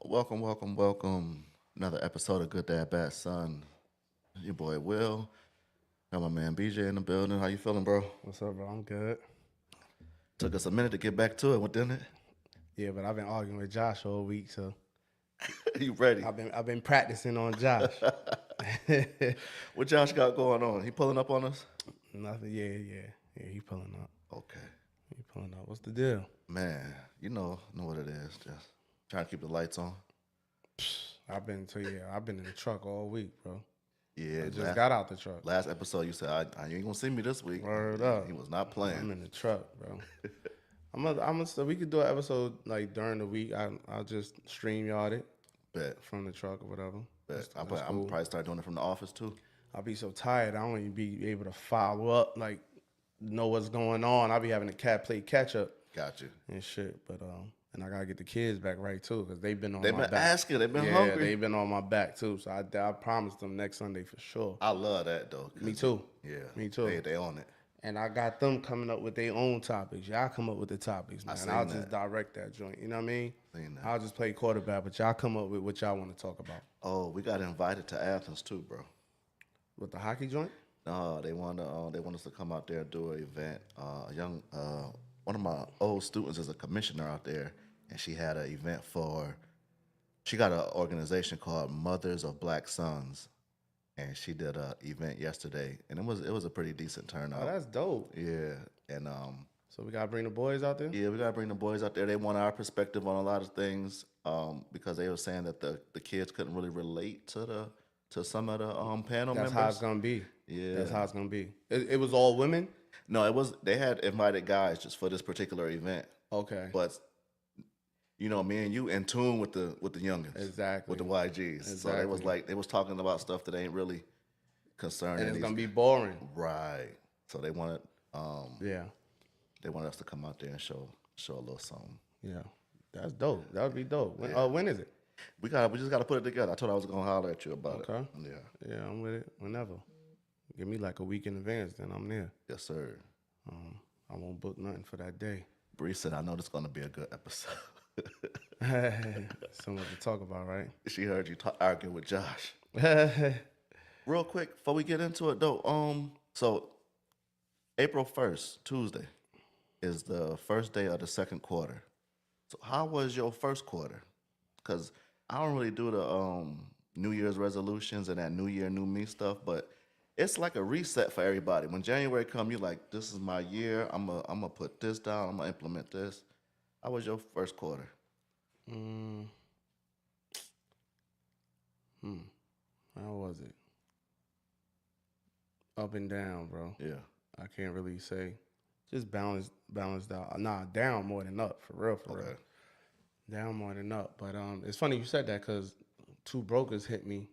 Welcome. Another episode of Good Dad, Bad Son. Your boy Will. Got my man BJ in the building. How you feeling, bro? What's up, bro? I'm good. Took us a minute to get back to it, didn't it? Yeah, but I've been arguing with Josh all week, so You ready? I've been practicing on Josh. What Josh got going on? He pulling up on us? Nothing. Yeah. He pulling up. Okay. He pulling up. What's the deal? Man, you know what it is. Just trying to keep the lights on. I've been in the truck all week, bro. Yeah, I just got out the truck. Last episode, you said, you ain't going to see me this week. Word up. He was not playing. I'm in the truck, bro. We could do an episode like during the week. I'll just StreamYard it Bet. from the truck or whatever. Bet. I'm cool. probably start doing it from the office, too. I'll be so tired. I don't even be able to follow up, like, know what's going on. I'll be having to play catch up. Got you. And shit, but and I gotta get the kids back right too, because they've been on They've my been back. asking. They've been Yeah, hungry. they've been on my back too. So I promised them next Sunday for sure. I love that, though. Me too. Yeah. Me too. They on it. And I got them coming up with their own topics. Y'all come up with the topics, man. I'll that. just direct that joint. You know what I mean? Seen that. I'll just play quarterback, but y'all come up with what y'all want to talk about. Oh, we got invited to Athens too, bro. With the hockey joint? No, they want us to come out there and do an event. One of my old students is a commissioner out there, and she had an event she got an organization called Mothers of Black Sons, and she did an event yesterday, and it was a pretty decent turnout. Oh, that's dope. Yeah, and So we gotta bring the boys out there? yeah, we gotta bring the boys out there. They want our perspective on a lot of things, because they were saying that the kids couldn't really relate to some of the panel That's members. how it's gonna be. Yeah. That's how it's gonna be. It was all women? No, they had invited guys just for this particular event. Okay. But me and you in tune with the youngins. Exactly. With the YGs. So they was talking about stuff that ain't really concerning. And it's gonna be boring. Right. So they wanted Yeah. they wanted us to come out there and show a little something. Yeah. That's dope. That would be dope. When is it? We just gotta put it together. I told I was gonna holler at you about it. Okay. Yeah. Yeah, I'm with it. Whenever. Give me like a week in advance, then I'm there. Yes, sir. I won't book nothing for that day. Bree said, I know this is gonna be a good episode. Something to talk about, right? She heard you argue with Josh. Real quick, before we get into it though, so April 1st, Tuesday, is the first day of the second quarter. So how was your first quarter? Because I don't really do the New Year's resolutions and that New Year, New Me stuff, but it's like a reset for everybody. When January come, you're like, this is my year. I'm gonna put this down. I'm gonna implement this. How was your first quarter? How was it? Up and down, bro. Yeah. I can't really say. Just balanced out. Nah, down more than up, for real. Okay. Down more than up. But it's funny you said that, because two brokers hit me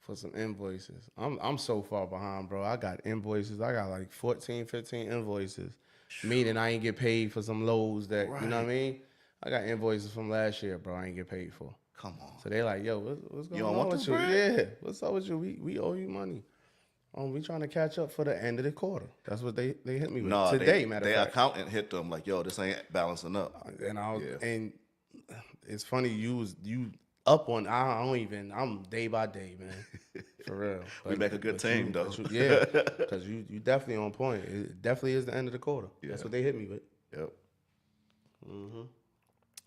for some invoices. I'm so far behind, bro. I got invoices. I got like 14, 15 invoices. Meaning I ain't get paid for some loads that, you know what I mean? I got invoices from last year, bro, I ain't get paid for. Come on. So they like, yo, what's going don't on want with this you? bread? Yeah, what's up with you? We owe you money. We trying to catch up for the end of the quarter. That's what they hit me with today, matter of fact. Their accountant hit them like, yo, this ain't balancing up. And it's funny, you up on, I'm day by day, man. For real. We make a good team, though. Yeah, because you definitely on point. It definitely is the end of the quarter. Yeah. That's what they hit me with. Yep.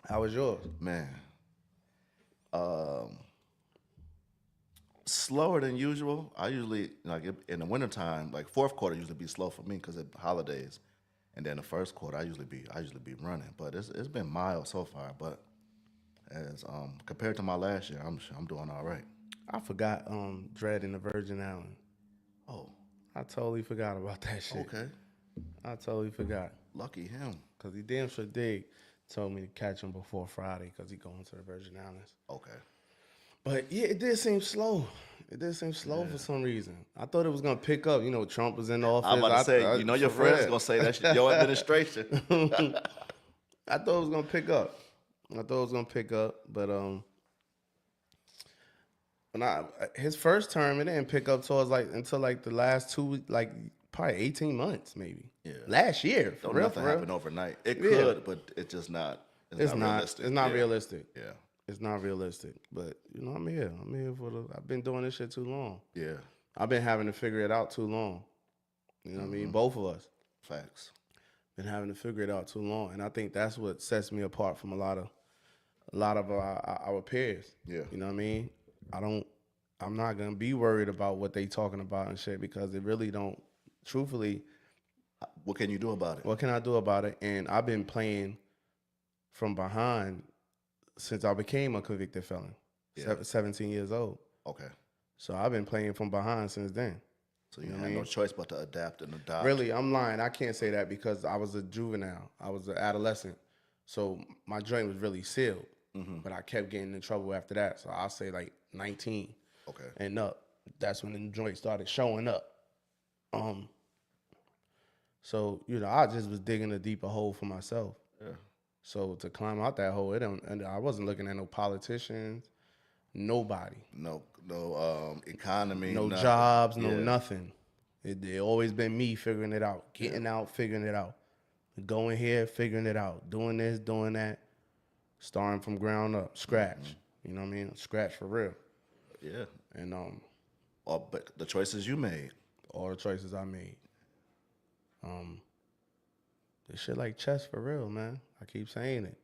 How was yours? Man. Slower than usual. I usually, in the wintertime, like fourth quarter usually be slow for me because of holidays. And then the first quarter, I usually be running. But it's been mild so far. But as compared to my last year, I'm doing all right. I forgot Dread in the Virgin Island. Oh, I totally forgot about that shit. okay. I totally forgot. Lucky him. Because he damn sure did told me to catch him before Friday because he going to the Virgin Islands. Okay. But yeah, it did seem slow. For some reason. I thought it was going to pick up. You know, Trump was in the office. I'm about to say, your friends going to say that's your administration. I thought it was going to pick up. But his first term, it didn't pick up until the last 2 weeks, like probably 18 months, maybe. Yeah. Last year. Nothing happened overnight. It could, but it's just not. It's not realistic. It's not realistic. Yeah. It's not realistic. But you know, I'm here. I've been doing this shit too long. Yeah. I've been having to figure it out too long. You know what I mean? Both of us Facts. been having to figure it out too long, and I think that's what sets me apart from a lot of our peers. Yeah. You know what I mean? I'm not gonna be worried about what they talking about and shit because it really don't. Truthfully, What can you do about it? what can I do about it? And I've been playing from behind since I became a convicted felon. Yeah. 17 years old. Okay. So I've been playing from behind since then. So you had no choice but to adapt and adopt. Really, I'm lying. I can't say that because I was a juvenile. I was an adolescent. So my joint was really sealed. But I kept getting in trouble after that. So I'll say like 19 Okay. and up. That's when the joint started showing up. So, you know, I just was digging a deeper hole for myself. Yeah. So to climb out that hole, and I wasn't looking at no politicians, nobody. No economy. No nothing. jobs, no Yeah. nothing. It always been me figuring it out, getting out, figuring it out, going here, figuring it out, doing this, doing that, starting from ground up, scratch. You know what I mean? Scratch for real. Yeah. And But the choices you made. all the choices I made. This shit like chess for real, man. I keep saying it.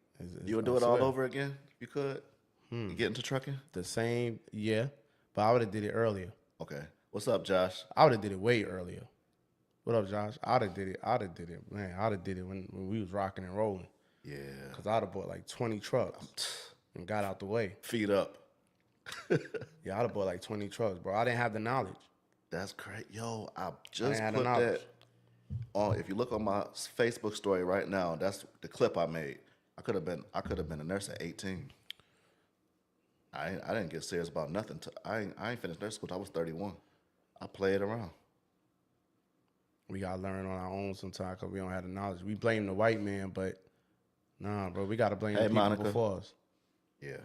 You would do it all over again if you could? You get into trucking? The same, yeah, but I would have did it earlier. Okay. What's up, Josh? I would have did it way earlier. What up, Josh? I'd have did it, man. I'd have did it when we was rocking and rolling. Yeah. Cause I'd have bought like 20 trucks and got out the way. Feet up. Yeah, I'd have bought like 20 trucks, bro. I didn't have the knowledge. That's great. Yo, I just had put the knowledge. that on. If you look on my Facebook story right now, that's the clip I made. I could have been a nurse at 18. I didn't get serious about nothing. I ain't finished nurse school till I was 31. I played around. We gotta learn on our own sometimes because we don't have the knowledge. We blame the white man, but nah, bro, we gotta blame the people Monica. before us. Yeah.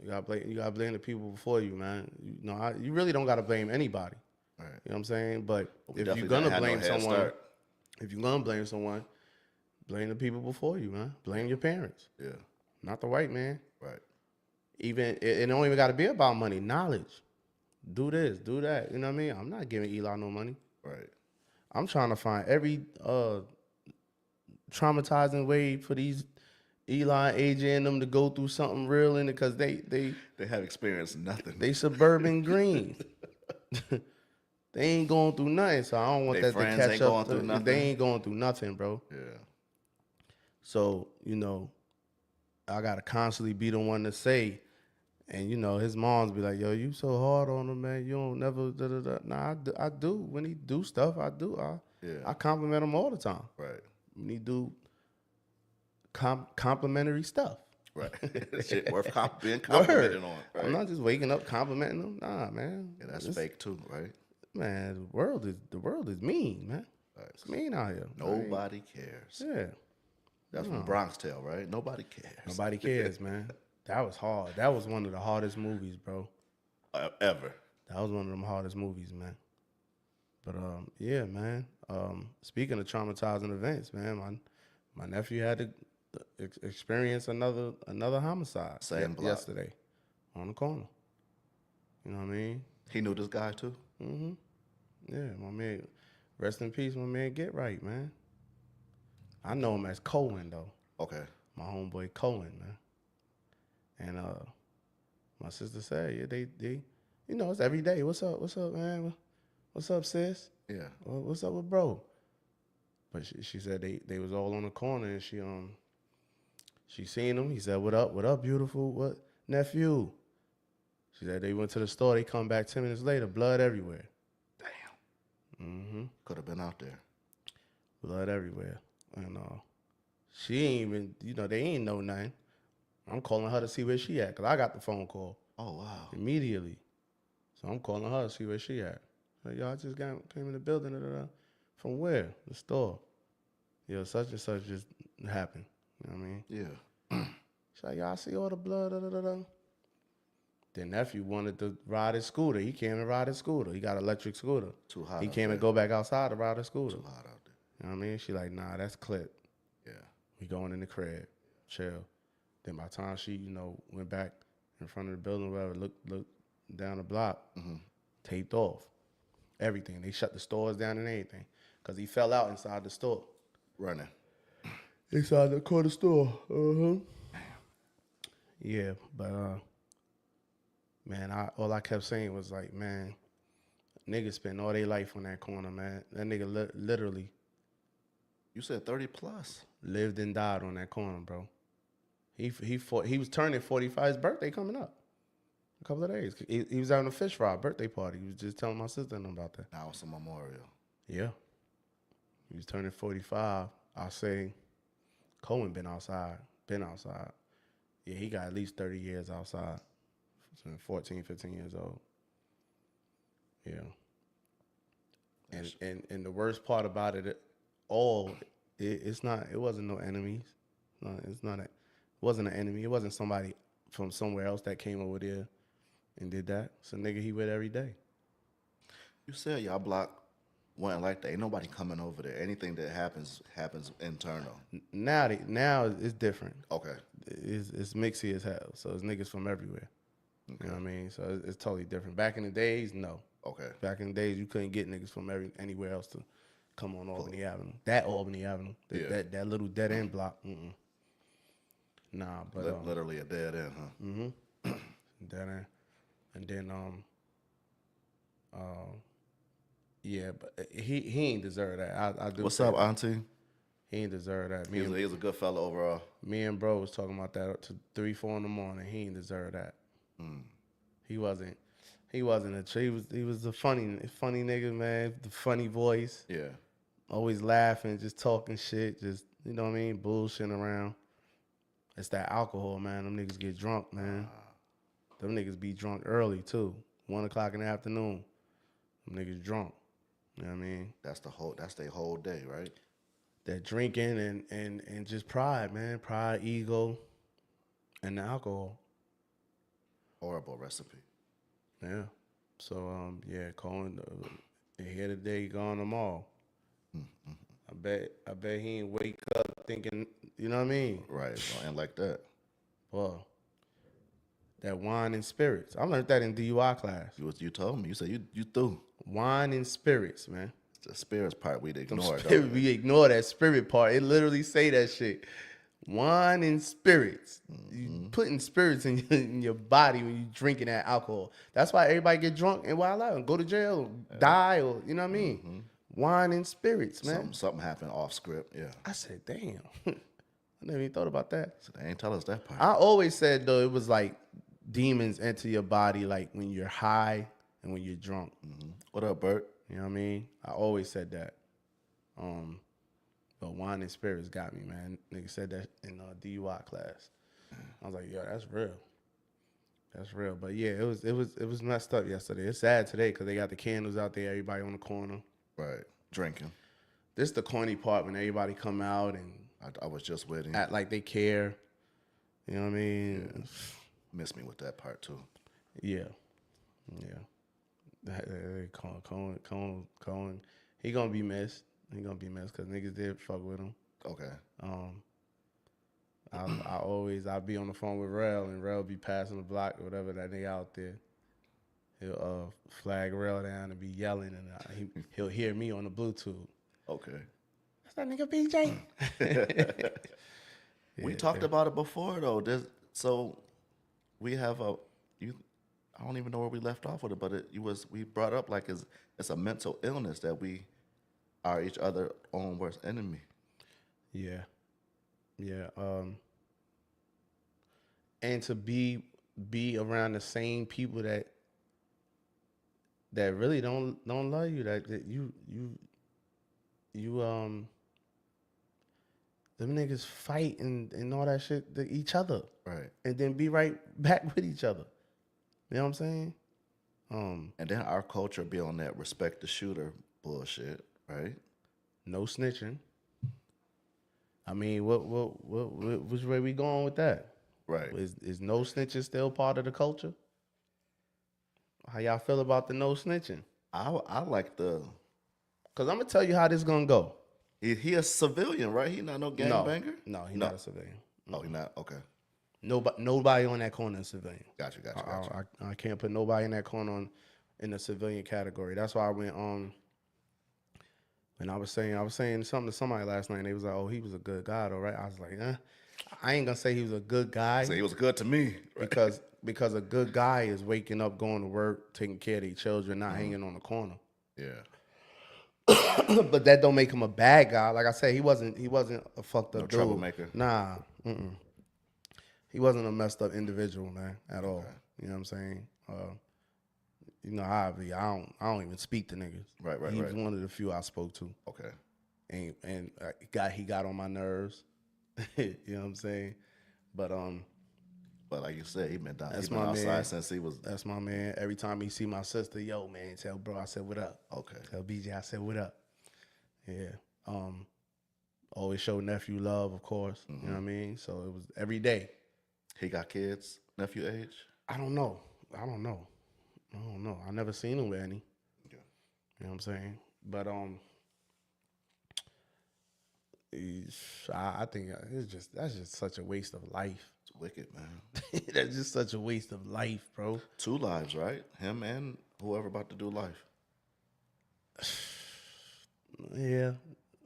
You gotta blame the people before you, man. You really don't gotta blame anybody. Right. You know what I'm saying? But We if you're definitely gonna didn't have no blame head someone, start. if you're gonna blame someone, blame the people before you, man. Blame your parents, Yeah. not the white man. Right. Even it don't even gotta be about money. Knowledge. Do this, do that. You know what I mean? I'm not giving Eli no money. Right. I'm trying to find every traumatizing way for these Eli, AJ, and them to go through something real in it because they have experienced nothing. They suburban green. They ain't going through nothing, so I don't want They that to friends catch ain't up. going through nothing? They ain't going through nothing, bro. Yeah. So, I gotta constantly be the one to say, and his moms be like, "Yo, you so hard on him, man. You don't never da da da." Nah, I do. When he do stuff, I do. I compliment him all the time. Right. When he do complimentary stuff. Right. Shit worth being complimented on. Right. I'm not just waking up complimenting him. Nah, man. Yeah, that's fake too, right? Man, the world is mean, man. Right. It's mean out here. Nobody cares. Yeah. That's from Bronx Tale, right? Nobody cares. Nobody cares, man. That was hard. That was one of the hardest movies, bro. Ever. That was one of them hardest movies, man. But yeah, man. Speaking of traumatizing events, man, my nephew had to experience another homicide Same block. yesterday on the corner. You know what I mean? He knew this guy too? Mm-hmm. Yeah, my man. Rest in peace, my man. Get right, man. I know him as Cohen though. Okay. My homeboy Cohen, man. And my sister said, yeah, they it's every day. What's up, man? What's up, sis? Yeah. What's up with bro? But she said they was all on the corner and she seen him. He said, what up, beautiful? What nephew? She said they went to the store, they come back 10 minutes later, blood everywhere. Damn. Mm-hmm. Could have been out there. Blood everywhere. And she ain't even, they ain't know nothing. I'm calling her to see where she at, because I got the phone call. Oh, wow. Immediately. So I'm calling her to see where she at. Like, yo, I just came in the building. Da, da, da. From where? The store. Yo, such and such just happened. You know what I mean? Yeah. She's like, yo, I see all the blood. Da, da, da, da. The nephew wanted to ride his scooter. He came and ride his scooter. He got an electric scooter. Too hot He out came there. and go back outside to ride his scooter. Too hot out there. You know what I mean? She like, nah, that's clip. Yeah. We going in the crib. Chill. Then by the time she, went back in front of the building, whatever. Look down the block, Mm-hmm. taped off. Everything. They shut the stores down and everything because he fell out inside the store. Running. Inside the corner store. Yeah, but man, all I kept saying was like, man, niggas spend all their life on that corner, man. That nigga literally You said 30 plus. lived and died on that corner, bro. He was turning 45. His birthday coming up. A couple of days. He was having a fish fry birthday party. He was just telling my sister about that. Now it's a memorial. Yeah. He was turning 45. I say Cohen been outside. Yeah, he got at least 30 years outside. 14, 15 years old. Yeah. And the worst part about it all, it wasn't no enemies. No, it wasn't an enemy. It wasn't somebody from somewhere else that came over there and did that. It's a nigga he with every day. You said y'all block wasn't like that. Ain't nobody coming over there. Anything that happens internal. Now it's different. Okay. It's mixy as hell. So it's niggas from everywhere. Okay. You know what I mean? So it's totally different. Back in the days, no. Okay. Back in the days, you couldn't get niggas from anywhere else to come on Albany Avenue. That Albany Avenue. That little dead end block. Mm-mm. Nah, but literally a dead end, huh? Mm-hmm. Dead end. And then yeah, but he ain't deserve that. I do. What's up, Auntie? He ain't deserve that. He's a good fella overall. Me and bro was talking about that up to 3, 4 in the morning. He ain't deserve that. He wasn't a tree. He was a funny nigga, man. The funny voice. Yeah. Always laughing, just talking shit, just, you know what I mean, bullshitting around. It's that alcohol, man. Them niggas get drunk, man. Them niggas be drunk early too. 1 o'clock in the afternoon. Them niggas drunk. You know what I mean? That's their whole day, right? That drinking and just pride, man. Pride, ego, and the alcohol. Horrible recipe. Yeah. So yeah, Cohen here today, gone tomorrow. I bet he ain't wake up thinking, you know what I mean? Right. And like that. Well, that wine and spirits. I learned that in DUI class. You told me. You said you threw. Wine and spirits, man. The spirits part we'd ignore. We ignore that spirit part. It literally say that shit. Wine and spirits. You putting spirits in your body when you drinking that alcohol. That's why everybody get drunk and wild out and go to jail, die, or you know what I mean? Wine and spirits, man. Something happened off script, yeah. I said, damn. I never even thought about that. So they ain't tell us that part. I always said though it was like demons enter your body like when you're high and when you're drunk. What up, Bert? You know what I mean? I always said that. But wine and spirits got me, man. Nigga said that in DUI class. I was like, yo, that's real. That's real. But yeah, it was messed up yesterday. It's sad today because they got the candles out there, everybody on the corner. Right. Drinking. This the corny part when everybody come out and I was just with him. act like they care. You know what I mean? Yeah. Miss me with that part too. Yeah. Cohen. He gonna be missed. He gonna be missed because niggas did fuck with him. Okay. I'll be on the phone with Rel and Rel be passing the block or whatever that nigga out there. He'll flag Rel down and be yelling and he'll hear me on the Bluetooth. Okay. That's that nigga BJ. We talked about it before though. So we have I don't even know where we left off with it, but we brought up like it's a mental illness that we are each other's own worst enemy. Yeah. And to be around the same people that really don't love you, that you them niggas fight and all that shit to each other. Right. And then be right back with each other. You know what I'm saying? And then our culture be on that respect the shooter bullshit, right? No snitching. I mean, which way we going with that? Right. Is no snitching still part of the culture? How y'all feel about the no snitching? I like the... Because I'm going to tell you how this going to go. He a civilian, right? He not no gangbanger? No, he's not a civilian. Oh, he not? Okay. Nobody on that corner is civilian. Gotcha. I can't put nobody in that corner in the civilian category. That's why I went when I was saying something to somebody last night, and they was like, "Oh, he was a good guy, though, right?" I was like, I ain't gonna say he was a good guy. So he was good to me, right? because a good guy is waking up, going to work, taking care of their children, not hanging on the corner. Yeah. But that don't make him a bad guy. Like I said, he wasn't a fucked up dude. Troublemaker. Nah. He wasn't a messed up individual, man, at all. You know what I'm saying? You know, obviously, I don't even speak to niggas. Right. He was one of the few I spoke to. Okay. And he got on my nerves. You know what I'm saying? But like you said, he been down. That's He been my outside man. since he was. That's my man. Every time he see my sister, yo, man, tell bro, I said what up. Okay. Tell BJ, I said what up. Yeah. Always show nephew love, of course. You know what I mean? So it was every day. He got kids, nephew age? I don't know. I never seen him with any. Yeah. You know what I'm saying? But I think that's just such a waste of life. It's wicked, man. That's just such a waste of life, bro. 2 lives, right? Him and whoever about to do life. Yeah,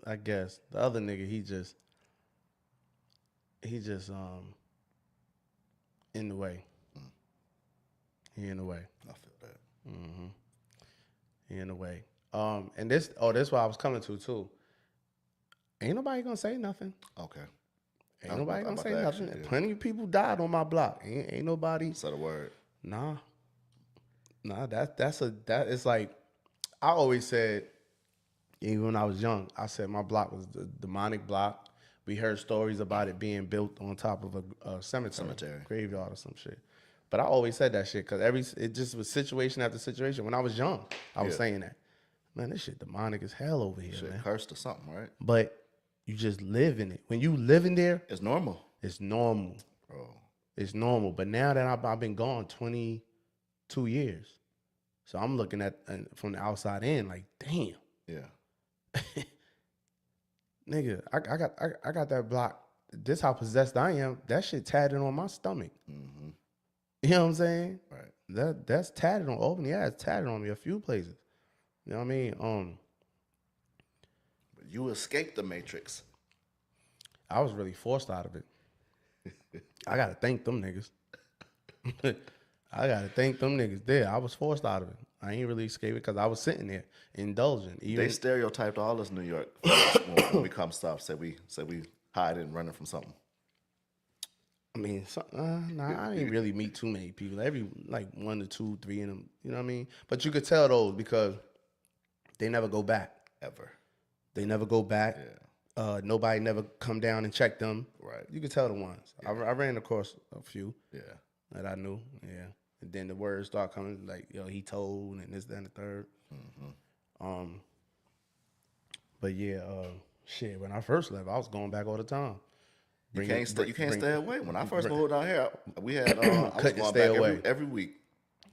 I guess. The other nigga, he just in the way. He in the way. I feel that. He in the way. And this what I was coming to too. Ain't nobody gonna say nothing. Okay. Ain't nobody gonna say to nothing. ask you, yeah. Plenty of people died on my block. Ain't nobody. Said a word. Nah. That it's like I always said, even when I was young, I said my block was the demonic block. We heard stories about it being built on top of a cemetery, graveyard or some shit. But I always said that shit because it just was situation after situation. When I was young, I was saying that. Man, this shit demonic as hell over here, Shit man. cursed or something, right? But you just live in it. When you live in there, It's normal. it's normal. Bro. It's normal. But now that I've been gone 22 years, so I'm looking at from the outside in like, damn. Yeah. Nigga, I got that block. This how possessed I am. That shit tatted on my stomach. Mm-hmm. You know what I'm saying? Right. That's tatted on Albany. Yeah, it's tatted on me a few places. You know what I mean? But you escaped the matrix. I was really forced out of it. I gotta thank them niggas. I was forced out of it. I ain't really escaped it because I was sitting there indulging. They stereotyped all us New York folks when we come stuff. Say we hiding, running from something. I mean, I didn't really meet too many people. Every like 1 to 2, 3 of them. You know what I mean? But you could tell those because they never go back. Ever. They never go back. Yeah. Nobody never come down and check them. Right. You could tell the ones. Yeah. I ran across a few. Yeah. That I knew. Yeah. And then the words start coming like, yo, he told and this, that, and the third. Mm-hmm. But yeah, shit. When I first left, I was going back all the time. You can't stay away. When I first moved out here, we had I was couldn't going stay back away every week.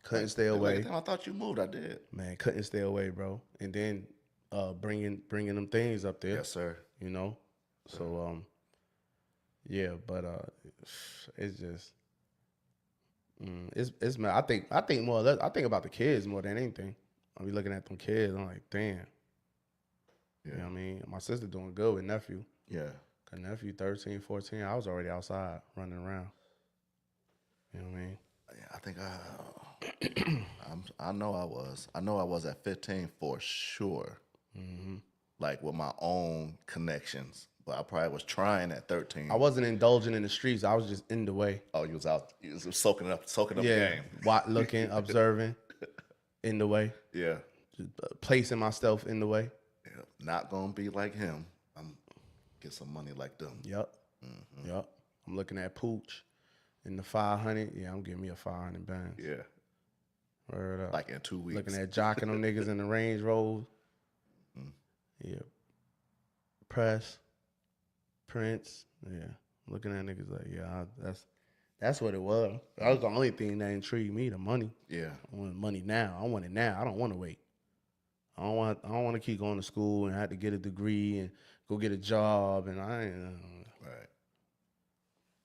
Couldn't stay away. I thought you moved. I did. Man, couldn't stay away, bro. And then bringing them things up there. Yes, sir. You know, so yeah, but it's just it's man. I think more or less. I think about the kids more than anything. I be looking at them kids. I'm like, damn. Yeah. You know what I mean? My sister doing good with nephew. Yeah. Cause nephew 13, 14, I was already outside running around. You know what I mean? Yeah, I think I know I was. I know I was at 15 for sure. Mm-hmm. Like with my own connections. But I probably was trying at 13. I wasn't indulging in the streets. I was just in the way. Oh, you was out. You was soaking up yeah. game. Looking, observing, in the way. Yeah. Just placing myself in the way. Yeah. Not gonna be like him. I'm get some money like them. Yep. Mm-hmm. Yep. I'm looking at Pooch in the 500. Yeah, I'm giving me a 500 bands. Yeah. Word up. Like in 2 weeks. Looking at jocking them niggas in the Range Rovers. Yeah. Press. Prince. Yeah. Looking at niggas like, yeah, that's what it was. That was the only thing that intrigued me, the money. Yeah. I want money now. I want it now. I don't want to wait. I don't want to keep going to school and have to get a degree and go get a job and I ain't right.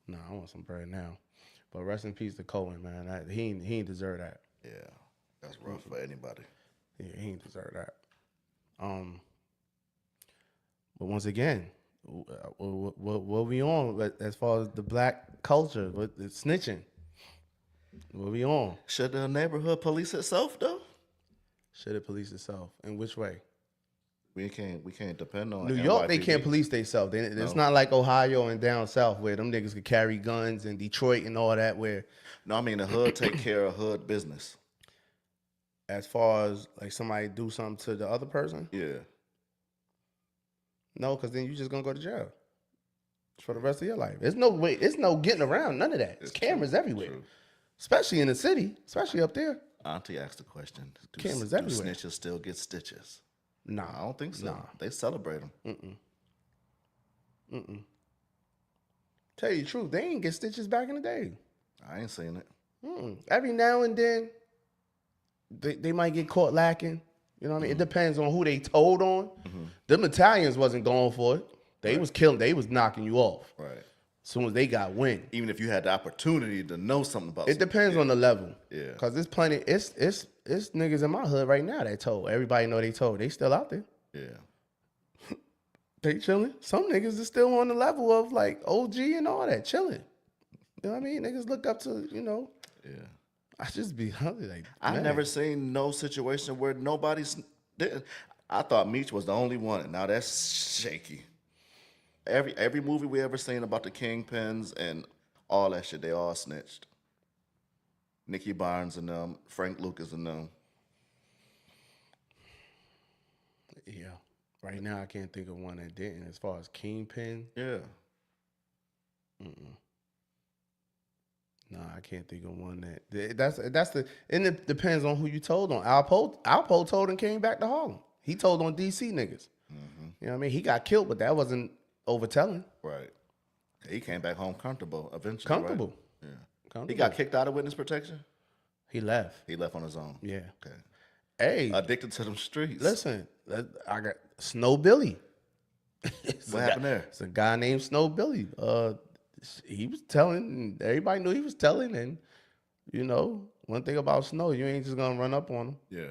Nah, I want some bread now. But rest in peace to Cohen, man. He ain't deserve that. Yeah, that's rough for anybody. Yeah, he ain't deserve that. But once again, what we on as far as the black culture, with the snitching? What we on? Should the neighborhood police itself though? Should it police itself? In which way? We can't depend on New York, they NYPD. can't police themselves. It's not like Ohio and down south where them niggas could carry guns, and Detroit and all that. Where No, I mean the hood take care of hood business. as far as like somebody do something to the other person, Yeah. no, because then you just gonna go to jail for the rest of your life. There's no way. It's no getting around. None of that. There's cameras everywhere, especially in the city, especially up there. Auntie asked the question: Cameras do everywhere. snitches still get stitches? Nah, I don't think so. Nah. They celebrate them. Tell you the truth, they ain't get stitches back in the day. I ain't seen it. Every now and then, they might get caught lacking. You know what I mean? It depends on who they told on. Them Italians wasn't going for it. They was killing. They was knocking you off. Right. As soon as they got wind. Even if you had the opportunity to know something about It depends on the level. Yeah. Cause there's plenty. It's niggas in my hood right now that told. Everybody know they told. They still out there. Yeah. They chilling. Some niggas is still on the level of like OG and all that, chilling. You know what I mean? Niggas look up to, Yeah. I just be like, I've man. never seen no situation where nobody's. I thought Meech was the only one, and now that's shaky. Every movie we ever seen about the kingpins and all that shit, they all snitched. Nicky Barnes and them, Frank Lucas and them. Yeah. Right now, I can't think of one that didn't. As far as Kingpin, Yeah. no, I can't think of one that's the. And it depends on who you told on. Alpo told and came back to Harlem. He told on DC niggas. You know what I mean? He got killed, but that wasn't overtelling. Right. He came back home comfortable eventually. Comfortable. Right? Yeah. Comfortable. He got kicked out of witness protection? He left. He left on his own. Yeah. Okay. Hey, Addicted to them streets. listen, I got Snow Billy. What happened there? It's a guy named Snow Billy. He was telling, and everybody knew he was telling, and one thing about Snow, you ain't just gonna run up on him. Yeah.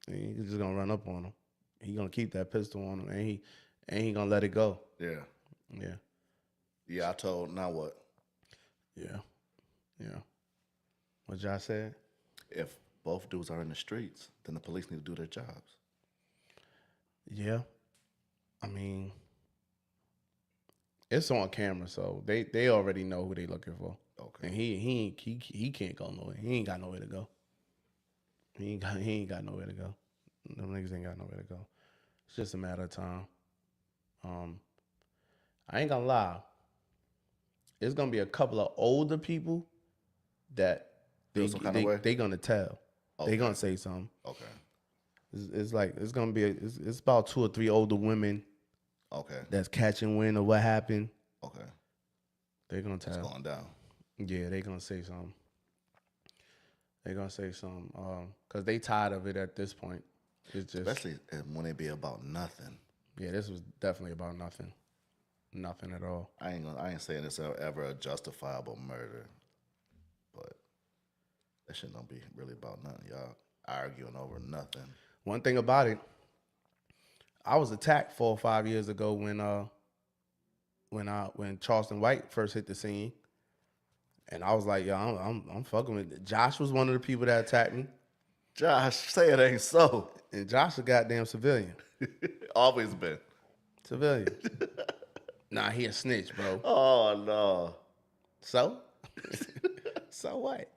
You ain't just gonna run up on him. He gonna keep that pistol on him, and he gonna let it go. Yeah. Yeah, Yeah, I told, now what? yeah. What y'all said? If both dudes are in the streets, then the police need to do their jobs. Yeah, I mean, it's on camera, so they already know who they looking for. Okay. And he can't go nowhere. He ain't got nowhere to go. He ain't got nowhere to go. Them niggas ain't got nowhere to go. It's just a matter of time. I ain't gonna lie. It's gonna be a couple of older people that they gonna tell. Okay. They gonna say something. Okay. It's like it's gonna be it's about 2 or 3 older women Okay. that's catching wind of what happened. Okay. They gonna tell. It's going down. Yeah, they gonna say something. They gonna say something. Cause they tired of it at this point. It's just Especially when it be about nothing. yeah, this was definitely about nothing. Nothing at all. I ain't saying it's ever a justifiable murder, but that shit don't be really about nothing. Y'all arguing over nothing. One thing about it, I was attacked 4 or 5 years ago when Charleston White first hit the scene, and I was like, yo, I'm fucking with it. Josh was one of the people that attacked me, Josh, say it ain't so. and Josh a goddamn civilian. Always been. Civilian. Nah, he a snitch, bro. Oh no. So? So what?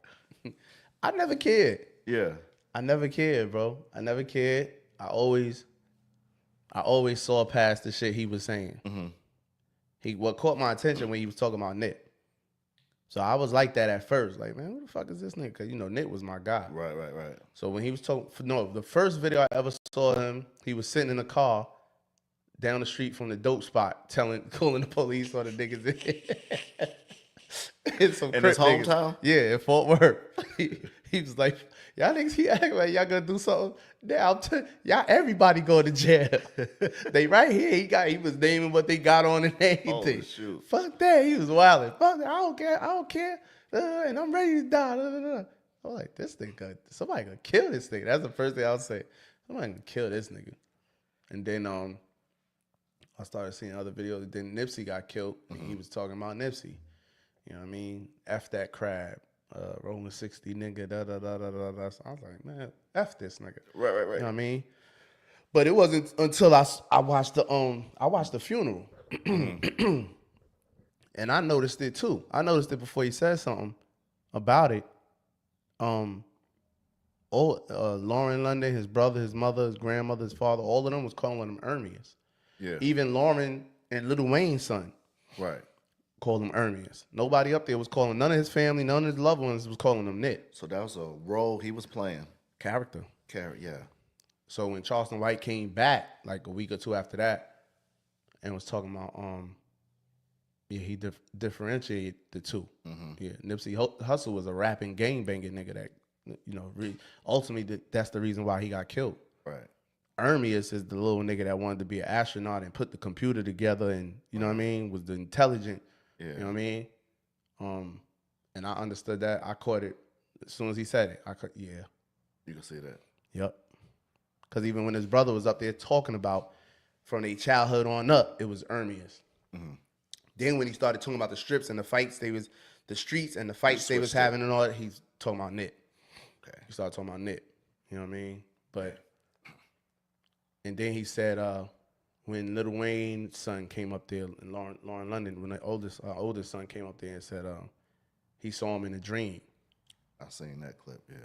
I never cared. Yeah. I never cared, bro. I never cared. I always saw past the shit he was saying. What caught my attention when he was talking about Nip. So I was like that at first. Like, man, who the fuck is this nigga? Because, Nip was my guy. Right. So when he was talking, the first video I ever saw him, he was sitting in a car down the street from the dope spot, calling the police on the niggas. It's some In his Crip niggas. hometown? Yeah, in Fort Worth. He was like, y'all niggas, he act like y'all gonna do something. Now, y'all, everybody go to jail. They right here. He was naming what they got on and everything. Oh, shoot. Fuck that. He was wilding. Fuck that. I don't care. And I'm ready to die. I'm like, this nigga, somebody gonna kill this nigga. That's the first thing I would say. Somebody gonna kill this nigga. And then I started seeing other videos. Then Nipsey got killed, and he was talking about Nipsey. You know what I mean? F that crab. Rolling 60 nigga, da da da da da da. So I was like, man, F this nigga. Right. You know what I mean? But it wasn't until I watched the funeral. And I noticed it too. I noticed it before he said something about it. Lauren London, his brother, his mother, his grandmother, his father, all of them was calling him Ermias. Yeah. Even Lauren and Lil Wayne's son. Right. Called him Ermias. Nobody up there was calling, none of his family, none of his loved ones was calling him Nip. So that was a role he was playing. Character. Yeah. So when Charleston White came back, like a week or two after that, and was talking about, he differentiated the two. Mm-hmm. Yeah, Nipsey Hussle was a rapping gangbanging nigga that, ultimately that's the reason why he got killed. Right. Ermias is the little nigga that wanted to be an astronaut and put the computer together and, you know what I mean, was the intelligent. Yeah. You know what I mean? And I understood that. I caught it as soon as he said it. Yeah. You can see that. Yep. Because even when his brother was up there talking about from their childhood on up, it was Ermias. Mm-hmm. Then when he started talking about the strips and the fights, the streets and the fights they was having and all that, he's talking about Nip. Okay. He started talking about Nip. You know what I mean? And then he said, when Lil Wayne's son came up there, and Lauren London, when the oldest son came up there and said he saw him in a dream. I seen that clip, yeah.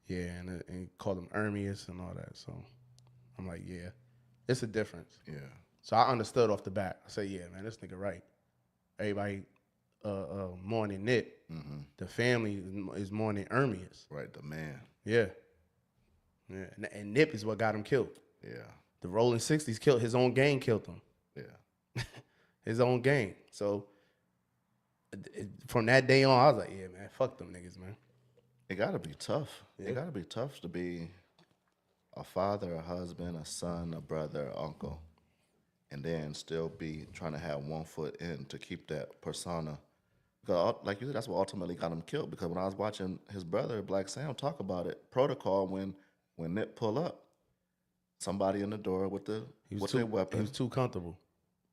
Yeah, and he called him Ermias and all that. So I'm like, yeah, it's a difference. Yeah. So I understood off the bat. I said, yeah, man, this nigga right. Everybody mourning Nip. Mm-hmm. The family is mourning Ermias. Right, the man. Yeah. Yeah, and Nip is what got him killed. Yeah. The Rolling 60s killed his own gang, killed him. Yeah. His own gang. So from that day on, I was like, yeah, man, fuck them niggas, man. It gotta be tough. Yeah. It gotta be tough to be a father, a husband, a son, a brother, an uncle, and then still be trying to have one foot in to keep that persona. Because, like you said, that's what ultimately got him killed. Because when I was watching his brother, Black Sam, talk about it, protocol when Nip pull up, somebody in the door with their weapon. He was too comfortable.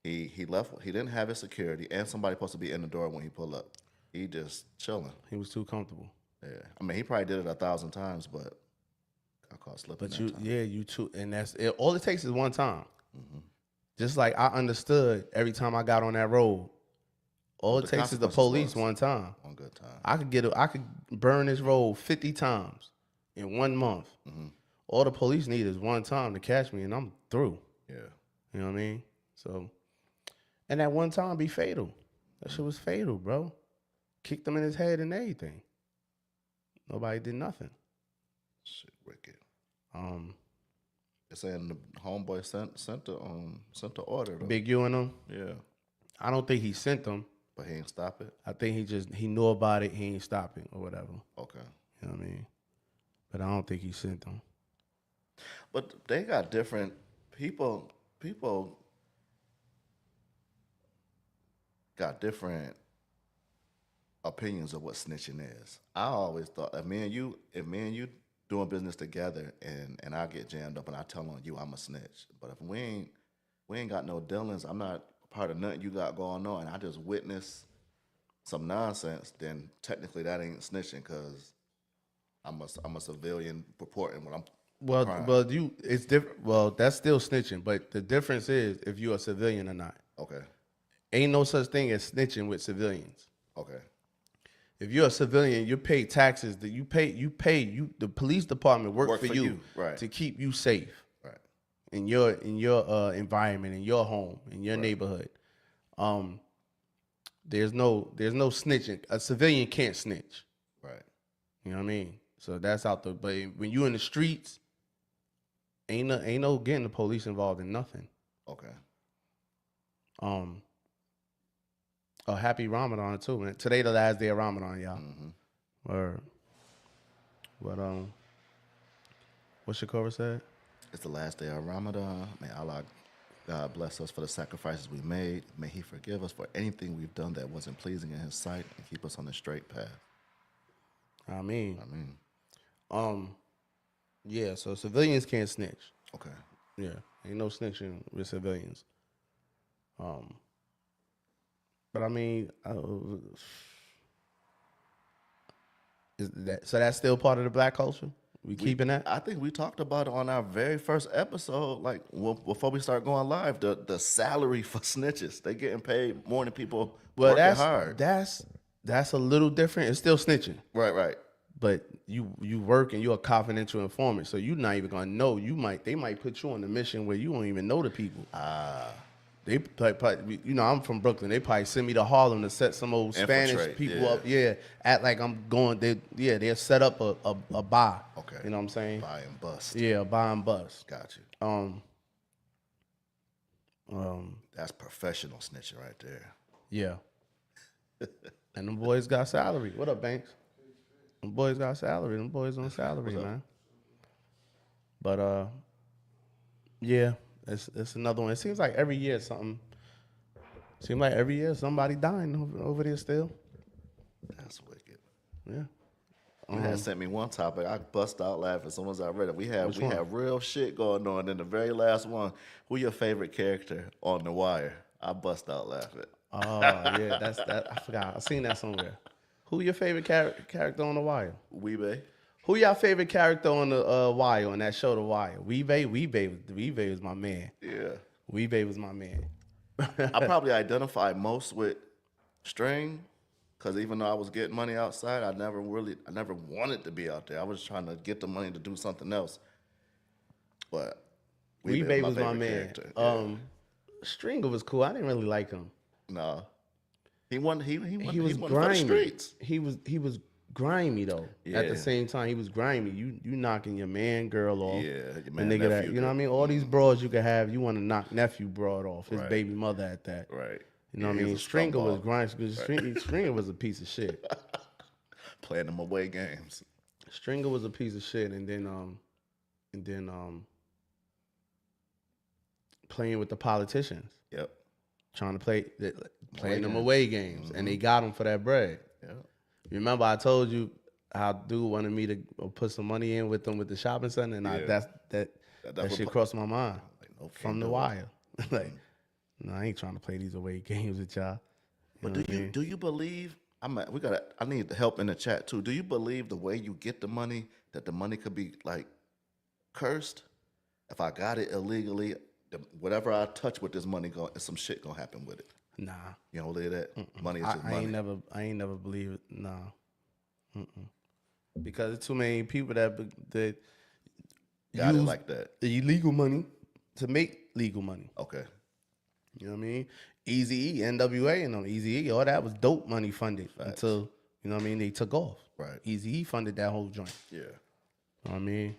He left. He didn't have his security, and somebody supposed to be in the door when he pulled up. He just chilling. He was too comfortable. Yeah, I mean, he probably did it 1,000 times, but got caught slipping. But you too, and that's it. All it takes is one time. Mm-hmm. Just like I understood every time I got on that road. All it takes is the police one time. One good time. I could burn this road 50 times in 1 month. Mm-hmm. All the police need is one time to catch me, and I'm through. Yeah, you know what I mean. So, and that one time be fatal. That shit was fatal, bro. Kicked him in his head and everything. Nobody did nothing. Shit, wicked. They're saying the homeboy sent the order though. Big U and them. Yeah. I don't think he sent them. But he ain't stop it? I think he knew about it, he ain't stop it or whatever. Okay. You know what I mean? But I don't think he sent them. But they got different people got different opinions of what snitching is. I always thought if me and you doing business together and I get jammed up and I tell on you I'm a snitch. But if we ain't got no dealings, I'm not part of nothing you got going on, and I just witness some nonsense, then technically that ain't snitching because I'm a civilian reporting what I'm. It's different. Well, that's still snitching, but the difference is if you're a civilian or not. Okay. Ain't no such thing as snitching with civilians. Okay. If you're a civilian, you pay taxes. That you pay. The police department work for you right, to keep you safe. Right. In your environment, in your home, in your neighborhood. There's no snitching. A civilian can't snitch. Right. You know what I mean? So that's out there. But when you in the streets, ain't no getting the police involved in nothing. Okay. Happy Ramadan too, man. Today the last day of Ramadan, y'all. Mm-hmm. But what's your cover said? It's the last day of Ramadan. May Allah God bless us for the sacrifices we made. May He forgive us for anything we've done that wasn't pleasing in His sight and keep us on the straight path. I mean, I mean, yeah. So civilians can't snitch. okay. Yeah, ain't no snitching with civilians. But I mean, is that so? That's still part of the black culture. We keeping that? I think we talked about it on our very first episode, like before we start going live. The salary for snitches, they getting paid more than people Well, working hard. that's a little different. It's still snitching, Right. but you work and you're a confidential informant, so you're not even gonna know. They might put you on a mission where you won't even know the people. They probably, I'm from Brooklyn. They probably send me to Harlem to set some old Spanish people up. Yeah, act like I'm going. They'll set up a bar. Okay. You know what I'm saying? Buy and bust. Yeah, buy and bust. Got you. That's professional snitching right there. Yeah. And them boys got salary. What up, Banks? Them boys got salary. Them boys on salary, man. But yeah, it's another one. It seems like every year something. Seems like every year somebody dying over there still. That's wicked. Yeah. You had sent me one topic. I bust out laughing as soon as I read it. We had one? real shit going on. In the very last one, who your favorite character on The Wire? I bust out laughing. Oh yeah, that's that. I forgot. I seen that somewhere. Who your favorite character on The Wire? Weebay. Who your favorite character on the Wire, on that show The Wire? Weebay was my man. Yeah. Weebay was my man. I probably identify most with String, because even though I was getting money outside, I never wanted to be out there. I was trying to get the money to do something else. But Weebay was my man. character. Yeah. Stringer was cool. I didn't really like him. No. He was grimy. for the streets. He was grimy though. Yeah. At the same time, he was grimy. You knocking your man girl off. Yeah, your the man, nigga that nephew you know what I mean. All these broads you could have, you want to knock nephew broad off. His Right. baby mother at that. Right. You know what I he mean. was a Stringer was scumbag. grimy because Stringer was a piece of shit. Playing them away games. Stringer was a piece of shit, and then playing with the politicians, Yep. trying to playing them games. away games, and they got him for that bread. Yep. Remember, I told you how dude wanted me to put some money in with them with the shopping center, and Yeah. that what shit crossed my mind Like, no, from can't The do it. Wire. Like, no, I ain't trying to play these away games with y'all. But know what I mean? do you believe? I need the help in the chat too. Do you believe the way you get the money, that the money could be like cursed? If I got it illegally, whatever I touch with this money, some shit gonna happen with it. Nah, You don't believe that? Money is just I money. ain't never believe it. Nah, because there's too many people that Got it use like that. the illegal money to make legal money. Okay. You know what I mean? Eazy-E, NWA, and Eazy-E, all that was dope money funded until, you know what I mean, they took off. Right. Eazy-E funded that whole joint. Yeah. You know what I mean?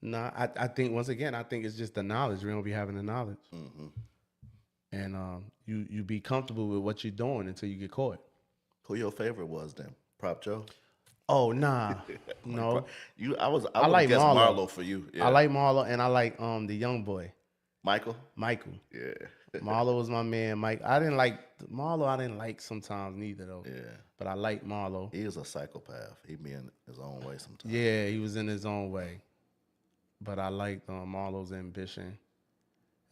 I think, once again, I think it's just the knowledge. We don't be having the knowledge. Mm-hmm. And you be comfortable with what you're doing until you get caught. Who your favorite was then? Prop Joe? Oh, nah. No. I I like guess Marlo. Marlo for you. Yeah. I like Marlo, and I like the young boy, Michael. Michael. Yeah. Marlo was my man. Mike, I didn't like Marlo. I didn't like sometimes neither though. Yeah. But I like Marlo. He is a psychopath. He be in his own way sometimes. Yeah, he was in his own way. But I liked Marlo's ambition,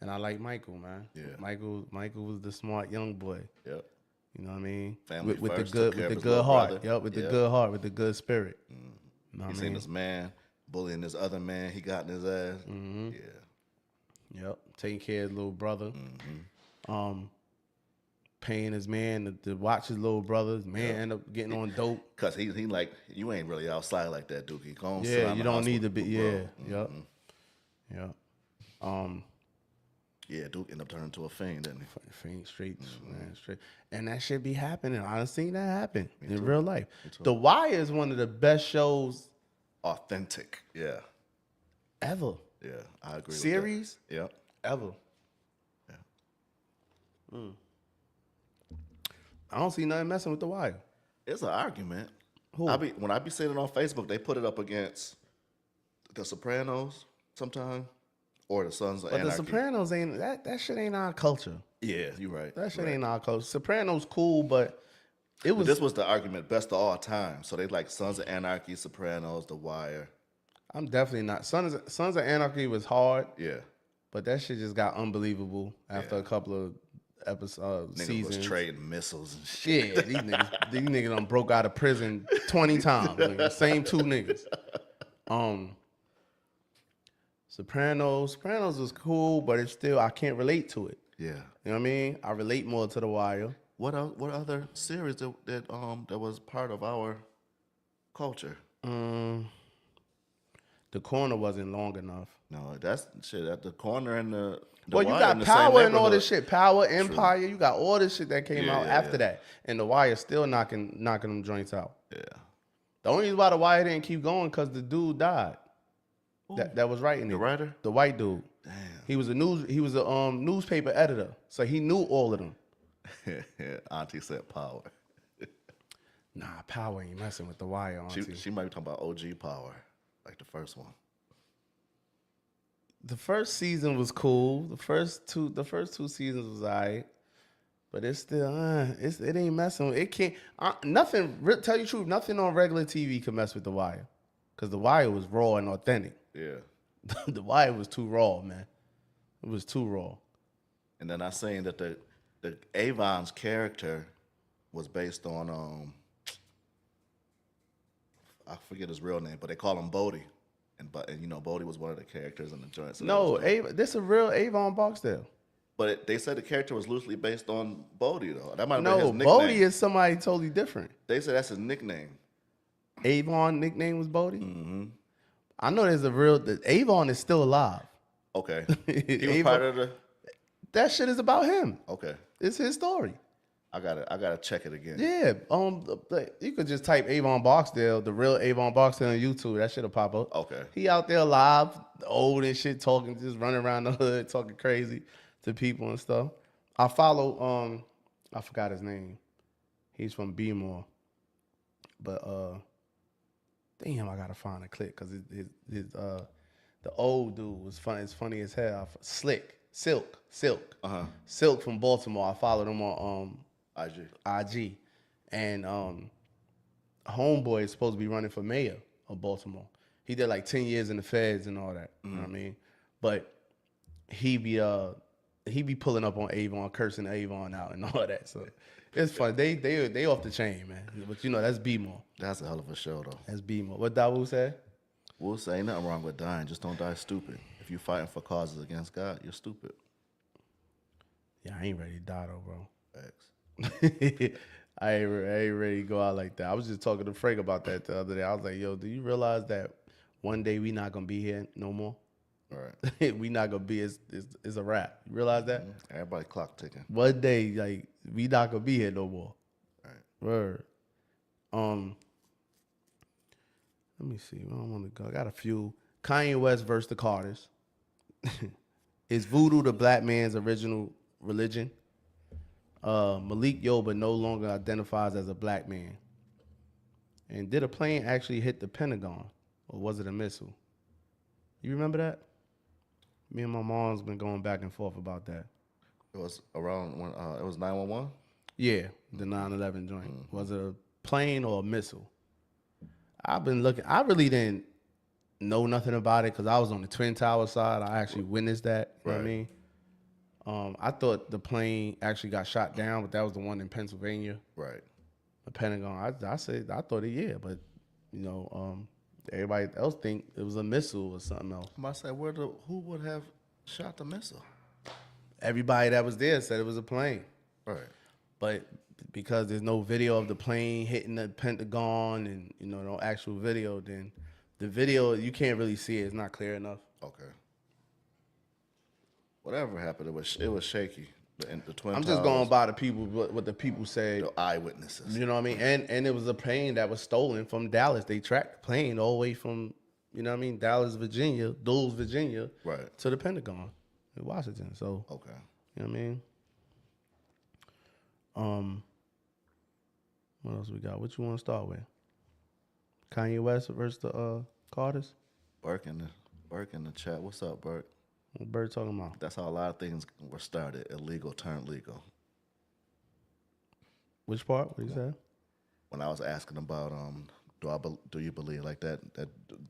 and I like Michael, man. Yeah. Michael was the smart young boy. Yep. You know what I mean? Family with first, the good, took care with of the his little good heart. brother. Yep, with the Yep. good heart, with the good spirit. You know He what I seen mean? this man bullying this other man. He got in his ass. Mm-hmm. Yeah. Yep, taking care of his little brother. Mm-hmm. Paying his man to watch his little brother. His man end up getting on dope. Cause he like, you ain't really outside like that, Dookie. Go on, sit Yeah, down you the don't house need to with be. bro. Yeah, yep, yep. Yeah, Duke ended up turning into a fiend, didn't he? Faint straight, man, straight, and that shit be happening. I've seen that happen in too. real life. The Wire is one of the best shows Authentic. Yeah. ever. Yeah. I agree Series with that. Yep. ever. Yeah. I don't see nothing messing with The Wire. It's an argument. Who? When I be seeing it on Facebook, they put it up against The Sopranos sometimes or The Sons of But The Anarchy. Sopranos ain't that shit ain't our culture. Yeah, you're right. That shit right. ain't our culture. Sopranos cool, but it was. This was the argument, best of all time. So they like Sons of Anarchy, Sopranos, The Wire. I'm definitely not. Sons of Anarchy was hard, Yeah. but that shit just got unbelievable after a couple of episodes, Niggas seasons. was trading missiles and shit. Yeah, these niggas done broke out of prison 20 times. Nigga. Same two niggas. Sopranos was cool, but it's still I can't relate to it. Yeah. You know what I mean? I relate more to The Wire. What other series that was part of our culture? The Corner wasn't long enough. No, that's shit at the corner and the Well, you Wire got in the same Power and all neighborhood. this shit. Power, Empire. You got all this shit that came out after that. And The Wire still knocking them joints out. Yeah. The only reason why The Wire didn't keep going because the dude died. That was writing it. The writer? The white dude. Damn. He was a newspaper editor. So he knew all of them. Auntie said Power. Nah, Power ain't messing with The Wire, auntie. She might be talking about OG Power, like the first one. The first season was cool. The first two seasons was alright, but it's still it ain't messing with it. Can't nothing. Tell you the truth, nothing on regular TV can mess with The Wire, because The Wire was raw and authentic. Yeah. The Wire was too raw, man. It was too raw. And then I saying that the Avon's character was based on I forget his real name, but they call him Bodie. And you know, Bodie was one of the characters in the joint. So No, this a real Avon Barksdale. But they said the character was loosely based on Bodie, though. That might have been his No, nickname. Bodie is somebody totally different. They said that's his nickname. Avon nickname was Bodie? Mm-hmm. I know there's Avon is still alive. Okay. He was part of the... That shit is about him. Okay. It's his story. I gotta check it again. Yeah. You could just type Avon Barksdale, the real Avon Barksdale on YouTube. That shit'll pop up. Okay. He out there live, old and shit, talking, just running around the hood, talking crazy to people and stuff. I follow I forgot his name. He's from Bmore. But damn, I gotta find a clip because the old dude was funny. It's funny as hell. Silk. Silk from Baltimore. I followed him on IG. And homeboy is supposed to be running for mayor of Baltimore. He did like 10 years in the feds and all that. You know what I mean? But he be pulling up on Avon, cursing Avon out and all that. So it's fun. They off the chain, man. But you know, that's B-more. That's a hell of a show, though. That's B-more. What Dawu said? We'll say ain't nothing wrong with dying. Just don't die stupid. If you're fighting for causes against God, you're stupid. Yeah, I ain't ready to die though, bro. Facts. I ain't ready to go out like that. I was just talking to Frank about that the other day. I was like, yo, do you realize that one day we not gonna be here no more? Right. We not gonna be, it's a wrap. You realize that? Everybody clock ticking. One day, like, we not gonna be here no more. Right. Word. Let me see. Where I want to go. I got a few. Kanye West versus the Carters. Is voodoo the black man's original religion? Malik Yoba no longer identifies as a black man. And did a plane actually hit the Pentagon, or was it a missile? You remember that? Me and my mom's been going back and forth about that. It was around when it was 911. Yeah, the 9/11 joint. Mm-hmm. Was it a plane or a missile? I've been looking. I really didn't know nothing about it because I was on the Twin Tower side. I actually witnessed that. You know what I mean? I thought the plane actually got shot down, but that was the one in Pennsylvania. Right. The Pentagon. I thought it, but you know, everybody else think it was a missile or something else. I say, who would have shot the missile? Everybody that was there said it was a plane. Right. But because there's no video of the plane hitting the Pentagon and, you know, no actual video, then the video, you can't really see it. It's not clear enough. Okay. Whatever happened, it was shaky. The Twin I'm Towers, just going by the people, what the people say. The eyewitnesses. You know what I mean? And it was a plane that was stolen from Dallas. They tracked the plane all the way from, you know what I mean, Dallas, Virginia, Dulles, Virginia, right, to the Pentagon in Washington. So, okay. You know what I mean? What else we got? What you want to start with? Kanye West versus the Carters? Burke in the chat. What's up, Burke? What Bird talking about? That's how a lot of things were started. Illegal turned legal. Which part? What you said? When I was asking about do you believe like that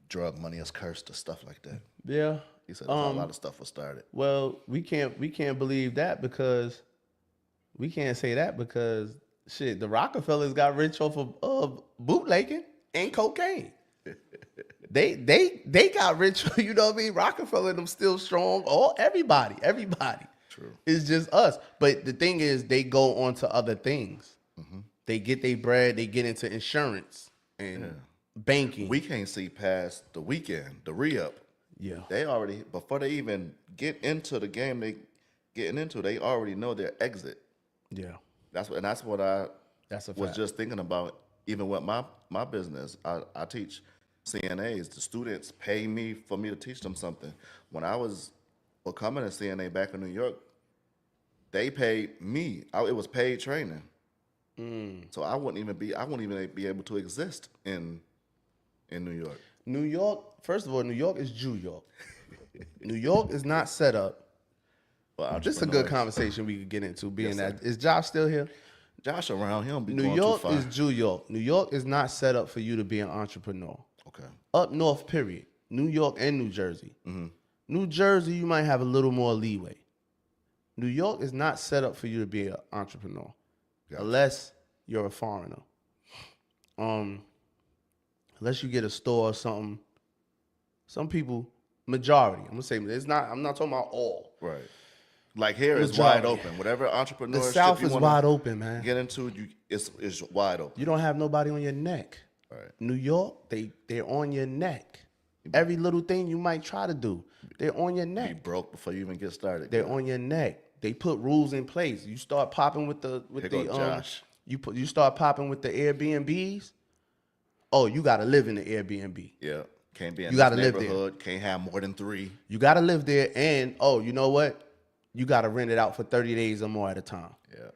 drug money is cursed or stuff like that? Yeah. He said that's how a lot of stuff was started. Well, we can't believe that because we can't say that because shit, the Rockefellers got rich off of bootlegging and cocaine. They got rich, you know what I mean? Rockefeller and them still strong. Everybody. True. It's just us. But the thing is, they go on to other things. Mm-hmm. They get their bread. They get into insurance and banking. We can't see past the weekend, the re-up. Yeah. They already, before they even get into the game they already know their exit. Yeah. That's what I was fact. Just thinking about. Even with my business, I teach CNAs. The students pay me for me to teach them something. When I was becoming a CNA back in New York, they paid me. It was paid training. So I wouldn't even be able to exist in New York. New York, first of all, New York is Jew York. New York is not set up. Well, this is a good conversation we could get into. Being yes, that is Josh still here? Josh around, he don't be New going York too far. is Jew York. New York is not set up for you to be an entrepreneur. Okay. Up north, period. New York and New Jersey. Mm-hmm. New Jersey, you might have a little more leeway. New York is not set up for you to be an entrepreneur, unless you're a foreigner. Unless you get a store or something. Some people, majority. I'm gonna say it's not. I'm not talking about all. Right. Like here is Majority. wide open. Whatever entrepreneurship The South you is wanna wide open, man. get into, it's wide open. You don't have nobody on your neck. Right. New York, they're on your neck. Every little thing you might try to do, they're on your Be neck. broke before you even get started. They're on your neck. They put rules in place. You start popping with Josh. You start popping with the Airbnbs. Oh, you gotta live in the Airbnb. Yeah. Can't be in You this gotta live there. neighborhood. Can't have more than 3. You gotta live there, and you know what? You gotta rent it out for 30 days or more at a time. Yeah.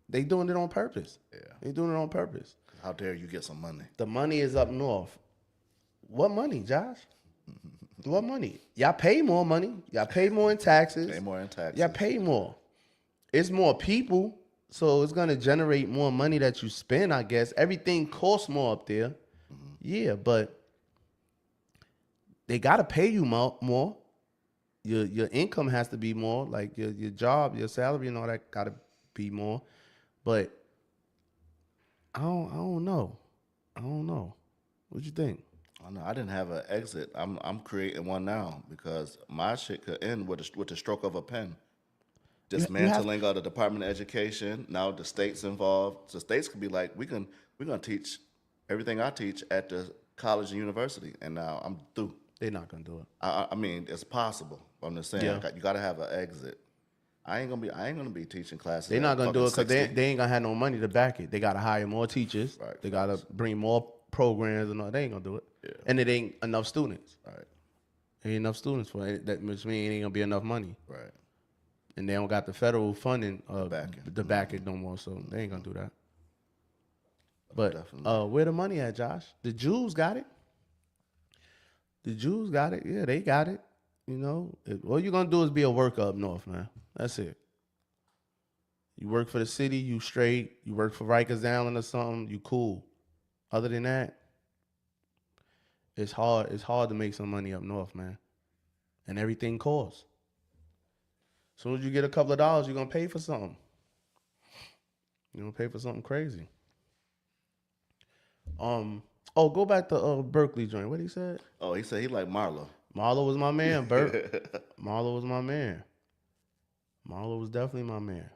They doing it on purpose. Yeah. They doing it on purpose. How dare you get some money? The money is up north. What money, Josh? What money? Y'all pay more money. Y'all pay more in taxes. Pay more in taxes. Y'all pay more. It's more people, so it's gonna generate more money that you spend, I guess. Everything costs more up there. Mm-hmm. Yeah, but they gotta pay you more. Your income has to be more. Like your job, your salary, and all that gotta be more. But I don't know. What you think? I know. I didn't have an exit. I'm creating one now because my shit could end with the stroke of a pen. Dismantling of the Department of Education. Now the state's involved. So states could be like, we're gonna teach everything I teach at the college and university, and now I'm through. They're not gonna do it. I mean, it's possible. I'm just saying, you gotta have an exit. I ain't gonna be teaching classes. They're not gonna do it because they ain't gonna have no money to back it. They gotta hire more teachers. Right. They gotta bring more programs and all. They ain't gonna do it. Yeah. And it ain't enough students. Right. Ain't enough students for it. That which means it ain't gonna be enough money. Right. And they don't got the federal funding backing. to back it no more, so they ain't gonna do that. But Definitely. where the money at, Josh? The Jews got it. Yeah, they got it. You know, all you're gonna do is be a worker up north, man. That's it. You work for the city, you straight. You work for Rikers Island or something, you cool. Other than that, it's hard. It's hard to make some money up north, man. And everything costs. As soon as you get a couple of dollars, you're gonna pay for something. You're gonna pay for something crazy. Go back to Berkeley joint. What he said? Oh, he said he like Marlo. Marlo was my man, Bert. Marlo was my man. Marlo was definitely my man.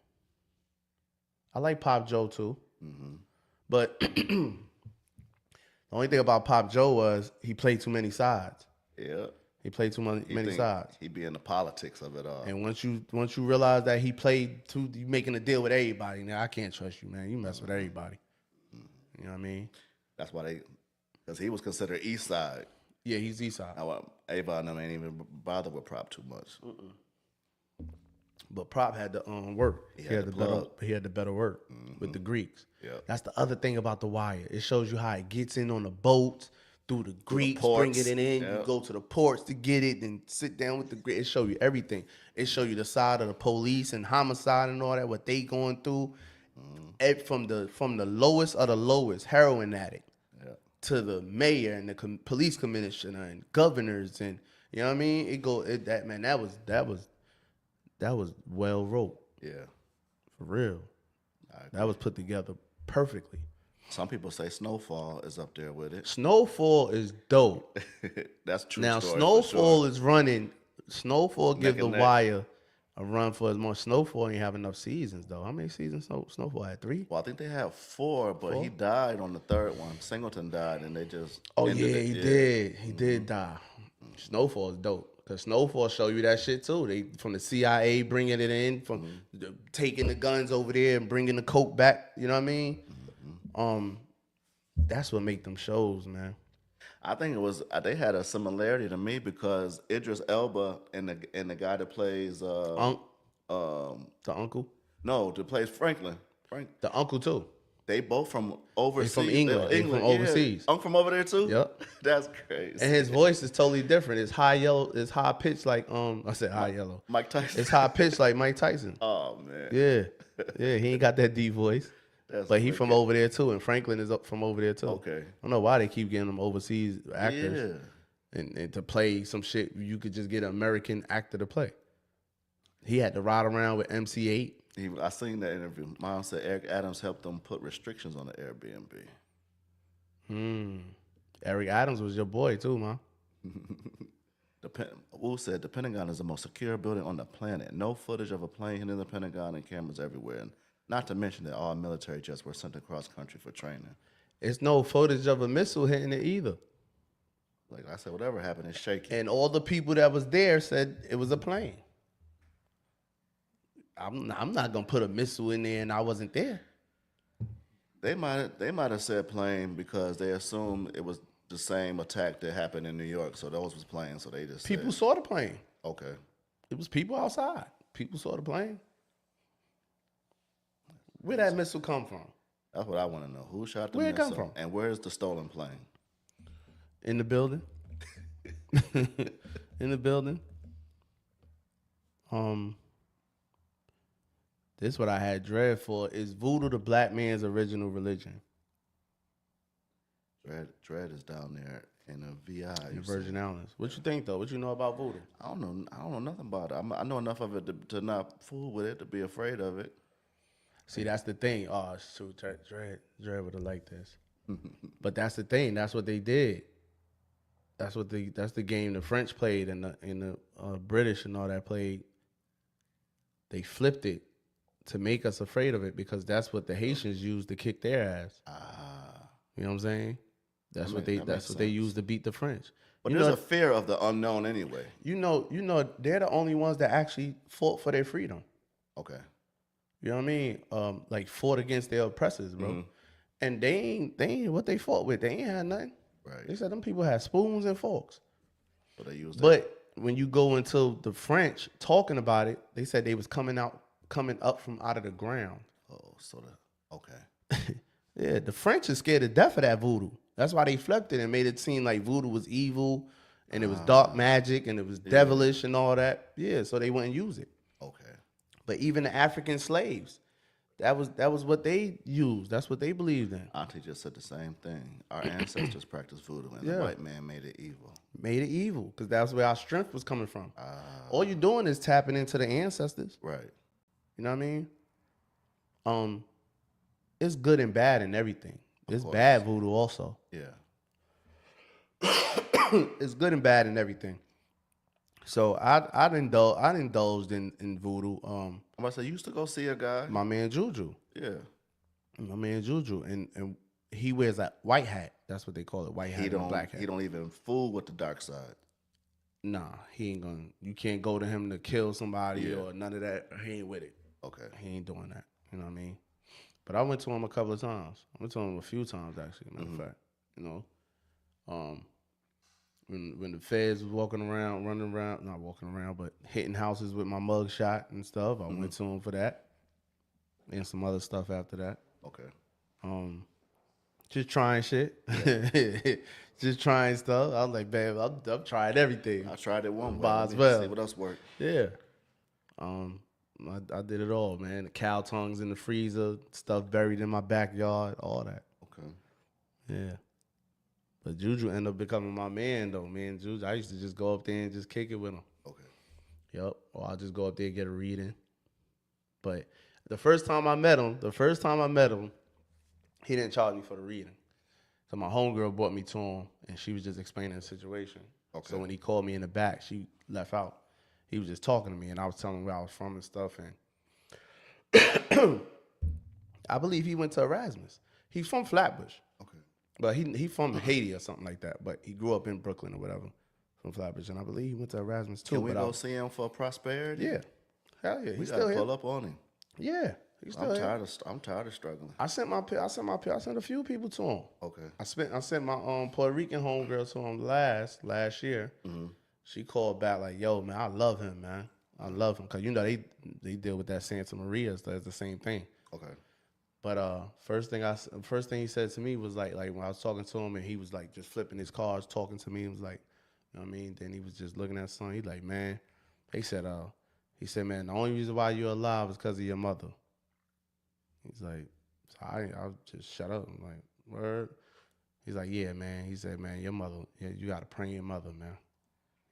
I like Pop Joe too. Mm-hmm. But the only thing about Pop Joe was he played too many sides. Yeah. He played too many sides. He be in the politics of it all. And once you realize that he played you making a deal with everybody, now I can't trust you, man. You mess with everybody. You know what I mean? That's why because he was considered East Side. Yeah, he's East Side. Now, everybody ain't even bothered with Prop too much. But Prop had the work. He had the plug. He had the better work with the Greeks. Yep. That's the other thing about The Wire. It shows you how it gets in on the boats through the Greeks, bring ports. it in. Yep. You go to the ports to get it, and sit down with the Greeks. It show you everything. It show you the side of the police and homicide and all that, what they going through. From the lowest of the lowest heroin addict to the mayor and the police commissioner and governors, and you know what I mean. That was well wrote. Yeah. For real. That was put together perfectly. Some people say Snowfall is up there with it. Snowfall is dope. That's true. Now story Snowfall for is running. Snowfall give The neck. Wire a run for as more. Snowfall ain't have enough seasons though. How many seasons Snowfall had? 3? Well, I think they have 4, but he died on the 3rd one. Singleton died, and they just Oh ended yeah, it. he did. He did die. Snowfall is dope. Cause Snowfall show you that shit too. They from the CIA bringing it in, from taking the guns over there and bringing the coke back. You know what I mean? That's what make them shows, man. I think it was they had a similarity to me because Idris Elba and the guy that plays The uncle, that plays Franklin. the uncle too. They both from overseas. from England. They from overseas. I'm from over there too. Yep. That's crazy. And his voice is totally different. It's high yellow. It's high pitched like I said high yellow. Mike Tyson. It's high pitched like Mike Tyson. Oh man. Yeah. He ain't got that deep voice. But he from over there too, and Franklin is from over there too. Okay. I don't know why they keep getting them overseas actors. Yeah. And to play some shit, you could just get an American actor to play. He had to ride around with MC8. I seen that interview. Mom said Eric Adams helped them put restrictions on the Airbnb. Eric Adams was your boy too, man. Wu said the Pentagon is the most secure building on the planet. No footage of a plane hitting the Pentagon and cameras everywhere. And not to mention that all military jets were sent across country for training. It's no footage of a missile hitting it either. Like I said, whatever happened is shaky. And all the people that was there said it was a plane. I'm not gonna put a missile in there and I wasn't there. They might have said plane because they assumed it was the same attack that happened in New York. So those was planes. So they just People said, saw the plane. okay. It was people outside. People saw the plane. Where that missile come from? That's what I want to know. Who shot the Where it missile? come from? And where's the stolen plane? In the building. In the building. This is what I had dread for. Is voodoo the black man's original religion? Dread is down there in a VI. In Virgin Islands. What you think though? What you know about voodoo? I don't know nothing about it. I know enough of it to not fool with it, to be afraid of it. See, that's the thing. Oh, shoot, Dread would have liked this. But that's the thing. That's what they did. That's the game the French played and the British and all that played. They flipped it to make us afraid of it because that's what the Haitians used to kick their ass. You know what I'm saying? That's what they used to beat the French. But there's a fear of the unknown anyway. You know, they're the only ones that actually fought for their freedom. Okay. You know what I mean? Like fought against their oppressors, bro. And they ain't what they fought with. They ain't had nothing. Right. They said them people had spoons and forks. So they used that. But when you go into the French talking about it, they said they was coming up from out of the ground. Oh, so okay. Yeah, the French is scared to death of that voodoo. That's why they flipped it and made it seem like voodoo was evil and it was dark magic and it was devilish and all that. Yeah, so they wouldn't use it. Okay. But even the African slaves, that was what they used. That's what they believed in. Auntie just said the same thing. Our ancestors practiced voodoo, and the white man made it evil. Made it evil because that's where our strength was coming from. All you're doing is tapping into the ancestors. Right. You know what I mean? It's good and bad in everything. It's bad voodoo also. Yeah. It's good and bad in everything. So I indulged in voodoo. I'm about to say, you used to go see a guy. My man Juju. Yeah. My man Juju. And he wears a white hat. That's what they call it. White hat and black hat. He don't even fool with the dark side. Nah, he ain't gonna. You can't go to him to kill somebody or none of that. He ain't with it. Okay. He ain't doing that. You know what I mean? But I went to him a couple of times. I went to him a few times actually, matter of fact. You know. when the feds was running around, not walking around, but hitting houses with my mug shot and stuff. I went to him for that, and some other stuff after that. Okay. Just trying shit, just trying stuff. I was like, babe, I'm trying everything. I tried it one way. Might Let as me well. see what else worked. Yeah. I did it all, man. The cow tongues in the freezer, stuff buried in my backyard, all that. Okay. Yeah. But Juju ended up becoming my man, though. Me and Juju, I used to just go up there and just kick it with him. Okay. Yep. Or I'll just go up there and get a reading. But the first time I met him, he didn't charge me for the reading. So my homegirl brought me to him, and she was just explaining the situation. Okay. So when he called me in the back, she left out. He was just talking to me, and I was telling him where I was from and stuff. And I believe he went to Erasmus. He's from Flatbush. Okay. But he from Haiti or something like that. But he grew up in Brooklyn or whatever, from Flatbush. And I believe he went to Erasmus too. Can we go see him for prosperity? Yeah. Hell yeah. We He's gotta still here. pull up on him. Yeah. He's still here. I'm tired of struggling. I sent a few people to him. Okay. I sent my Puerto Rican homegirl to him last year. Mm-hmm. She called back like, yo, man, I love him, man. I love him. Because, you know, they deal with that Santa Maria. So it's the same thing. Okay. But first thing he said to me was like when I was talking to him and he was like just flipping his cards, talking to me, he was like, you know what I mean? Then he was just looking at something. He like, man, he said, man, the only reason why you're alive is because of your mother. He's like, so I'll just shut up. I'm like, word? He's like, yeah, man. He said, man, your mother, yeah, you got to pray your mother, man.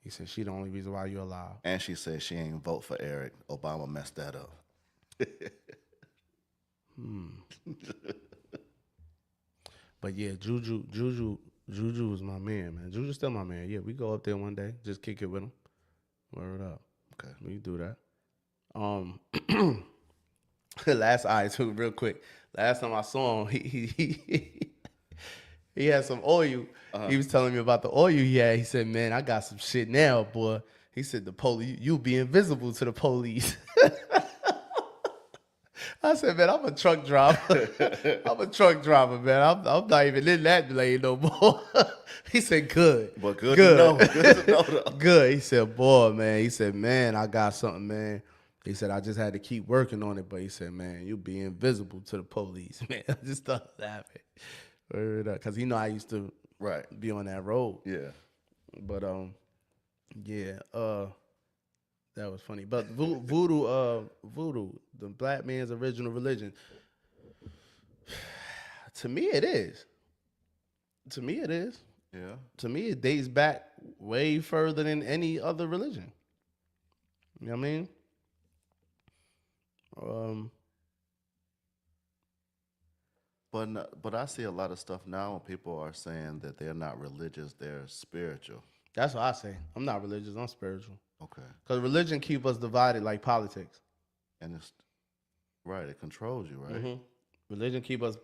He said, she the only reason why you're alive. And she said she ain't vote for Eric. Obama messed that up. But yeah, Juju was my man. Juju's still my man. Yeah, we go up there one day, just kick it with him. Word up. Okay. We can do that. Real quick. Last time I saw him, he had some oil. He was telling me about the oil he had. He said, man, I got some shit now, boy. He said, the police, you'll be invisible to the police. I said, man, I'm a truck driver. Man. I'm not even in that lane no more. He said, good. But good to know. Good to know, though. Good. He said, boy, man. He said, man, I got something, man. He said, I just had to keep working on it. But he said, man, you'll be invisible to the police, man. I just started laughing. Because I used to be on that road. Yeah. But, yeah, that was funny. But voodoo, the black man's original religion. To me, it is. Yeah. To me, it dates back way further than any other religion. You know what I mean? But I see a lot of stuff now when people are saying that they're not religious, they're spiritual. That's what I say. I'm not religious. I'm spiritual. Okay. Because religion keep us divided like politics. And it's right. It controls you, right? Mm-hmm. Religion keep us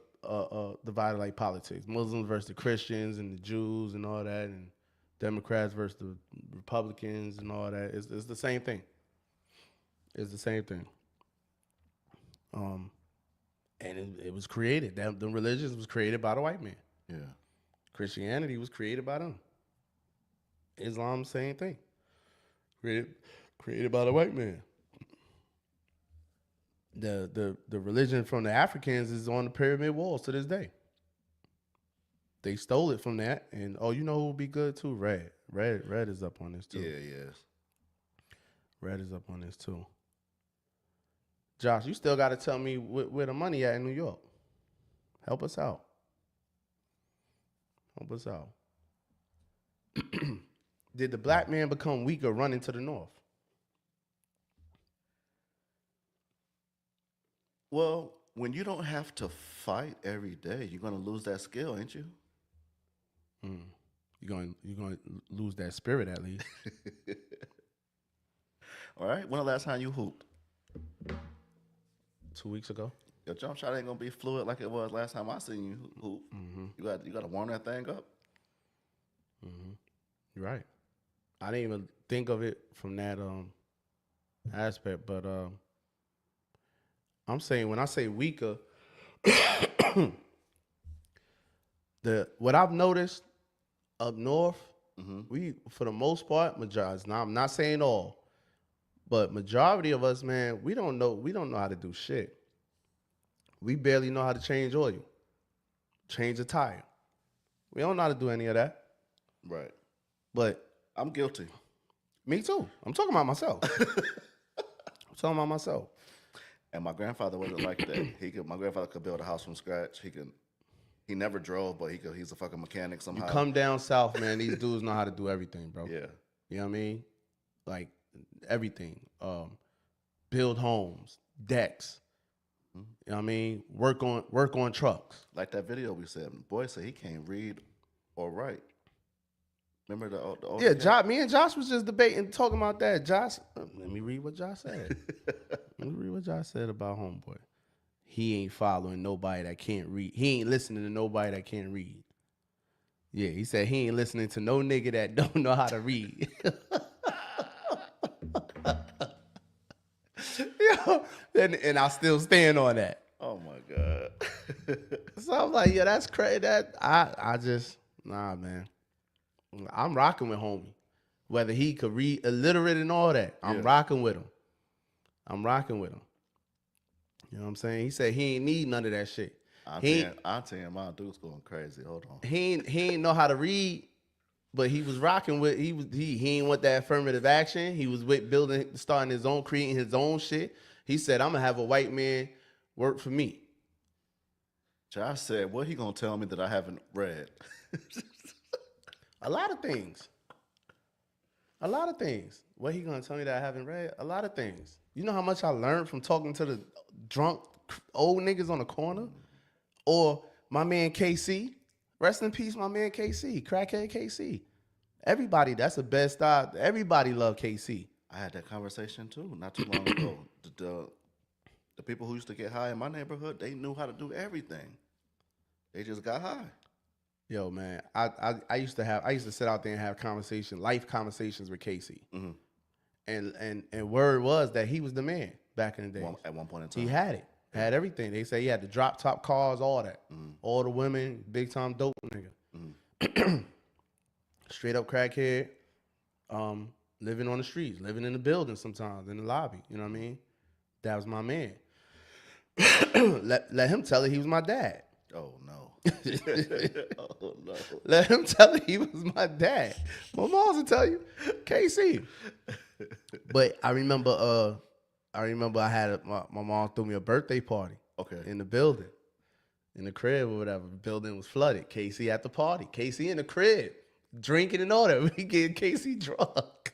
divided like politics. Muslims versus the Christians and the Jews and all that, and Democrats versus the Republicans and all that. It's the same thing. It's the same thing. And it was created. The religions was created by the white man. Yeah. Christianity was created by them. Islam, same thing. Created by the white man. The religion from the Africans is on the pyramid walls to this day. They stole it from that, and you know who would be good too? Red is up on this too. Yeah, yes. Red is up on this too. Josh, you still got to tell me where the money at in New York. Help us out. Did the black man become weaker running to the north? Well, when you don't have to fight every day, you're gonna lose that skill, ain't you? You're going to lose that spirit at least. All right. When the last time you hooped? 2 weeks ago. Your jump shot ain't gonna be fluid like it was last time I seen you hoop. Mm-hmm. You got to warm that thing up. Mm-hmm. You're right. I didn't even think of it from that aspect, but I'm saying when I say weaker, what I've noticed up north We, for the most part, majority. Now, I'm not saying all, but majority of us, man, we don't know how to do shit. We barely know how to change oil, change a tire. We don't know how to do any of that. Right. But I'm guilty. me too. I'm talking about myself. I'm talking about myself. And my grandfather wasn't like that. My grandfather could build a house from scratch. He never drove, but he's a fucking mechanic somehow. You come down south, man, these dudes know how to do everything, bro. Yeah. You know what I mean? Like everything. Build homes, decks. You know what I mean? Work on trucks. Like that video we said, boy said he can't read or write. Remember the old Yeah, me and Josh was just debating, talking about that. Josh, let me read what Josh said. Let me read what Josh said about homeboy. He ain't following nobody that can't read. He ain't listening to nobody that can't read. Yeah, he said he ain't listening to no nigga that don't know how to read. Yo, and I still stand on that. Oh my God. So I'm like, yeah, that's crazy. I just, nah, man. I'm rocking with homie. Whether he could read illiterate and all that, I'm rocking with him. I'm rocking with him. You know what I'm saying? He said he ain't need none of that shit. I'm telling you, my dude's going crazy. Hold on. He ain't know how to read, but he was rocking with he ain't want that affirmative action. He was with starting his own, creating his own shit. He said, I'm gonna have a white man work for me. Josh said, what he gonna tell me that I haven't read? A lot of things. What he gonna tell me that I haven't read? A lot of things. You know how much I learned from talking to the drunk old niggas on the corner? Or my man KC. Rest in peace, my man KC. Crackhead KC. Everybody, that's the best style. Everybody love KC. I had that conversation too, not too long ago. The people who used to get high in my neighborhood, they knew how to do everything. They just got high. Yo, man, I used to sit out there and have life conversations with Casey, and word was that he was the man back in the day. At one point in time, he had everything. They say he had the drop top cars, all that, all the women, big time dope nigga, straight up crackhead, living on the streets, living in the building sometimes in the lobby. You know what I mean? That was my man. Let him tell it he was my dad. Oh no. Oh no. Let him tell it he was my dad. My mom's will tell you, KC. But I remember I had my mom threw me a birthday party. Okay. In the building. In the crib or whatever. The building was flooded. KC at the party. KC in the crib. Drinking and all that. We getting KC drunk.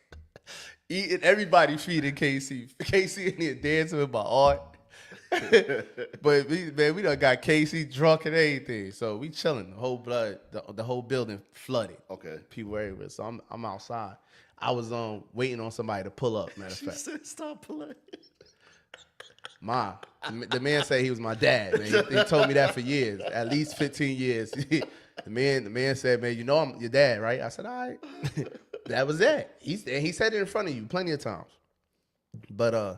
Eating everybody feeding KC. KC in here dancing with my art. But we done got KC drunk and everything. So we chilling. The whole building flooded. Okay. People everywhere. So I'm outside. I was waiting on somebody to pull up, matter of fact. She said, stop playing. The man said he was my dad, man. He told me that for years, at least 15 years. The man said, man, you know I'm your dad, right? I said, all right. That was it. He said it in front of you plenty of times. But I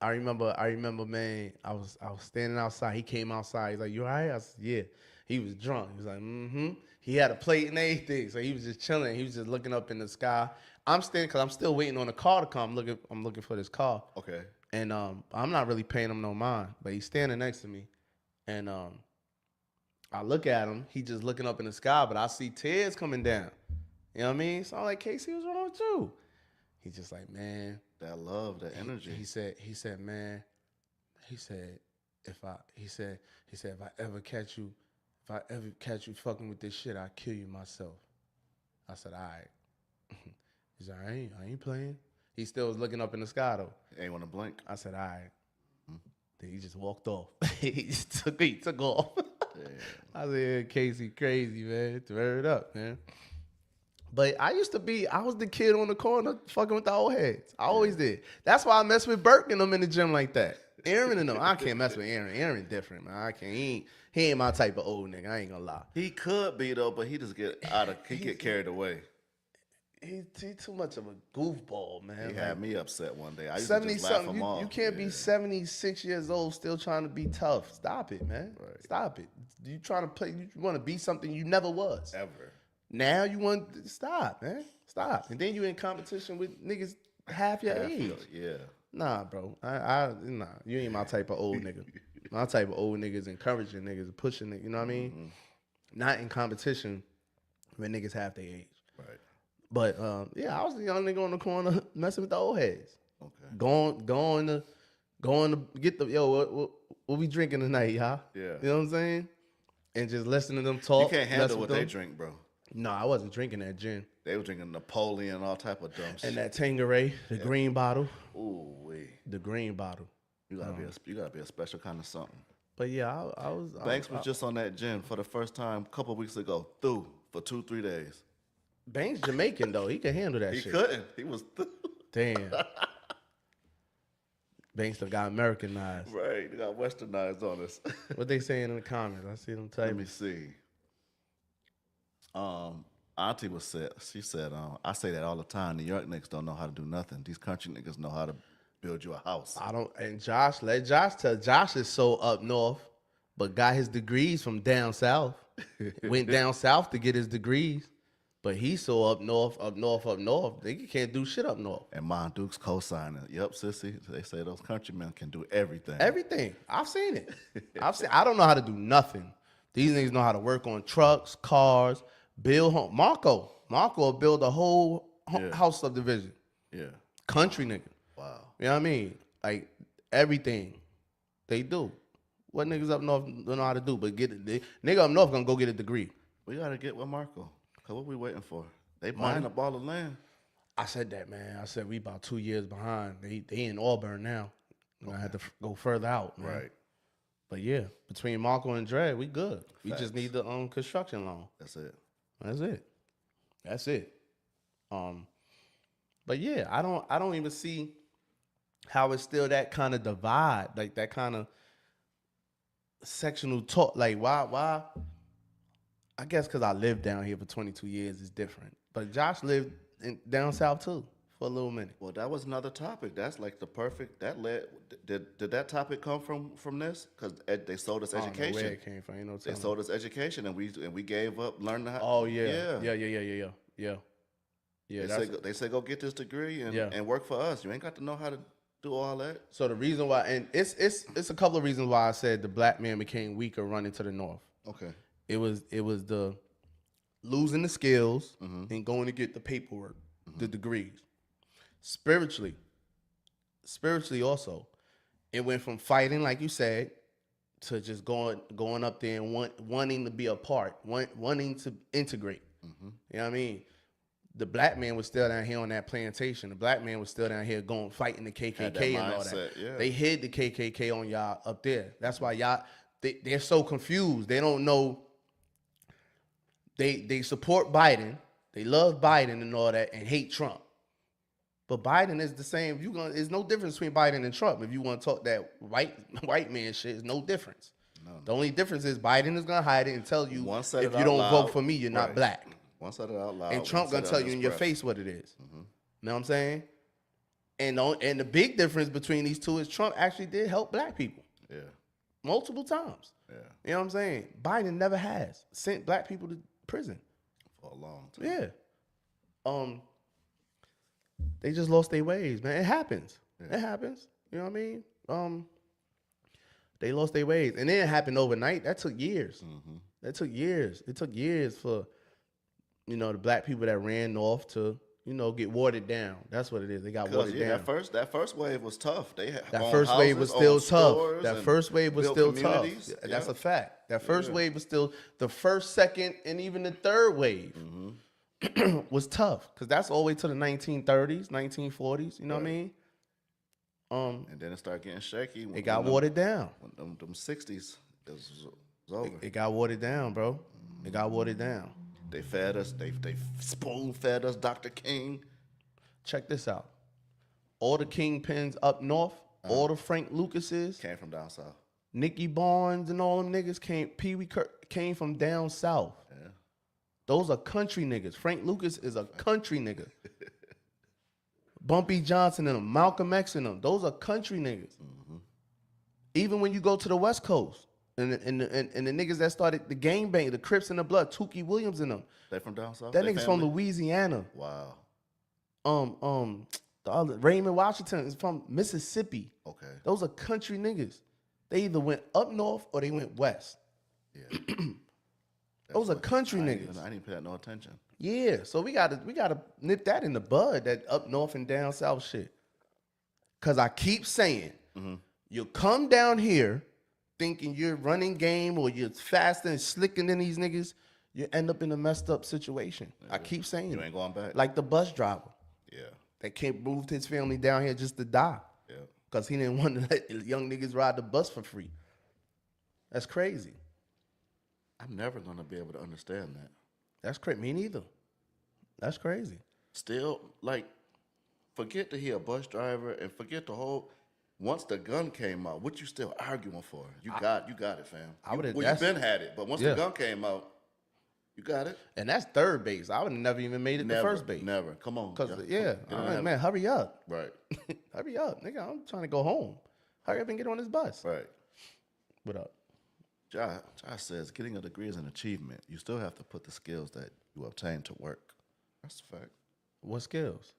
remember, man, I was standing outside. He came outside. He's like, you all right? I said, yeah. He was drunk. He was like, mm-hmm. He had a plate and everything. So he was just chilling. He was just looking up in the sky. I'm standing because I'm still waiting on the car to come. I'm looking for this car. Okay. And I'm not really paying him no mind, but he's standing next to me. And I look at him. He just looking up in the sky, but I see tears coming down. You know what I mean? So I'm like, Casey, what's wrong with you? He's just like, man. That love, that energy. He said, man, if I ever catch you fucking with this shit, I'll kill you myself. I said, all right. He's like, I ain't playing. He still was looking up in the sky though. Ain't want to blink. I said, all right. Then he just walked off. he took off. Yeah. I said, Casey, crazy, man. Turn it up, man. But I was the kid on the corner fucking with the old heads. I always did. That's why I mess with Burke and them in the gym like that. Aaron and them, I can't mess with Aaron. Aaron different, man. I can't. He ain't my type of old nigga. I ain't gonna lie. He could be though, but he just get carried away. He too much of a goofball, man. He had me upset one day. I used to just laugh him off. You can't be 76 years old still trying to be tough. Stop it, man. Right. Stop it. You trying to play? You want to be something you never was. Ever. Now you want to stop, man. Stop. And then you in competition with niggas half your age. Yeah. Nah, bro. Nah. You ain't my type of old nigga. My type of old niggas encouraging niggas, pushing niggas, you know what I mean? Not in competition with niggas half their age. Right. But yeah, I was the young nigga on the corner messing with the old heads. Okay. Going to get the what we drinking tonight, y'all? Yeah. You know what I'm saying? And just listening to them talk. You can't handle what they drink, bro. No, I wasn't drinking that gin. They were drinking Napoleon, all type of dumb shit. And that Tanqueray, the green bottle. Ooh, wee. The green bottle. You gotta be a special kind of something. But yeah, I was. Banks was just on that gin for the first time a couple weeks ago. Through for 2-3 days. Banks Jamaican though. He can handle that shit. He couldn't. He was through. Damn. Banks done got Americanized. Right. They got westernized on us. What they saying in the comments? I see them Let typing. me see. Auntie she said, I say that all the time. New York niggas don't know how to do nothing. These country niggas know how to build you a house. And Josh, let Josh tell. Josh is so up north, but got his degrees from down south. Went down south to get his degrees, but he's so up north. They can't do shit up north. And Mon Duke's co-signing. Yep, sissy. They say those countrymen can do everything. Everything. I've seen it. I don't know how to do nothing. These niggas know how to work on trucks, cars, build home. Marco will build a whole house subdivision. Yeah. Country nigga. Wow. You know what I mean? Like everything they do. What niggas up north don't know how to do, but nigga up north gonna go get a degree. We gotta get with Marco. Cause what we waiting for? They buying up all the land. I said that, man. I said we about 2 years behind. They in Auburn now. I had to go further out, man. Right. But yeah, between Marco and Dre, we good. We just need the construction loan. That's it. That's it. But yeah, I don't even see how it's still that kind of divide, like that kind of sectional talk. Like why? I guess because I lived down here for 22 years is different. But Josh lived down south too for a little minute. Well, that was another topic. That's like the perfect. That led. Did that topic come from this? Because they sold us I don't know education. where it came from, you know. They sold us education, and we gave up learning how. Oh yeah. Yeah. They say go get this degree and work for us. You ain't got to know how to do all that. So the reason why, and it's a couple of reasons why I said the black man became weaker running to the north. Okay. It was the losing the skills and going to get the paperwork, the degrees. Spiritually also, it went from fighting, like you said, to just going up there and wanting to be a part, wanting to integrate. You know what I mean? The black man was still down here on that plantation. The black man was still down here going fighting the KKK and all that. Yeah. They hid the KKK on y'all up there. That's why y'all they're so confused. They don't know. They support Biden. They love Biden and all that and hate Trump. But Biden is the same. There's no difference between Biden and Trump. If you want to talk that white man shit, there's no difference. No. The only difference is Biden is gonna hide it and tell you if you don't vote for me, you're not black. One said it out loud. And Trump gonna tell you in your face what it is. You know what I'm saying? And the big difference between these two is Trump actually did help black people. Yeah. Multiple times. Yeah. You know what I'm saying? Biden never has sent black people to prison. For a long time. Yeah. They just lost their ways, man. It happens. Yeah. It happens. You know what I mean? They lost their ways. And then it happened overnight. That took years. That took years. It took years for, the black people that ran north to, get watered down. That's what it is. They got watered down. That first wave was tough. That first wave was still tough. That first wave was still tough. That's a fact. That first wave was still the first, second, and even the third wave was tough because that's all the way to the 1930s, 1940s. You know what I mean? And then it started getting shaky. It got watered down. Them 60s, it was over. It got watered down, bro. It got watered down. They fed us. They spoon fed us Dr. King. Check this out. All the kingpins up north, all the Frank Lucases came from down south. Nicky Barnes and all them niggas Pee Wee Kirk came from down south. Yeah. Those are country niggas. Frank Lucas is a country nigga. Bumpy Johnson and them, Malcolm X and them, those are country niggas. Even when you go to the West Coast, And the niggas that started the gang bang, the Crips and the Blood, Tukey Williams and them. They from down south? That They nigga's family? from Louisiana. Wow. The other Raymond Washington is from Mississippi. Okay. Those are country niggas. They either went up north or they went west. Yeah. Those are country niggas. I didn't pay that no attention. Yeah, so we gotta nip that in the bud, that up north and down south shit. Cause I keep saying, you come down here thinking you're running game or you're faster and slicker than these niggas, you end up in a messed up situation. I keep saying You ain't going back. like the bus driver. Yeah. That can't move his family down here just to die. Yeah. Because he didn't want to let young niggas ride the bus for free. That's crazy. I'm never gonna be able to understand that. That's crazy. Me neither. That's crazy. Still, like, forget to hear a bus driver and forget the whole. Once the gun came out, what you still arguing for? You got it, fam. You've been had it, but once the gun came out, you got it. And that's third base. I would have never even made it to first base. Never. Come on. Because, I'm like, man, hurry up. Right. Hurry up. Nigga, I'm trying to go home. Hurry up and get on this bus. Right. What up? Josh says getting a degree is an achievement. You still have to put the skills that you obtain to work. That's a fact. What skills?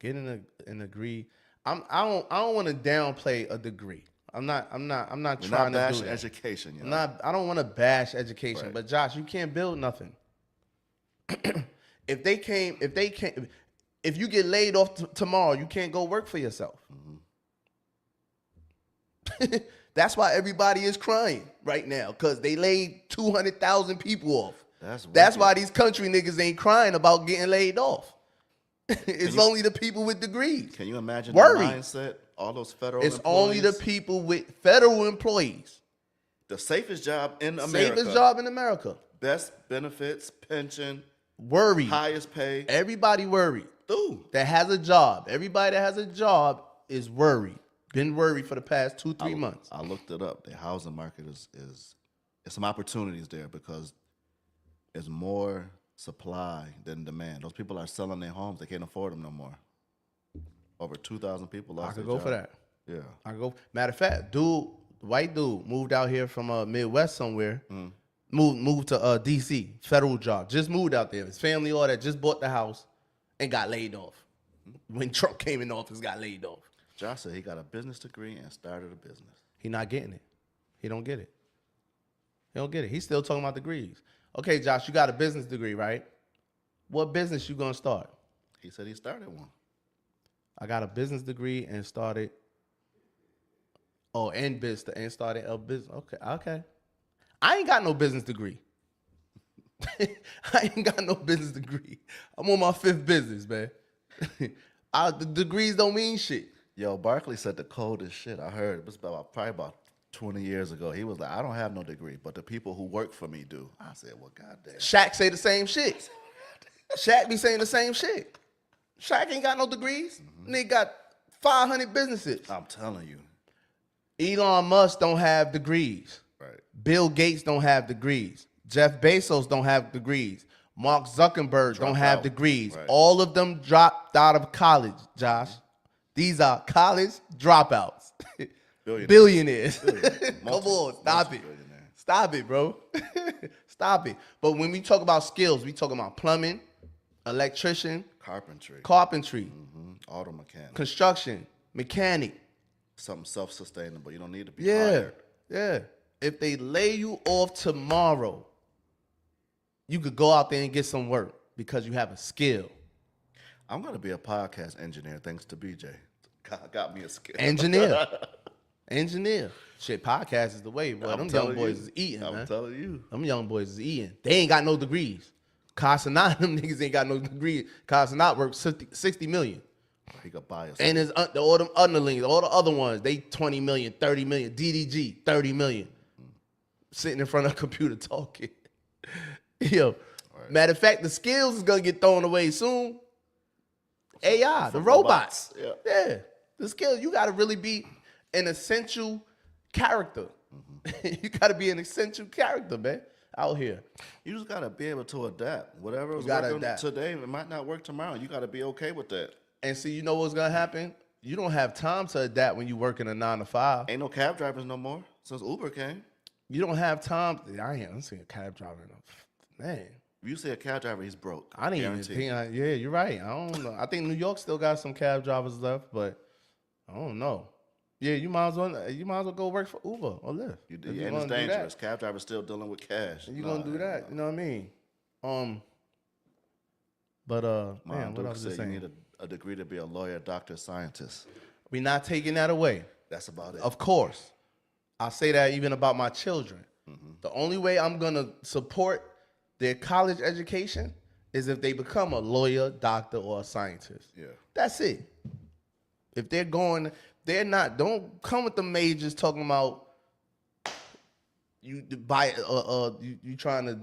Getting a degree. I don't want to downplay a degree. I'm not trying to do that. Education, you know? I don't want to bash education, Right. but Josh, you can't build nothing. if you get laid off tomorrow, you can't go work for yourself. That's why everybody is crying right now, because they laid 200,000 people off. That's why these country niggas ain't crying about getting laid off. It's only the people with degrees. Can you imagine the mindset? All those federal It's employees? only the people with federal employees. The safest job in America. Safest job in America. Best benefits, pension, Worried. highest pay. Everybody worried. Dude. That has a job. Everybody that has a job is worried. Been worried for the past 2-3 months. I looked it up. The housing market is some opportunities there because there's more supply than demand. Those people are selling their homes. They can't afford them no more. Over 2,000 people lost their I could go job. for that. Yeah. I go. Matter of fact, white dude moved out here from Midwest somewhere. Moved to D.C. Federal job. Just moved out there. His family, all that, just bought the house and got laid off. When Trump came in office, got laid off. Josh said he got a business degree and started a business. He not getting it. He don't get it. He don't get it. He's still talking about degrees. Okay, Josh, you got a business degree, right? What business you gonna start? He said he started one. I got a business degree and started. And started a business. Okay. I ain't got no business degree. I ain't got no business degree. I'm on my 5th business, man. The degrees don't mean shit. Yo, Barkley said the coldest shit I heard. It was probably about 20 years ago. He was like, I don't have no degree, but the people who work for me do. I said, well, goddamn. Shaq say the same shit. Shaq be saying the same shit. Shaq ain't got no degrees. Nigga got 500 businesses. I'm telling you. Elon Musk don't have degrees. Right. Bill Gates don't have degrees. Jeff Bezos don't have degrees. Mark Zuckerberg don't have degrees. Right. All of them dropped out of college, Josh. These are college dropouts. Billionaires. Come on, stop it. Stop it, bro. Stop it. But when we talk about skills, we talk about plumbing, electrician, carpentry, auto mechanic, construction, mechanic. Something self-sustainable. You don't need to be hired. Yeah. Yeah. If they lay you off tomorrow, you could go out there and get some work because you have a skill. I'm going to be a podcast engineer thanks to BJ. Got me a skill. Engineer. Shit, podcast is the way, boy. Them young boys is eating, man. I'm telling you. Them young boys is eating. They ain't got no degrees. Casanat, them niggas ain't got no degree. Casanat works 60 million. He could buy us. And there's all them underlings, all the other ones, they 20 million, 30 million. DDG, 30 million. Sitting in front of a computer talking. Yo, right. Matter of fact, the skills is going to get thrown away soon. AI, the robots. Yeah. The skills, you got to really be an essential character. You got to be an essential character, man, out here. You just got to be able to adapt. Whatever is working today, it might not work tomorrow. You got to be okay with that. And see, you know what's going to happen? You don't have time to adapt when you work in a 9 to 5. Ain't no cab drivers no more. since Uber came. You don't have time. I'm seeing a cab driver. Man, If you see a cab driver, he's broke. I didn't even think. Yeah, you're right. I don't know. I think New York still got some cab drivers left, but I don't know. Yeah, you might as well go work for Uber or Lyft. And it's dangerous. Cab drivers still dealing with cash. You're gonna do that. You know what I mean? But man, what I was just saying. You need a degree to be a lawyer, doctor, scientist. We're not taking that away. That's about it. Of course. I say that even about my children. Mm-hmm. The only way I'm gonna support their college education is if they become a lawyer, doctor, or a scientist. Yeah. That's it. If don't come with the majors talking about you buy you trying to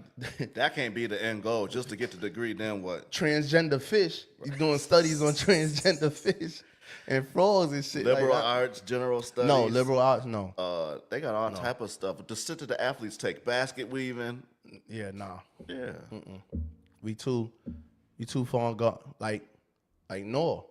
that can't be the end goal just to get the degree. Then what? Transgender fish. Right. You're doing studies on transgender fish and frogs and shit. Liberal arts, general studies. No, liberal arts, no. They got all type of stuff. The shit that the athletes take, basket weaving. Yeah, nah. Yeah. We too far gone. Like Noah.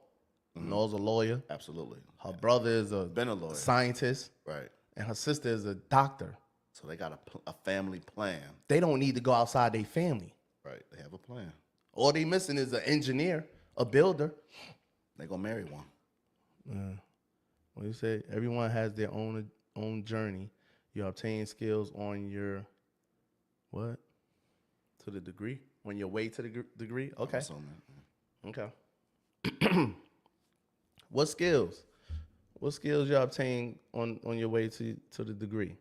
Mm-hmm. Noah's a lawyer. Absolutely. Her brother is a lawyer. Scientist. Right. And her sister is a doctor. So they got a family plan. They don't need to go outside their family. Right. They have a plan. All they missing is an engineer, a builder. They gonna marry one. Well, you say everyone has their own journey. You obtain skills on your what? To the degree? On your way to the degree? Okay. Okay. What skills? What skills you obtain on your way to the degree?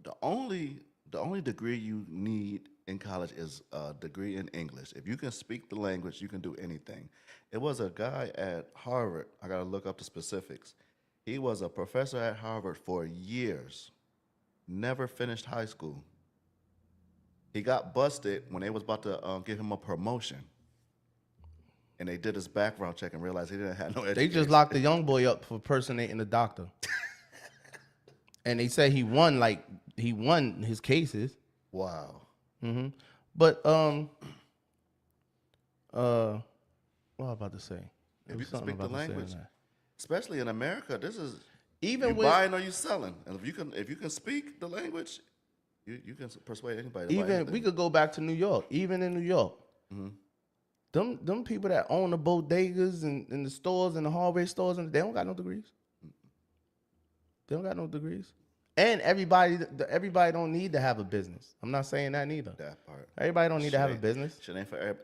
The only degree you need in college is a degree in English. If you can speak the language, you can do anything. It was a guy at Harvard. I got to look up the specifics. He was a professor at Harvard for years. Never finished high school. He got busted when they was about to give him a promotion. And they did his background check and realized he didn't have no education. They just locked the young boy up for impersonating the doctor. And they said he won his cases. Wow. Mm-hmm. But what was I about to say? If you can speak the language, especially in America, this is even you buying or you selling. And if you can speak the language, you can persuade anybody. To buy anything. We could go back to New York. Even in New York, them people that own the bodegas and the stores and the hardware stores, and they don't got no degrees. They don't got no degrees. And everybody don't need to have a business. I'm not saying that neither. That part. Everybody don't need to have a business. Shit ain't for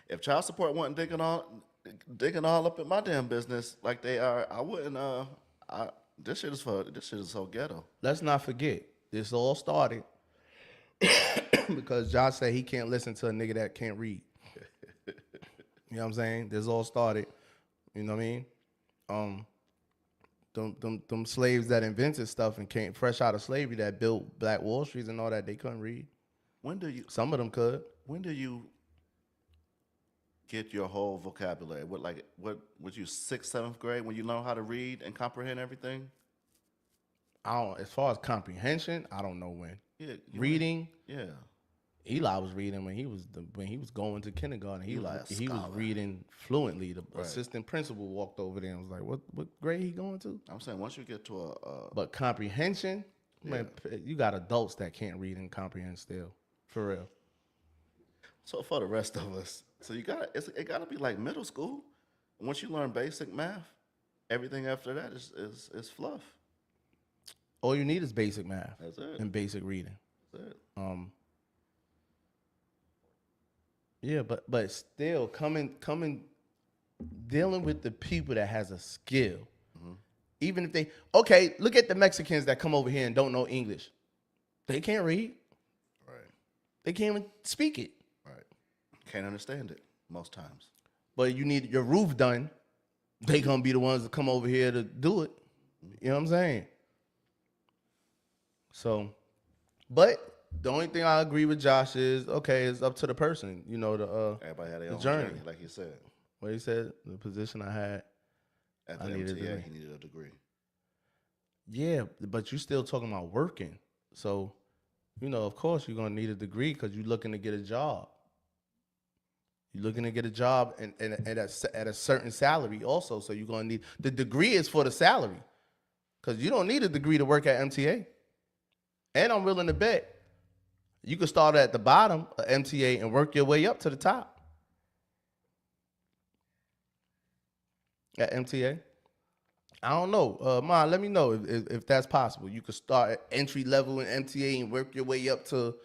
if child support wasn't digging all up in my damn business like they are, I wouldn't. This shit is so ghetto. Let's not forget, this all started because Josh said he can't listen to a nigga that can't read. You know what I'm saying? This all started. You know what I mean? Them slaves that invented stuff and came fresh out of slavery that built Black Wall Streets and all that, they couldn't read. Some of them could. When do you get your whole vocabulary? What was you 6th, 7th grade when you learn how to read and comprehend everything? As far as comprehension, I don't know when. Yeah, reading. Yeah. Eli was reading when he was going to kindergarten. He was reading fluently. The assistant principal walked over there and was like, "What grade he going to?" I'm saying once you get to but comprehension, man, you got adults that can't read and comprehend still, for real. So for the rest of us, it gotta be like middle school. Once you learn basic math, everything after that is fluff. All you need is basic math. That's it. And basic reading. That's it. Yeah, but still dealing with the people that has a skill. Mm-hmm. Even if look at the Mexicans that come over here and don't know English. They can't read. Right. They can't even speak it. Right. Can't understand it most times. But you need your roof done. They gonna be the ones that come over here to do it. You know what I'm saying? So, but the only thing I agree with Josh is, it's up to the person. You know, everybody had their own journey, like he said. What he said, the position I had, at the MTA, he needed a degree. Yeah, but you still talking about working. So, of course you're gonna need a degree because you're looking to get a job. You're looking to get a job and at a certain salary also. So you're gonna need the degree is for the salary, because you don't need a degree to work at MTA. And I'm willing to bet you could start at the bottom of MTA and work your way up to the top at MTA. I don't know. Ma, let me know if that's possible. You could start at entry level in MTA and work your way up to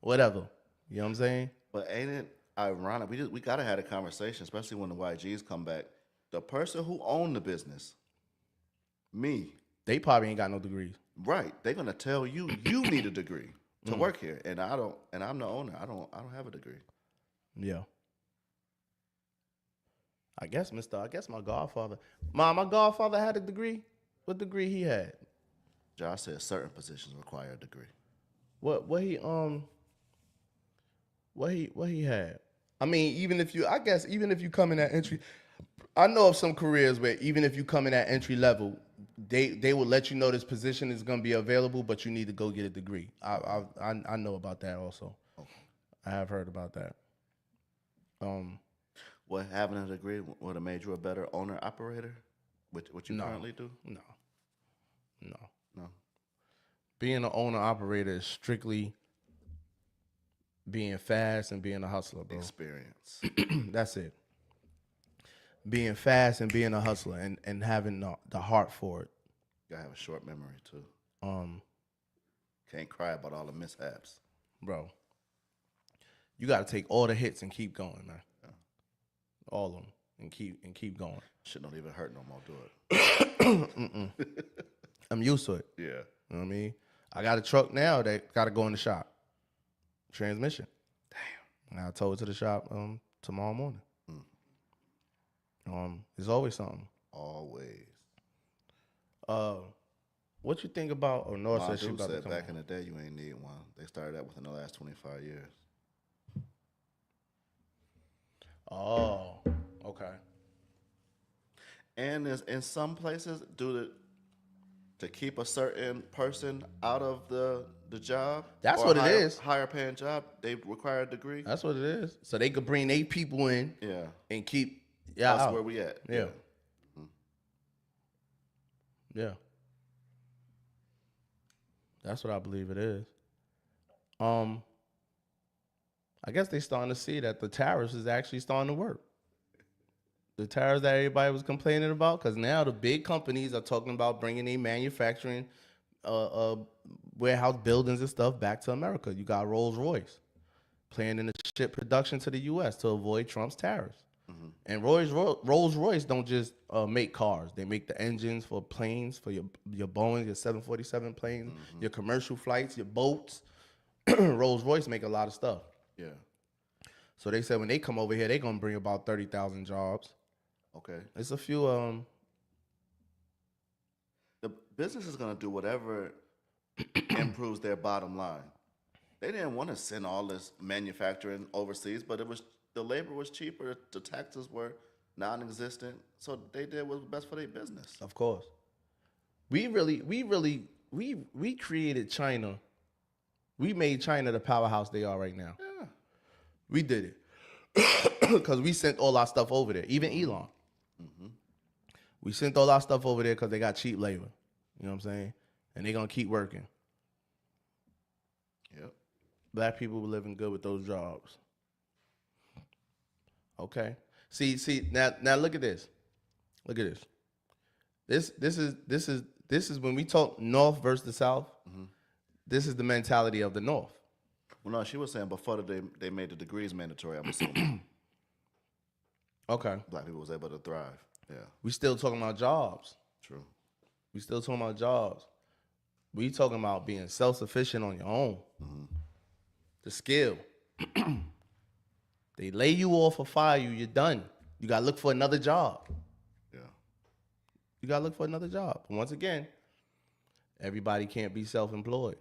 whatever. You know what I'm saying? But ain't it ironic? We gotta have a conversation, especially when the YGs come back. The person who owned the business, me, They probably ain't got no degrees. right? They're gonna tell you need a degree to work here, and I don't. And I'm the owner. I don't have a degree. Yeah. I guess my godfather. My godfather had a degree. What degree he had? Josh said certain positions require a degree. What he had? I mean, even if you come in at entry, I know of some careers where even if you come in at entry level, they will let you know this position is going to be available, but you need to go get a degree. I know about that also. Okay. I have heard about that. What, having a degree would have made you a better owner operator? What you currently do? No. Being an owner operator is strictly being fast and being a hustler, bro. Experience. That's it. Being fast and being a hustler and having the heart for it. You gotta have a short memory too. Can't cry about all the mishaps. Bro. You gotta take all the hits and keep going, man. Yeah. All of them. And keep going. Shit don't even hurt no more, do it. I'm used to it. Yeah. You know what I mean? I got a truck now that gotta go in the shop. Transmission. Damn. And I told it to the shop tomorrow morning. There's always something. Always. What you think about? Oh, North said she about to come back on. in the day you ain't need one. They started that within the last 25 years. Oh, okay. And there's in some places to keep a certain person out of the job. That's or what higher, it is. Higher paying job, they require a degree. That's what it is. So they could bring 8 people in. Yeah. And keep. Yeah. That's out. where we at. Yeah. Yeah. That's what I believe it is. I guess they starting to see that the tariffs is actually starting to work. The tariffs that everybody was complaining about, because now the big companies are talking about bringing a manufacturing warehouse buildings and stuff back to America. You got Rolls-Royce planning to ship production to the U.S. to avoid Trump's tariffs. Mm-hmm. And Rolls-Royce don't just make cars. They make the engines for planes, for your Boeing, your 747 planes, your commercial flights, your boats. Rolls-Royce make a lot of stuff. Yeah. So they said when they come over here, they're going to bring about 30,000 jobs. Okay. It's a few. The business is going to do whatever improves their bottom line. They didn't want to send all this manufacturing overseas, but the labor was cheaper, the taxes were non-existent, so they did what was best for their business. Of course. We created China. We made China the powerhouse they are right now. Yeah. We did it. Because we sent all our stuff over there, even Elon. Mm-hmm. We sent all our stuff over there because they got cheap labor. You know what I'm saying? And they're going to keep working. Yep. Black people were living good with those jobs. Okay. See now look at this. Look at this. This is when we talk North versus the South. Mm-hmm. This is the mentality of the North. Well, no, she was saying before they made the degrees mandatory, I'm assuming. Okay. Black people was able to thrive. Yeah. We still talking about jobs. True. We still talking about jobs. We talking about being self-sufficient on your own. Mm-hmm. The skill. They lay you off or fire you, you're done. You got to look for another job. Yeah. You got to look for another job. And once again, everybody can't be self-employed.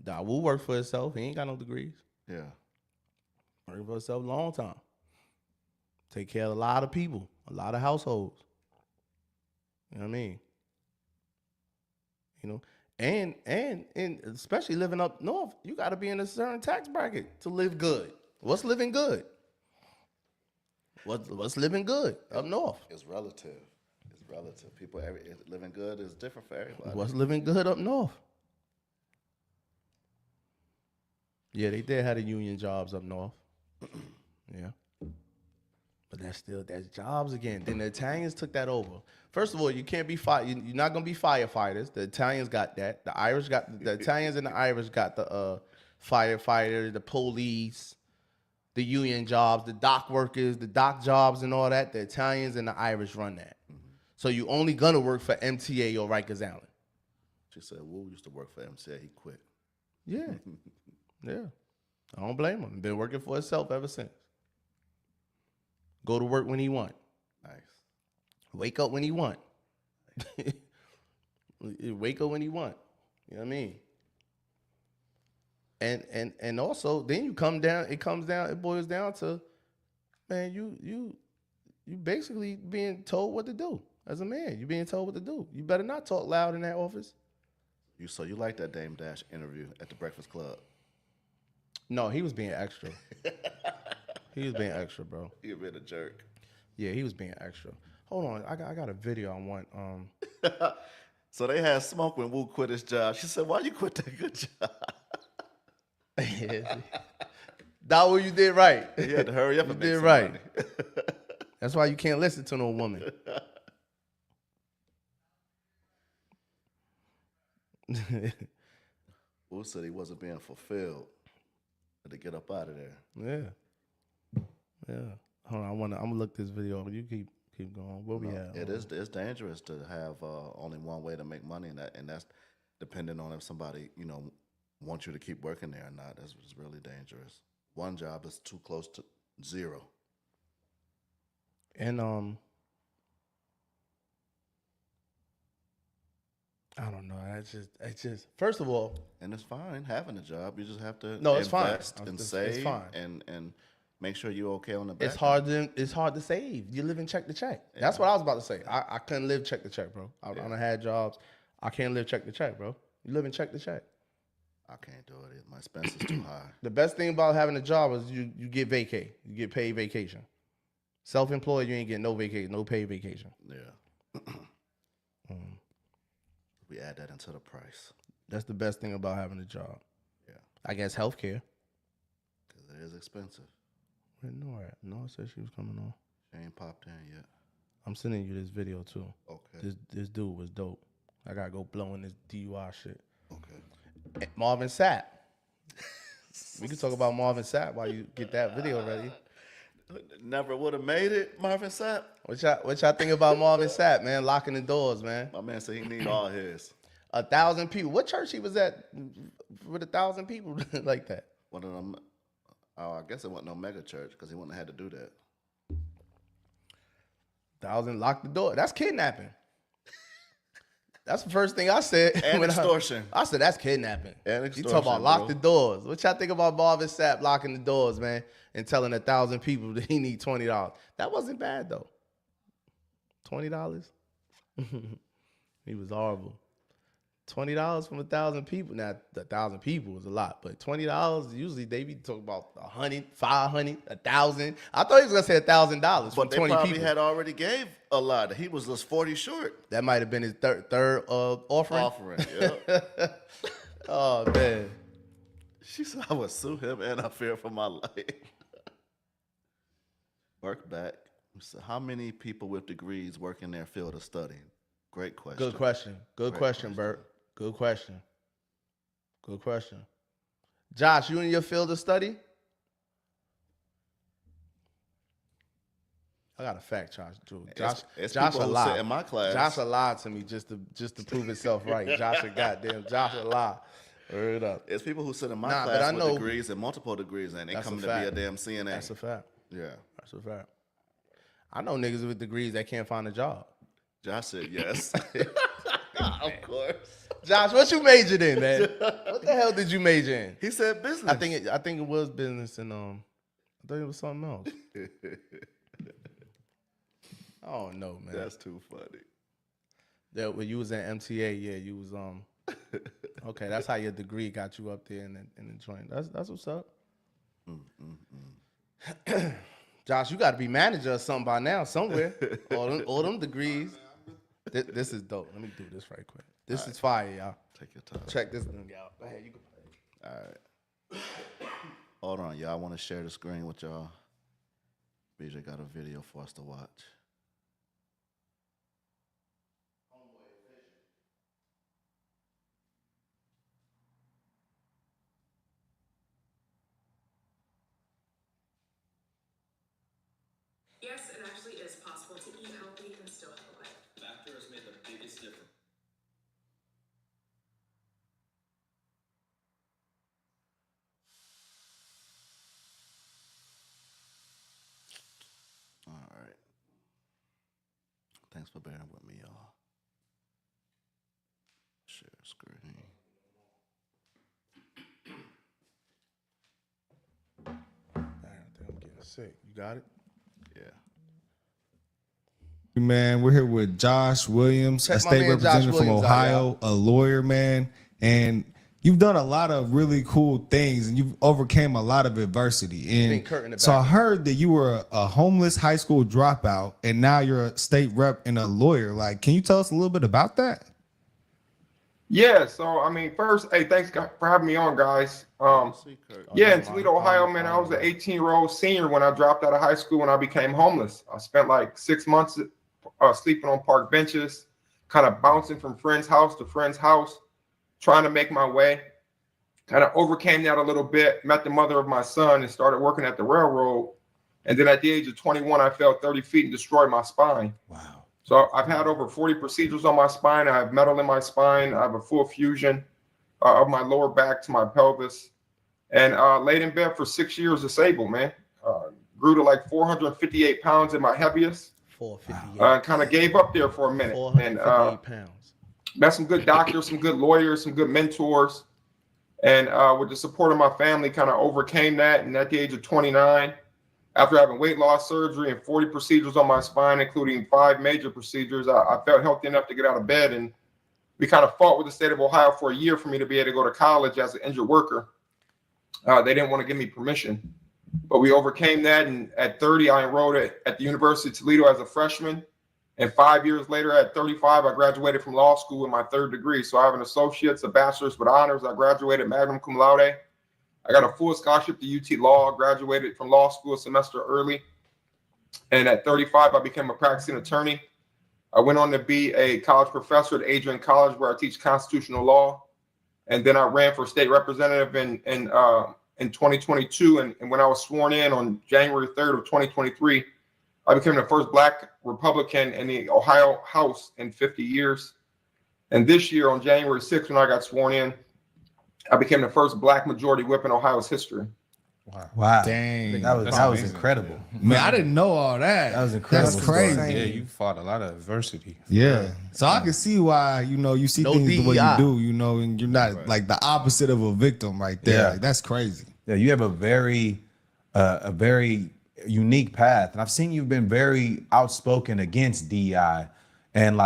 Dawu worked for himself. He ain't got no degrees. Yeah. Worked for himself a long time. Take care of a lot of people, a lot of households. You know what I mean? You know, and especially living up north, you got to be in a certain tax bracket to live good. What's living good? What's living good up north? It's relative. It's Relative. People living good is different for everybody. What's living good up north? Yeah, they did have the union jobs up north. Yeah. But that's jobs again. Then the Italians took that over. First of all, you can't be you're not gonna be firefighters. The Italians got that. The Irish got the Italians and the Irish got the firefighters, the police, the union jobs, the dock workers, the dock jobs and all that. The Italians and the Irish run that. So you only gonna work for MTA or Rikers Island. She said, Wu used to work for MCA. He quit. Yeah. Yeah. I don't blame him. Been working for himself ever since. Go to work when he want. Nice. Wake up when he want. Wake up when he want. You know what I mean? And also then you come down, it boils down to, man, you basically being told what to do as a man. You being told what to do. You better not talk loud in that office. So you like that Dame Dash interview at the Breakfast Club? No, he was being extra. He was being extra, bro. He been a jerk. Yeah, he was being extra. Hold on, I got a video I want. So they had smoke when Wu quit his job. She said, "Why you quit that good job?" That what you did right. You had to hurry up and You make did some right. money. That's why you can't listen to no woman. Wu said he wasn't being fulfilled. Had to get up out of there. Yeah. Yeah. Hold on, I'm gonna look this video up. You keep going. Where we at? It's dangerous to have only one way to make money, and that's depending on if somebody wants you to keep working there or not. That's really dangerous. One job is too close to zero. And I don't know. It's just first of all, And it's fine having a job. You just have to No, it's fine. invest and save It's fine. and make sure you're okay on the back. it's hard to save. You live in check to check. Yeah. That's what I was about to say. I couldn't live check to check, bro. I done had jobs. I can't live check to check, bro. You live in check to check. I can't do it. My expense is too high. The best thing about having a job is you get vacay. You get paid vacation. Self-employed, you ain't getting no vacation, no paid vacation. Yeah. We add that into the price. That's the best thing about having a job. Yeah. I guess healthcare. Because it is expensive. Where Nora at? Nora said she was coming on. She ain't popped in yet. I'm sending you this video too. Okay. This dude was dope. I gotta go blowing this DUI shit. Okay. Marvin Sapp. We can talk about Marvin Sapp while you get that video ready. Never would have made it, Marvin Sapp. What y'all think about Marvin Sapp, man? Locking the doors, man. My man said he need all his. 1,000 people. What church he was at with 1,000 people like that? One of them. Oh, I guess it wasn't no mega church because he wouldn't have had to do that. 1,000 lock the door. That's kidnapping. That's the first thing I said. And extortion. I said that's kidnapping. And You extortion, talk about lock bro. the doors. What y'all think about Marvin Sapp locking the doors, man, and telling 1,000 people that he need $20? That wasn't bad though. $20. He was horrible. $20 from 1,000 people. Now 1,000 people was a lot, but $20 usually they be talking about 100, 500, 1,000. I thought he was gonna say $1,000 for But they 20 probably people. had already gave a lot. He was just 40 short. That might have been his third offering. Yeah. Oh man. She said I would sue him and I fear for my life. Work back. So how many people with degrees work in their field of study? Great question. Good question. Good Great question, question. Bert. Good question. Good question. Josh, you in your field of study? I got a fact, Josh. It's Josh people who lied. sit in my class. Josh lied to me just to prove itself right. Josh lied. Word up. It's people who sit in my Nah, but class I with know- degrees and multiple degrees, and they That's come a to be a fact. damn CNA. That's a fact. Yeah. That's a fact. I know niggas with degrees that can't find a job. Josh said yes. Of course. Josh, what you majored in, man? What the hell did you major in? He said business. I think it was business and I thought it was something else. I don't know, man. That's too funny. That when you was at MTA, yeah, you was okay. That's how your degree got you up there in the joint. That's what's up. Josh, you got to be manager or something by now, somewhere. all them degrees. This is dope. Let me do this right quick. This is fire, y'all. Take your time. Check this thing out. Go ahead, you can play. All right. Hold on, y'all. I want to share the screen with y'all. BJ got a video for us to watch. Yes, it actually is possible to eat healthy and still have a life. Laughter has made the biggest difference. All right. Thanks for bearing with me, y'all. Share screen. Damn, I think I'm getting sick. You got it? Yeah. Man, we're here with Josh Williams, Check a my state man Josh representative from Williams out, Ohio, a lawyer, man. And you've done a lot of really cool things and you've overcame a lot of adversity. Been Gert in And the so I back. heard that you were a homeless high school dropout and now you're a state rep and a lawyer. Like, can you tell us a little bit about that? Yeah, so I mean, first, hey, thanks for having me on, guys. See, Kurt. Yeah, in never mind. Toledo, Ohio, man, I was an 18-year-old senior when I dropped out of high school when I became homeless. I spent like 6 months sleeping on park benches, kind of bouncing from friend's house to friend's house, trying to make my way. Kind of overcame that a little bit, met the mother of my son and started working at the railroad. And then at the age of 21, I fell 30 feet and destroyed my spine. Wow. So I've had over 40 procedures on my spine. I have metal in my spine. I have a full fusion of my lower back to my pelvis. And laid in bed for 6 years disabled, man. Grew to like 458 pounds at my heaviest. 458. Kind of gave up there for a minute. And 458 pounds. met some good doctors, some good lawyers, some good mentors. And with the support of my family, kind of overcame that. And at the age of 29, after having weight loss surgery and 40 procedures on my spine, including 5 major procedures, I felt healthy enough to get out of bed. And we kind of fought with the state of Ohio for a year for me to be able to go to college as an injured worker. They didn't want to give me permission, but we overcame that. And at 30, I enrolled at the University of Toledo as a freshman. And 5 years later, at 35, I graduated from law school with my 3rd degree. So I have an associate's, a bachelor's with honors. I graduated magna cum laude. I got a full scholarship to UT Law, graduated from law school a semester early. And at 35, I became a practicing attorney. I went on to be a college professor at Adrian College, where I teach constitutional law. And then I ran for state representative in 2022. And when I was sworn in on January 3rd of 2023, I became the first Black Republican in the Ohio House in 50 years. And this year on January 6th, when I got sworn in, I became the first Black majority whip in Ohio's history. Wow. Dang. That was amazing. incredible. Man, I didn't know all that. That was incredible. That's crazy. insane. Yeah, you fought a lot of adversity. Yeah. So I can see why, you see No things the way you DEI. do, and you're not like the opposite of a victim right there. Yeah. Like, that's crazy. Yeah, you have a very unique path. And I've seen you've been very outspoken against DEI. And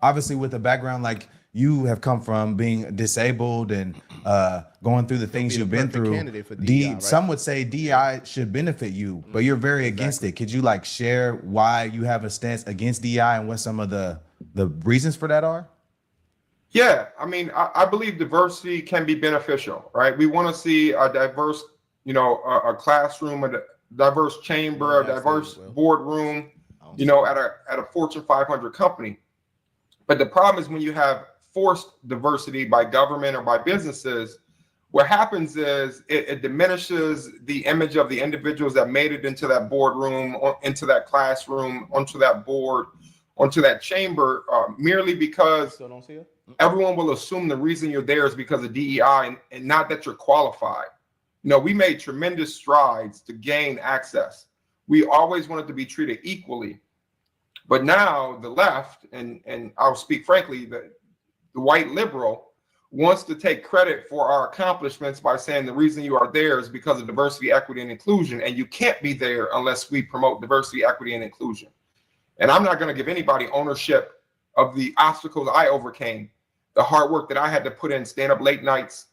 obviously with a background like you have come from being disabled and going through the things be the you've been perfect through. candidate for DEI, right? Some would say DEI should benefit you, but you're very against it. Could you share why you have a stance against DEI and what some of the reasons for that are? Yeah, I mean, I believe diversity can be beneficial, right? We want to see a diverse, a classroom, a diverse chamber, a diverse boardroom, at a Fortune 500 company. But the problem is when you have forced diversity by government or by businesses, what happens is it diminishes the image of the individuals that made it into that boardroom, or into that classroom, onto that board, onto that chamber, merely because Still don't see it? everyone will assume the reason you're there is because of DEI and not that you're qualified. We made tremendous strides to gain access. We always wanted to be treated equally. But now the left, and I'll speak frankly, the white liberal wants to take credit for our accomplishments by saying the reason you are there is because of diversity, equity, and inclusion. And you can't be there unless we promote diversity, equity, and inclusion. And I'm not going to give anybody ownership of the obstacles I overcame, the hard work that I had to put in, staying up late nights,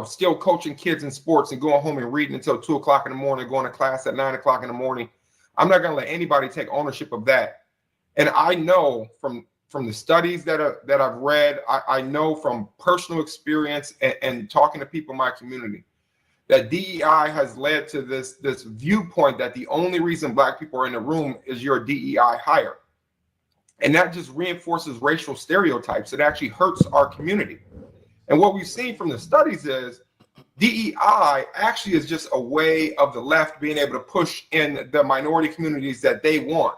still coaching kids in sports and going home and reading until 2 o'clock in the morning, going to class at 9 o'clock in the morning. I'm not going to let anybody take ownership of that. And I know from from the studies that I've read, I know from personal experience and talking to people in my community, that DEI has led to this viewpoint that the only reason Black people are in the room is you're a DEI hire. And that just reinforces racial stereotypes. It actually hurts our community. And what we've seen from the studies is DEI actually is just a way of the left being able to push in the minority communities that they want.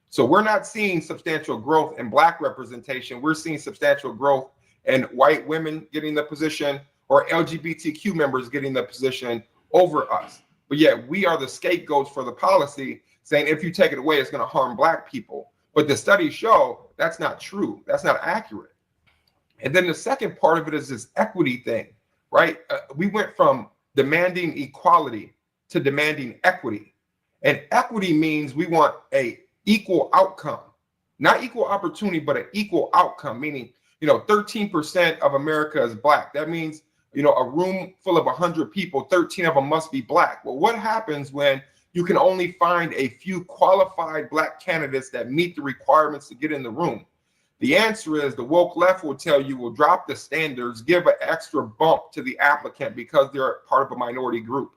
So we're not seeing substantial growth in Black representation. We're seeing substantial growth in white women getting the position or LGBTQ members getting the position over us. But yet we are the scapegoats for the policy, saying if you take it away, it's going to harm Black people. But the studies show that's not true. That's not accurate. And then the second part of it is this equity thing, right? We went from demanding equality to demanding equity. And equity means we want a equal outcome, not equal opportunity, but an equal outcome, meaning, 13% of America is Black. That means, a room full of 100 people, 13 of them must be Black. Well, what happens when you can only find a few qualified Black candidates that meet the requirements to get in the room? The answer is the woke left will tell you will drop the standards, give an extra bump to the applicant because they're part of a minority group.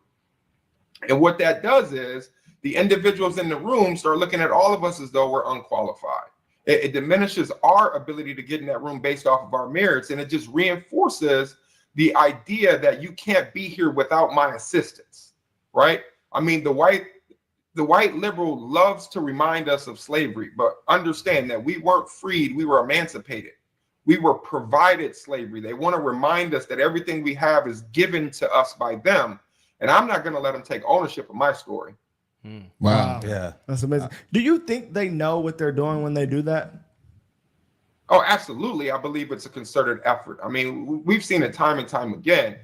And what that does is the individuals in the room start looking at all of us as though we're unqualified. It diminishes our ability to get in that room based off of our merits, and it just reinforces the idea that you can't be here without my assistance, right? I mean, the white liberal loves to remind us of slavery, but understand that we weren't freed, we were emancipated. We were provided slavery. They want to remind us that everything we have is given to us by them, and I'm not going to let them take ownership of my story. Wow. Yeah. That's amazing. Do you think they know what they're doing when they do that? Oh, absolutely. I believe it's a concerted effort. I mean, we've seen it time and time again.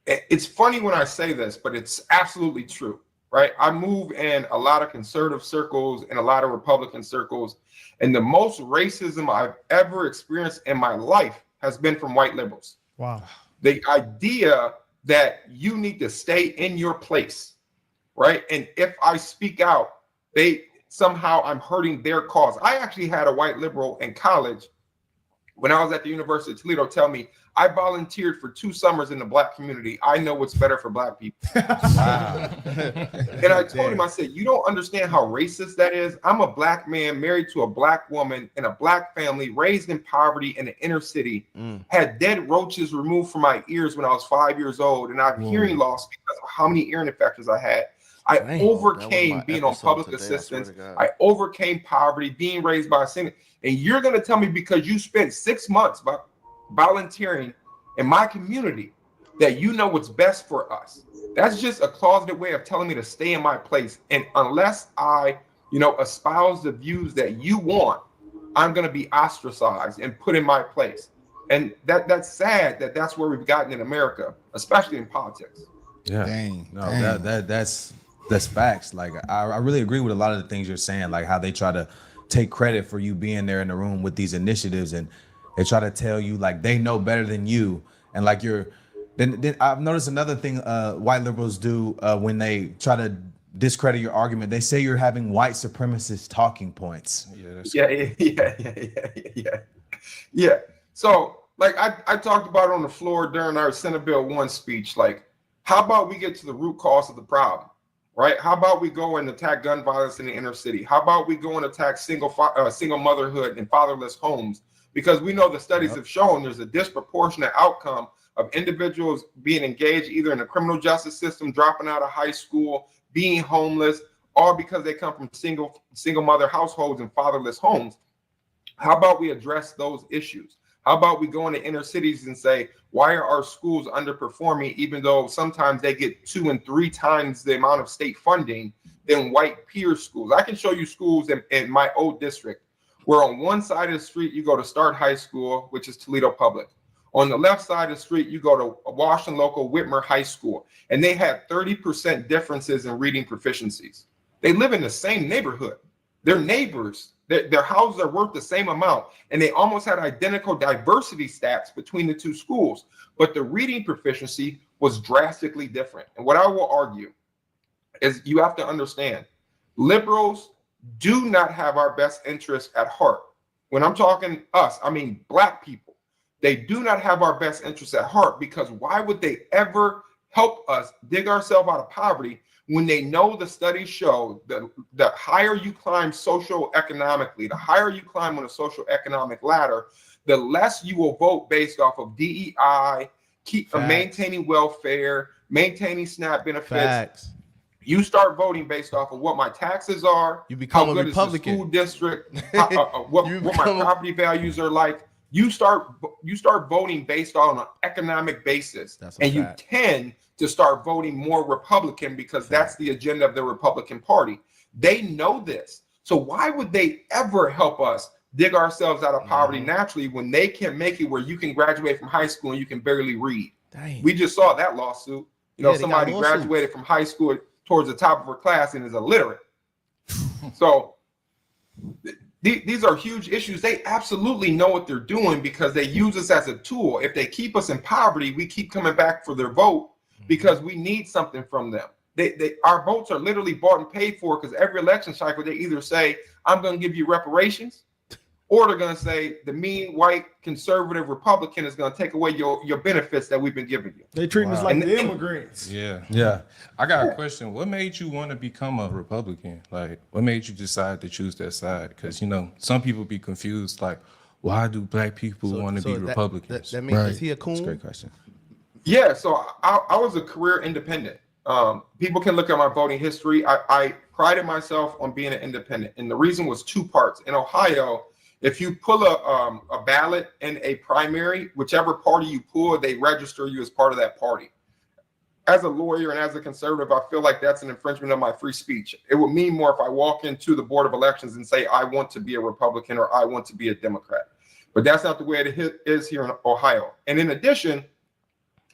It's funny when I say this, but it's absolutely true, right? I move in a lot of conservative circles and a lot of Republican circles, and the most racism I've ever experienced in my life has been from white liberals. Wow. The idea that you need to stay in your place, right? And if I speak out, I'm hurting their cause. I actually had a white liberal in college when I was at the University of Toledo tell me, I volunteered for 2 summers in the Black community. I know what's better for Black people. Wow. And I told him, I said, you don't understand how racist that is. I'm a Black man married to a Black woman in a Black family, raised in poverty in the inner city, had dead roaches removed from my ears when I was 5 years old. And I have hearing loss because of how many ear infections I had. I overcame being on public assistance. I overcame poverty, being raised by a single. And you're going to tell me because you spent 6 months volunteering in my community that you know what's best for us. That's just a closeted way of telling me to stay in my place. And unless I, espouse the views that you want, I'm going to be ostracized and put in my place. And that's sad that that's where we've gotten in America, especially in politics. Yeah. Dang. No, that's facts. Like I really agree with a lot of the things you're saying, like how they try to take credit for you being there in the room with these initiatives, and they try to tell you like they know better than you. And like then I've noticed another thing white liberals do when they try to discredit your argument. They say you're having white supremacist talking points. Yeah. So like I talked about it on the floor during our Senate Bill 1 speech. Like, how about we get to the root cause of the problem? Right? How about we go and attack gun violence in the inner city? How about we go and attack single motherhood and fatherless homes? Because we know the studies have shown there's a disproportionate outcome of individuals being engaged either in the criminal justice system, dropping out of high school, being homeless, or because they come from single mother households and fatherless homes. How about we address those issues? How about we go into inner cities and say, why are our schools underperforming, even though sometimes they get 2 and 3 times the amount of state funding than white peer schools? I can show you schools in my old district where on one side of the street, you go to Start High School, which is Toledo Public. On the left side of the street, you go to Washington Local Whitmer High School, and they had 30% differences in reading proficiencies. They live in the same neighborhood. They're neighbors. Their houses are worth the same amount, and they almost had identical diversity stats between the 2 schools, but the reading proficiency was drastically different. And what I will argue is you have to understand, liberals do not have our best interests at heart. when I'm talking us, I mean black people, they do not have our best interests at heart, because why would they ever help us dig ourselves out of poverty when they know the studies show that the higher you climb socioeconomically, the higher you climb on a socioeconomic ladder, the less you will vote based off of DEI, maintaining welfare, maintaining SNAP benefits. Facts. You start voting based off of what my taxes are, You become how a good Republican. is the school district, what my property values are like. You start voting based on an economic basis, and you tend to start voting more Republican because that's the agenda of the Republican Party. They know this. So why would they ever help us dig ourselves out of poverty naturally when they can make it where you can graduate from high school and you can barely read? Dang. We just saw that lawsuit. Somebody graduated from high school towards the top of her class and is illiterate. So these are huge issues. They absolutely know what they're doing because they use us as a tool. If they keep us in poverty, we keep coming back for their vote because we need something from them. Our votes are literally bought and paid for, because every election cycle they either say, I'm going to give you reparations, or they're going to say the mean white conservative Republican is going to take away your benefits that we've been giving you. They treat us like the immigrants. Yeah. I got a question. What made you want to become a Republican? Like, what made you decide to choose that side? Because, some people be confused, like, why do black people want to be Republicans? That means, is he a coon? That's a great question. Yeah, so I was a career independent. People can look at my voting history. I prided myself on being an independent. And the reason was two parts. In Ohio, if you pull a ballot in a primary, whichever party you pull, they register you as part of that party. As a lawyer and as a conservative, I feel like that's an infringement of my free speech. It would mean more if I walk into the Board of Elections and say, I want to be a Republican or I want to be a Democrat. But that's not the way it is here in Ohio. And in addition,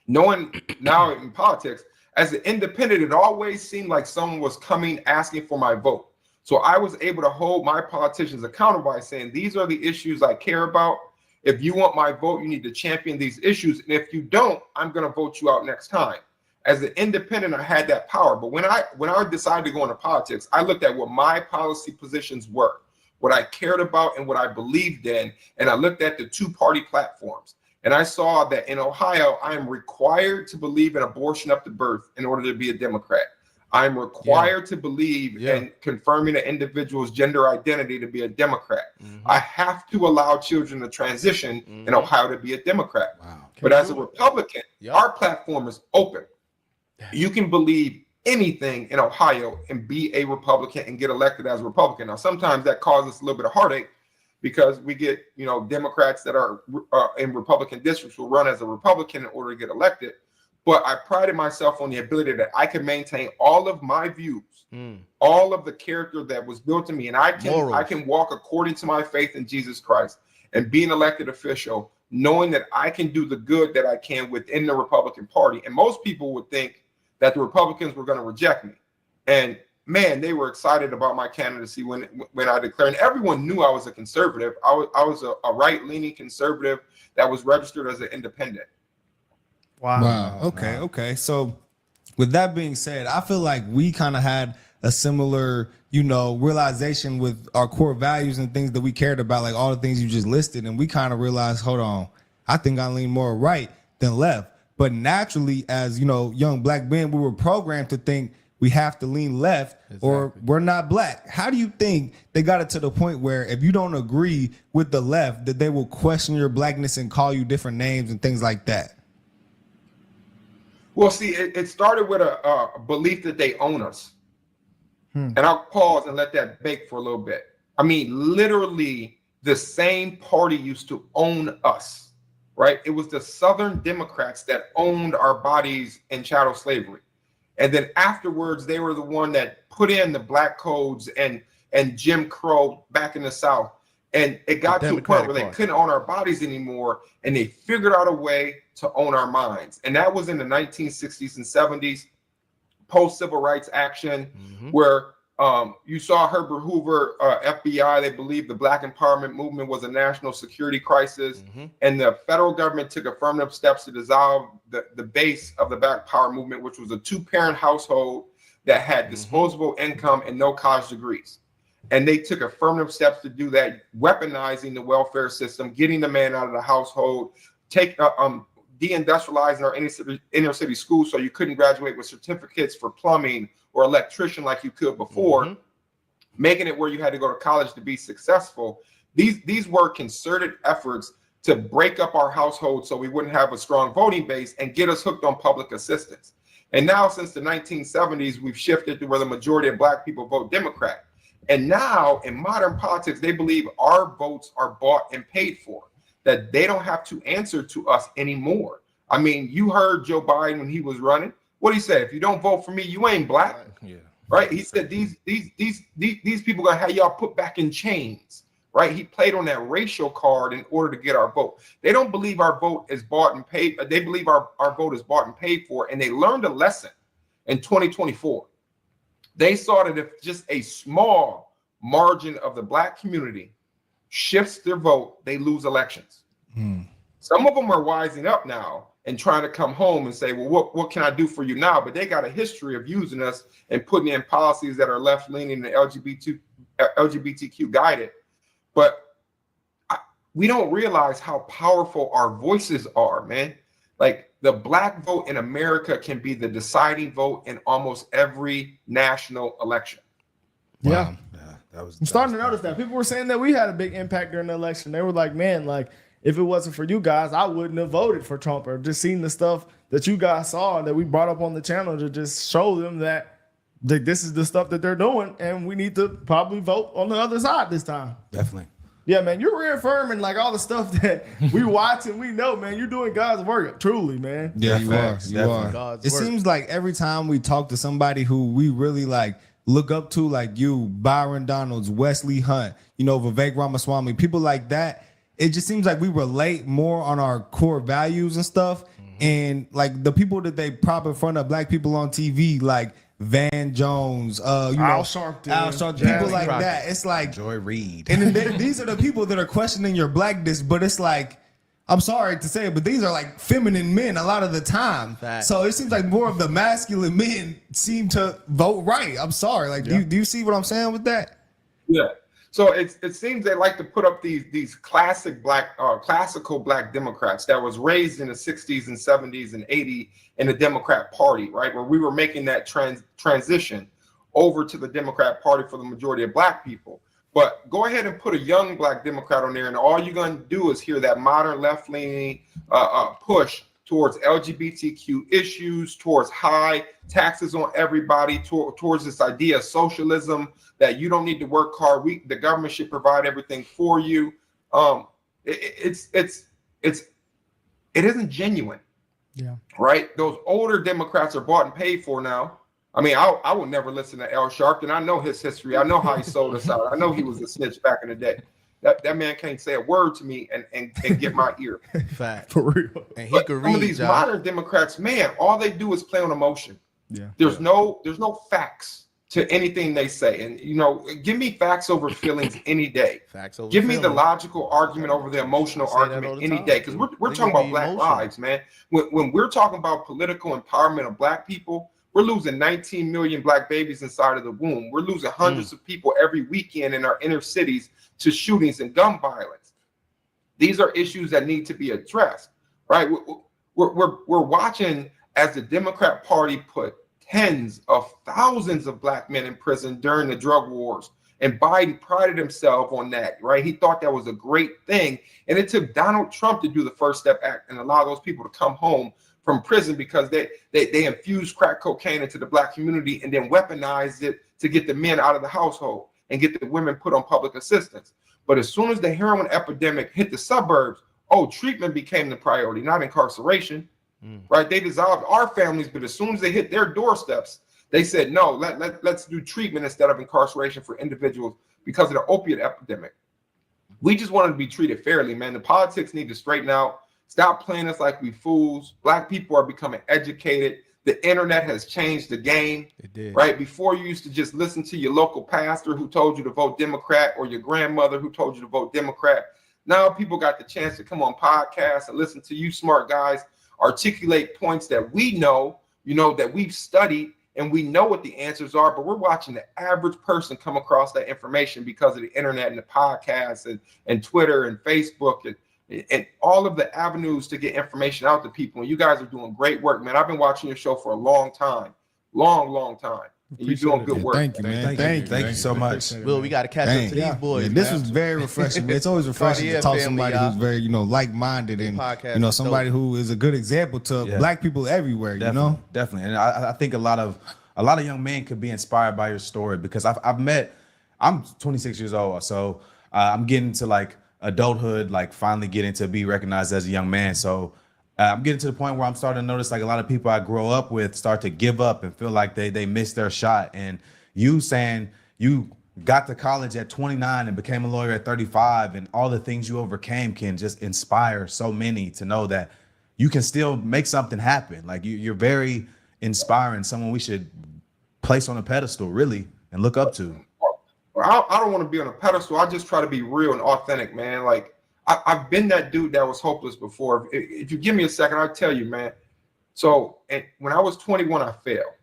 knowing now in politics, as an independent, it always seemed like someone was coming asking for my vote. So I was able to hold my politicians accountable by saying, these are the issues I care about. If you want my vote, you need to champion these issues. And if you don't, I'm going to vote you out next time. As an independent, I had that power. But when I decided to go into politics, I looked at what my policy positions were, what I cared about and what I believed in. And I looked at the two-party platforms. And I saw that in Ohio, I am required to believe in abortion up to birth in order to be a Democrat. I'm required to believe in confirming an individual's gender identity to be a Democrat. I have to allow children to transition in Ohio to be a Democrat. Wow. But as a Republican, our platform is open. You can believe anything in Ohio and be a Republican and get elected as a Republican. Now, sometimes that causes a little bit of heartache, because we get, Democrats that are in Republican districts will run as a Republican in order to get elected. But I prided myself on the ability that I can maintain all of my views, all of the character that was built in me. And I can walk according to my faith in Jesus Christ and be an elected official, knowing that I can do the good that I can within the Republican Party. And most people would think that the Republicans were going to reject me. And man, they were excited about my candidacy when I declared. And everyone knew I was a conservative. I was a right-leaning conservative that was registered as an independent. Wow. Okay. So with that being said, I feel like we kind of had a similar, realization with our core values and things that we cared about, like all the things you just listed. And we kind of realized, hold on, I think I lean more right than left. But naturally, as, young black men, we were programmed to think we have to lean left or we're not black. How do you think they got it to the point where if you don't agree with the left, that they will question your blackness and call you different names and things like that? Well, see, it started with a belief that they own us. And I'll pause and let that bake for a little bit. I mean, literally, the same party used to own us, right? It was the Southern Democrats that owned our bodies in chattel slavery. And then afterwards, they were the one that put in the black codes and Jim Crow back in the South. And it got to a point where they couldn't own our bodies anymore, and they figured out a way to own our minds. And that was in the 1960s and 70s, post-civil rights action, where you saw Herbert Hoover, FBI, they believed the Black empowerment movement was a national security crisis. And the federal government took affirmative steps to dissolve the base of the Black Power movement, which was a two-parent household that had disposable income and no college degrees. And they took affirmative steps to do that, weaponizing the welfare system, getting the man out of the household, deindustrializing our inner city schools so you couldn't graduate with certificates for plumbing or electrician like you could before, making it where you had to go to college to be successful. These were concerted efforts to break up our household so we wouldn't have a strong voting base and get us hooked on public assistance. And now since the 1970s, we've shifted to where the majority of Black people vote Democrat. And now in modern politics, they believe our votes are bought and paid for, that they don't have to answer to us anymore. I mean, you heard Joe Biden when he was running. What he said, if you don't vote for me, you ain't Black. Yeah. Right? He said these people gonna have y'all put back in chains. Right? He played on that racial card in order to get our vote. They don't believe our vote is bought and paid. They believe our vote is bought and paid for, and they learned a lesson in 2024. They saw that if just a small margin of the Black community shifts their vote, they lose elections. Some of them are wising up now and trying to come home and say, well, what can I do for you now? But they got a history of using us and putting in policies that are left-leaning and LGBTQ guided. But we don't realize how powerful our voices are, man. Like the Black vote in America can be the deciding vote in almost every national election. Yeah. I'm starting to notice that. People were saying that we had a big impact during the election. They were like, man, like, if it wasn't for you guys, I wouldn't have voted for Trump, or just seen the stuff that you guys saw and that we brought up on the channel to just show them that this is the stuff that they're doing, and we need to probably vote on the other side this time. Definitely. Yeah, man, you're reaffirming like all the stuff that we watch and we know, man. You're doing God's work, truly, man. Yeah, you are. Facts, You definitely. are. God's It work. seems like every time we talk to somebody who we really like look up to, like you, Byron Donalds, Wesley Hunt, Vivek Ramaswamy, people like that, it just seems like we relate more on our core values and stuff. And like the people that they prop in front of Black people on TV, like Van Jones, Al Sharpton, people like that. It's like Joy Reid. And then these are the people that are questioning your blackness, but it's like, I'm sorry to say it, but these are like feminine men a lot of the time. Facts. So it seems like more of the masculine men seem to vote right. I'm sorry. Like, do you see what I'm saying with that? Yeah. So it seems they like to put up these classical Black Democrats that was raised in the 60s and 70s and 80s in the Democrat Party, right? Where we were making that transition over to the Democrat Party for the majority of Black people. But go ahead and put a young Black Democrat on there, and all you're going to do is hear that modern left-leaning push towards LGBTQ issues, towards high taxes on everybody, towards this idea of socialism, that you don't need to work hard. The government should provide everything for you. It isn't genuine. Yeah. Right? Those older Democrats are bought and paid for now. I mean, I would never listen to Al Sharpton. I know his history. I know how he sold us out. I know he was a snitch back in the day. That man can't say a word to me and get my ear. Fact. For real. And he But could some of read, these Josh. modern Democrats, man, all they do is play on emotion. Yeah. There's no facts to anything they say. And give me facts over feelings any day. Facts over Give me the feelings. logical argument over the emotional I say that all argument the any time, day. Because dude. we're They talking give about me Black emotion. lives, man. When we're talking about political empowerment of Black people, we're losing 19 million Black babies inside of the womb. We're losing hundreds of people every weekend in our inner cities to shootings and gun violence. These are issues that need to be addressed, right? We're watching as the Democrat Party put tens of thousands of Black men in prison during the drug wars. And Biden prided himself on that, right? He thought that was a great thing. And it took Donald Trump to do the First Step Act and allow those people to come home from prison because they infused crack cocaine into the Black community and then weaponized it to get the men out of the household and get the women put on public assistance. But as soon as the heroin epidemic hit the suburbs, treatment became the priority, not incarceration, right? They dissolved our families, but as soon as they hit their doorsteps, they said, no, let's do treatment instead of incarceration for individuals because of the opiate epidemic. We just wanted to be treated fairly, man. The politics need to straighten out. Stop playing us like we fools. Black people are becoming educated. The internet has changed the game. It did. Right? Before you used to just listen to your local pastor who told you to vote Democrat or your grandmother who told you to vote Democrat. Now people got the chance to come on podcasts and listen to you smart guys articulate points that we know, that we've studied and we know what the answers are, but we're watching the average person come across that information because of the internet and the podcasts and Twitter and Facebook and all of the avenues to get information out to people. And you guys are doing great work, man. I've been watching your show for a long time. Long time. And you're doing good work. Thank you, man. Thank you so much. Will, we got to catch up to these boys. Yeah, this man. was very refreshing. It's always refreshing to talk to somebody who's very, like-minded and Podcast somebody who is a good example to black people everywhere. Definitely. And I think a lot of young men could be inspired by your story, because I'm 26 years old, so I'm getting to like adulthood, like finally getting to be recognized as a young man. So I'm getting to the point where I'm starting to notice like a lot of people I grow up with start to give up and feel like they missed their shot. And you saying you got to college at 29 and became a lawyer at 35, and all the things you overcame can just inspire so many to know that you can still make something happen. Like you're very inspiring, someone we should place on a pedestal, really, and look up to. Well, I don't want to be on a pedestal. I just try to be real and authentic, man. Like I've been that dude that was hopeless before. If you give me a second, I'll tell you, man. So when I was 21, I failed.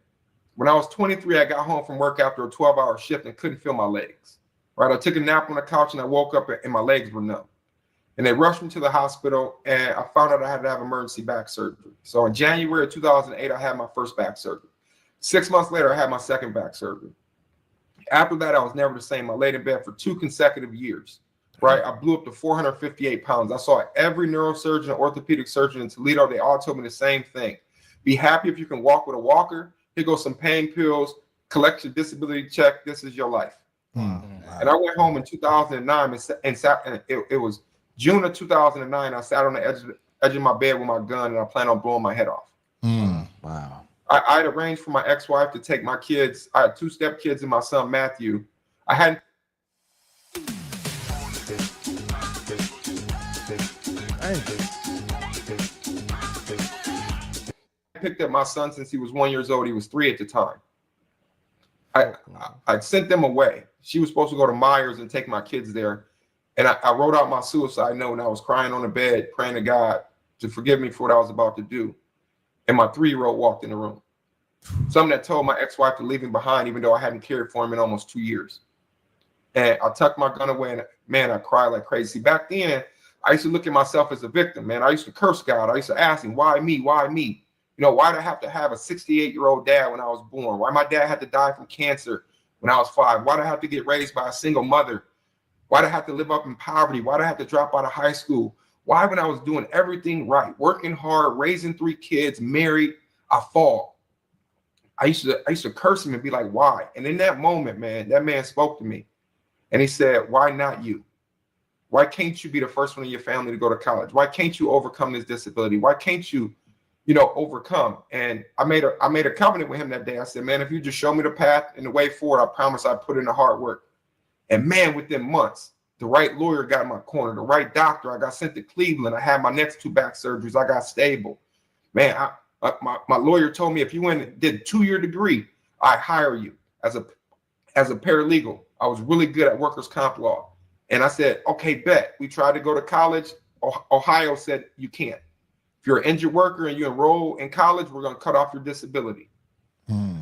When I was 23, I got home from work after a 12-hour shift and couldn't feel my legs. Right? I took a nap on the couch and I woke up and my legs were numb. And they rushed me to the hospital, and I found out I had to have emergency back surgery. So in January of 2008, I had my first back surgery. 6 months later, I had my second back surgery. After that, I was never the same. I laid in bed for 2 consecutive years. Right, I blew up to 458 pounds. I saw every neurosurgeon, orthopedic surgeon in Toledo. They all told me the same thing. Be happy if you can walk with a walker. Here goes some pain pills. Collect your disability check. This is your life. Wow. And I went home in 2009 and it was June of 2009. I sat on the edge of my bed with my gun, and I planned on blowing my head off. Wow. I had arranged for my ex-wife to take my kids. I had 2 step-kids and my son Matthew. I hadn't. I picked up my son since he was 1 year old. He was 3 at the time. I sent them away. She was supposed to go to Myers and take my kids there. And I wrote out my suicide note, and I was crying on the bed, praying to God to forgive me for what I was about to do. And my 3-year-old walked in the room. Something that told my ex-wife to leave him behind, even though I hadn't cared for him in almost 2 years. And I tucked my gun away, and man, I cried like crazy. Back then, I used to look at myself as a victim, man. I used to curse God. I used to ask him, why me? Why me? Why did I have to have a 68-year-old dad when I was born? Why my dad had to die from cancer when I was 5? Why did I have to get raised by a single mother? Why did I have to live up in poverty? Why did I have to drop out of high school? Why, when I was doing everything right, working hard, raising 3 kids, married, I fall? I used to curse him and be like, why? And in that moment, man, that man spoke to me, and he said, why not you? Why can't you be the first one in your family to go to college? Why can't you overcome this disability? Why can't you, overcome? And I made a covenant with him that day. I said, man, if you just show me the path and the way forward, I promise I'd put in the hard work. And man, within months, the right lawyer got in my corner, the right doctor. I got sent to Cleveland. I had my next 2 back surgeries. I got stable. Man, my lawyer told me if you went and did a 2-year degree, I'd hire you as a paralegal. I was really good at workers' comp law. And I said, okay, bet. We tried to go to college. Ohio said you can't. If you're an injured worker and you enroll in college, we're going to cut off your disability.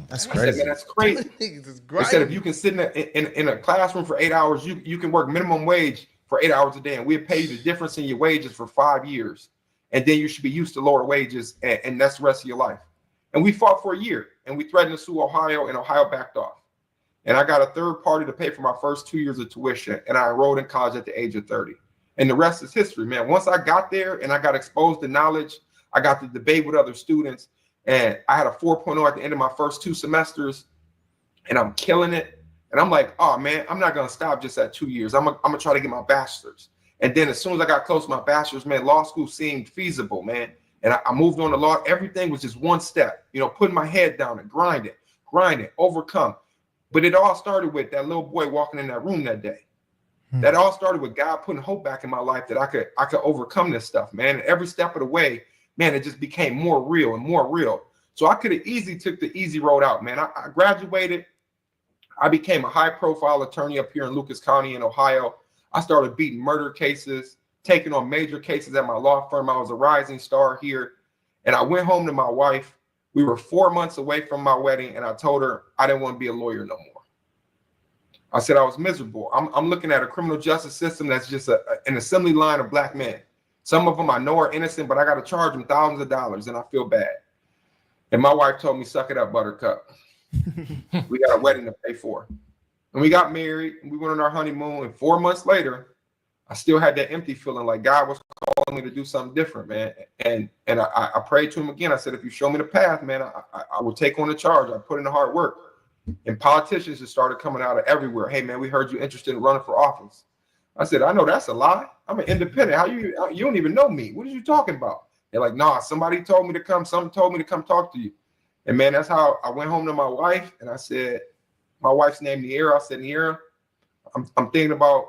That's crazy. I said, man, that's crazy. They said if you can sit in a classroom for 8 hours, you can work minimum wage for 8 hours a day, and we'll pay you the difference in your wages for 5 years. And then you should be used to lower wages, and that's the rest of your life. And we fought for a year, and we threatened to sue Ohio, and Ohio backed off. And I got a third party to pay for my first 2 years of tuition, and I enrolled in college at the age of 30. And the rest is history, man. Once I got there and I got exposed to knowledge, I got to debate with other students, and I had a 4.0 at the end of my first 2 semesters, and I'm killing it. And I'm like, oh, man, I'm not going to stop just at 2 years. I'm gonna try to get my bachelor's. And then as soon as I got close to my bachelor's, man, law school seemed feasible, man. And I moved on to law. Everything was just one step, putting my head down and grind it, overcome. But it all started with that little boy walking in that room that day. That all started with God putting hope back in my life that I could overcome this stuff, man. And every step of the way, man, it just became more real and more real. So I could have easily took the easy road out, man. I graduated. I became a high-profile attorney up here in Lucas County in Ohio. I started beating murder cases, taking on major cases at my law firm. I was a rising star here. And I went home to my wife We were 4 months away from my wedding, and I told her I didn't want to be a lawyer no more. I said I was miserable. I'm looking at a criminal justice system that's just an assembly line of black men. Some of them I know are innocent, but I got to charge them thousands of dollars, and I feel bad. And my wife told me, suck it up, Buttercup. We got a wedding to pay for. And we got married, and we went on our honeymoon, and 4 months later, I still had that empty feeling like God was calling me to do something different, man. And I prayed to him again. I said, if you show me the path, man, I will take on the charge. I put in the hard work. And politicians just started coming out of everywhere. Hey, man, we heard you interested in running for office. I said, I know that's a lie. I'm an independent. You don't even know me. What are you talking about? They're like, nah, somebody told me to come. Someone told me to come talk to you. And man, that's how I went home to my wife. And I said, my wife's name, Niera. I said, Niera, I'm thinking about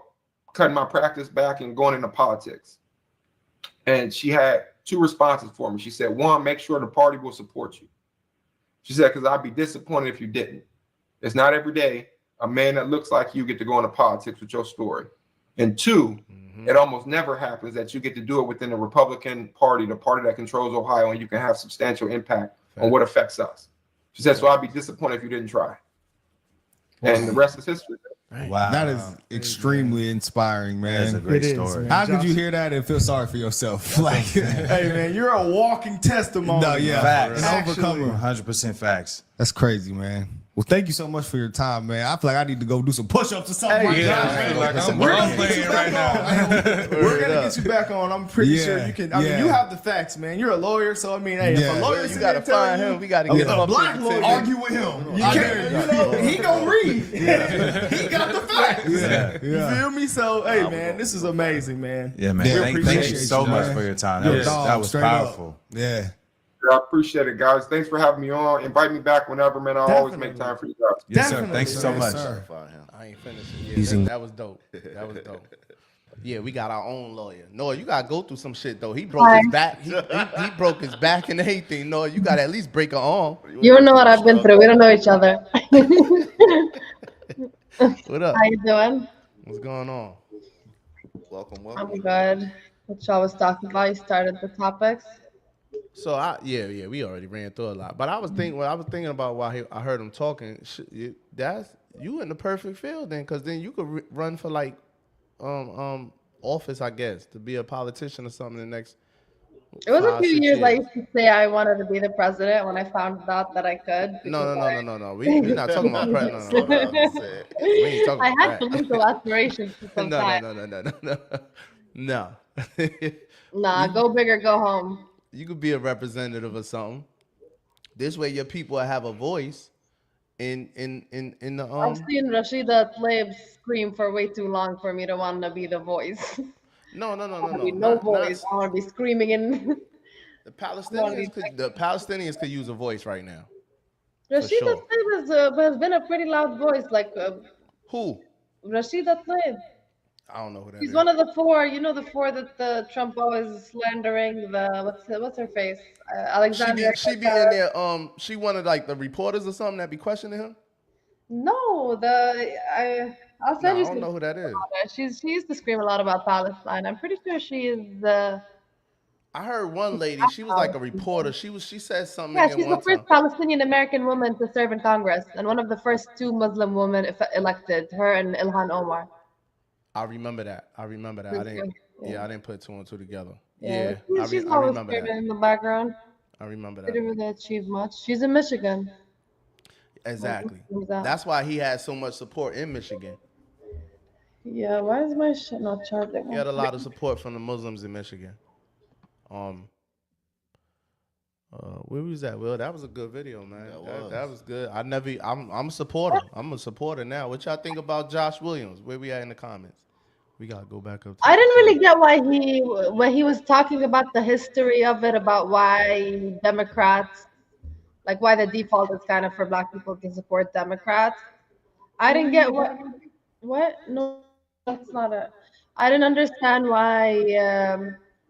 cutting my practice back and going into politics. And she had two responses for me. She said, one, make sure the party will support you. She said, because I'd be disappointed if you didn't. It's not every day a man that looks like you get to go into politics with your story. And two, it almost never happens that you get to do it within the Republican Party, the party that controls Ohio, and you can have substantial impact on what affects us. She said, so I'd be disappointed if you didn't try. And the rest is history. Wow, that is extremely inspiring, man. That's a great story. Man. How could you hear that and feel sorry for yourself? Like, hey man, you're a walking testimony. no, yeah, Facts. an overcomer. 100% facts. That's crazy, man. Well, thank you so much for your time, man. I feel like I need to go do some push-ups or something. Hey, I'm we're gonna playing get you right back on. We're gonna get you back on. I'm pretty sure you can. I mean, you have the facts, man. You're a lawyer, so I mean, hey, if a lawyer, You gotta find him. We gotta get him a up black here. lawyer, argue with him. You can't. He gonna read. He got the facts. You feel me? So, hey, man, this is amazing, man. Yeah, man. Thank you so much for your time. That was powerful. Yeah. I appreciate it, guys. Thanks for having me on. Invite me back whenever, man. I'll always make time for you guys. Yes, sir. Thank you so much. I ain't finished it. Yeah, that was dope. That was dope. Yeah, we got our own lawyer. Noah, you gotta go through some shit though. He broke his back. He broke his back and everything. Noah, you gotta at least break an arm. You don't know what I've been through. We don't know each other. What up? How you doing? What's going on? Welcome. I'm good. What y'all was talking about? You started the topics. So we already ran through a lot. But I was thinking about while I heard him talking. That's you in the perfect field then, because then you could run for like office, I guess, to be a politician or something in the next. It was a 5, few 6 years I used to say I wanted to be the president when I found out that I could. No. We're not talking about president. We ain't talking I about had that. political aspirations for some time. No. Nah, go big or go home. You could be a representative or something. This way, your people will have a voice in the I've seen Rashida Tlaib scream for way too long for me to want to be the voice. No. No voice. I want to be screaming in. The Palestinians could use a voice right now. Rashida sure. Tlaib has been a pretty loud voice. Like Who? Rashida Tlaib. I don't know who that She's is. one of the four. You know the four that the Trump always slandering. What's her face? Alexandria. She be in there. She one of like the reporters or something that be questioning him. No, I'll send I you. don't know who that is. She used to scream a lot about Palestine. I'm pretty sure she is. I heard one lady. She was like a reporter. She said something. Yeah, in she's one the first time. Palestinian American woman to serve in Congress, and one of the first two Muslim women elected. Her and Ilhan Omar. I remember that. I didn't. Yeah. I didn't put two and two together. Yeah, I she's always remember screaming that. in the background. I remember She didn't that. really achieve much. She's in Michigan. Exactly. That. That's why he had so much support in Michigan. Yeah, why is my shit not charging? He had a lot of support from the Muslims in Michigan. Where was that, Will? That was a good video, man. That was good. I'm a supporter. I'm a supporter now. What y'all think about Josh Williams? Where we at in the comments? We gotta go back up. I didn't really get why when he was talking about the history of it, about why Democrats, like why the default is kind of for Black people to support Democrats. I didn't get what? No, that's not it. I didn't understand why.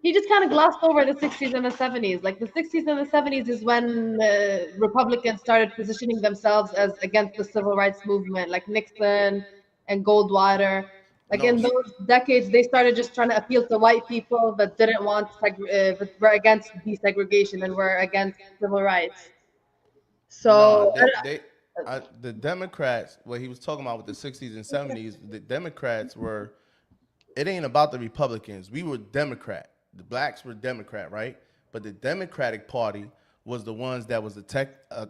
He just kind of glossed over the 60s and the 70s. Like the 60s and the 70s is when Republicans started positioning themselves as against the civil rights movement, like Nixon and Goldwater. Like in those decades, they started just trying to appeal to white people that didn't want, were against desegregation and were against civil rights. No, So the Democrats, what he was talking about with the 60s and 70s, the Democrats were, it ain't about the Republicans. We were Democrat. The blacks were Democrat, right? But the Democratic Party was the ones that was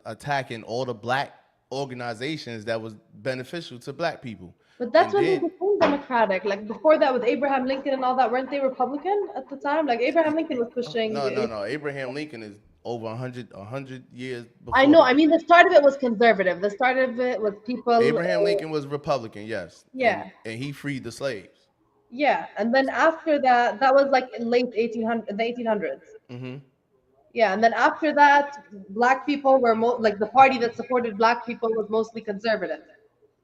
attacking all the black organizations that was beneficial to black people. but that's And when they then, became Democratic. Like before that, with Abraham Lincoln and all that, weren't they Republican at the time? Like Abraham Lincoln was pushing. no. Abraham Lincoln is over 100 years I before know. that. I mean, the start of it was conservative. The start of it was people. Abraham Lincoln was Republican, yes. Yeah, And he freed the slaves. yeah. And then after that, that was like in late 1800, the 1800s. Mm-hmm. Yeah, and then after that, black people were like the party that supported black people was mostly conservative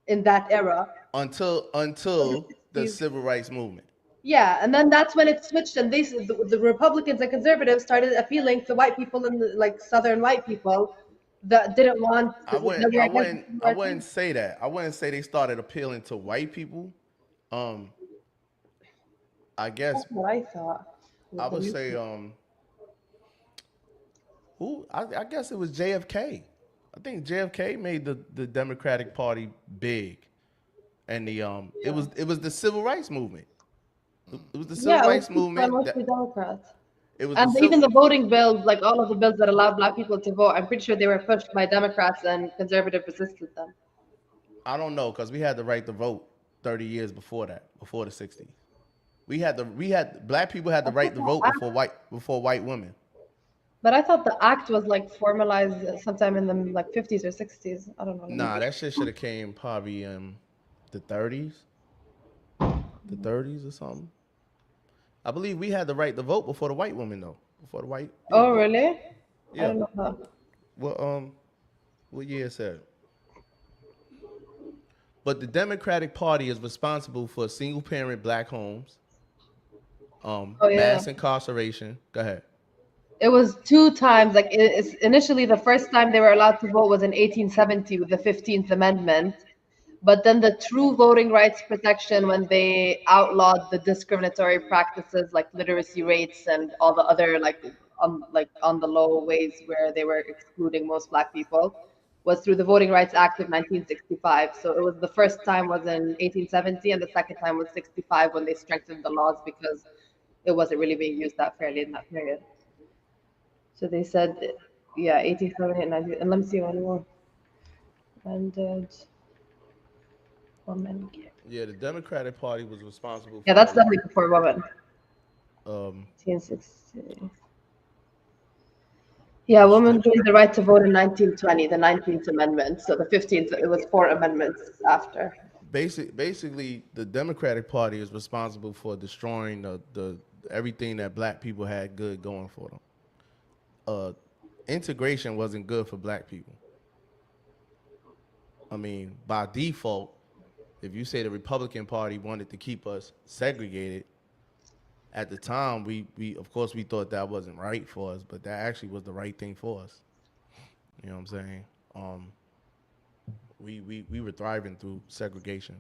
in that era. Until the 60s. civil rights movement. Yeah, and then that's when it switched, and the Republicans and conservatives started appealing to white people and like Southern white people that didn't want I that wouldn't were I against wouldn't the I civil wouldn't rights. say that. I wouldn't say they started appealing to white people. Um I guess That's what I thought. I would say I guess it was JFK. I think JFK made the Democratic Party big. And it was the civil rights movement. It was the civil Yeah, it was rights pushed by movement that mostly Democrats. it was the And civil even the voting bills, like all of the bills that allowed black people to vote, I'm pretty sure they were pushed by Democrats and conservative resisted them. I don't know, because we had the right to vote 30 years before that, before the 60s. Black people had the right to vote before white women. But I thought the act was like formalized sometime in the like 50s or 60s. I don't know. Let me Nah, that shit should have came probably the 30s, the 30s or something. I believe we had the right to vote before the white women though. Before the white. Yeah, Oh, really? I yeah. don't know that. Well, what year is that? But the Democratic Party is responsible for single parent black homes, Oh, yeah. mass incarceration. Go ahead. It was two times. Like it's initially the first time they were allowed to vote was in 1870 with the 15th Amendment. But then the true voting rights protection when they outlawed the discriminatory practices like literacy rates and all the other like on the low ways where they were excluding most black people was through the Voting Rights Act of 1965. So it was the first time was in 1870 and the second time was 65 when they strengthened the laws because it wasn't really being used that fairly in that period. So they said, yeah, 1870 and 19, and let me see one more. Ended woman. Yeah, the Democratic Party was responsible Yeah, for that's definitely before women. um 1860. Yeah, women gained the right to vote in 1920, the 19th Amendment. So the 15th, it was 4 amendments after. basically the Democratic Party is responsible for destroying the everything that black people had good going for them. Integration wasn't good for black people. I mean, by default, if you say the Republican Party wanted to keep us segregated, at the time we of course we thought that wasn't right for us, but that actually was the right thing for us. You know what I'm saying? We were thriving through segregation.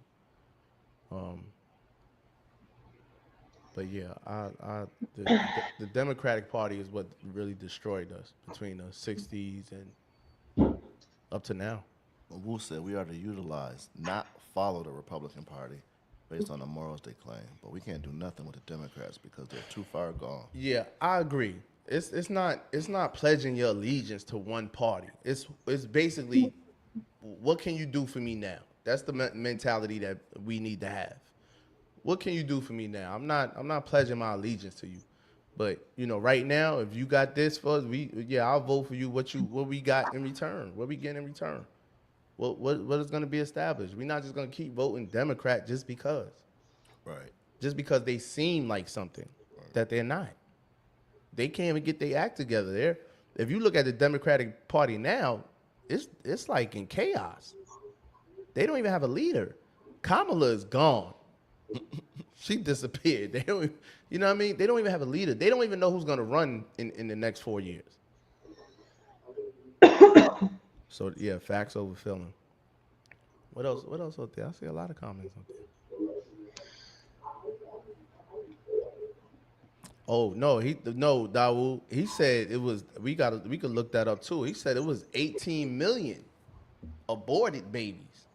But yeah, the Democratic Party is what really destroyed us between the '60s and up to now. Wu said we are to utilize, not follow the Republican Party based on the morals they claim. But we can't do nothing with the Democrats because they're too far gone. Yeah, I agree. It's not pledging your allegiance to one party. It's basically what can you do for me now? That's the mentality that we need to have. What can you do for me now? I'm not pledging my allegiance to you. But right now, if you got this for us, I'll vote for you. What we got in return? What we get in return? What is going to be established? We're not just going to keep voting Democrat just because. Right. Just because they seem like something that they're not. They can't even get their act together there. If you look at the Democratic Party now, it's like in chaos. They don't even have a leader. Kamala is gone. She disappeared. They don't, you know what I mean? They don't even have a leader. They don't even know who's going to run in the next 4 years. So yeah, facts over feeling. What else out there? I see a lot of comments out there. Oh no, no, Dawood. He said it was. We could look that up too. He said it was 18 million aborted babies.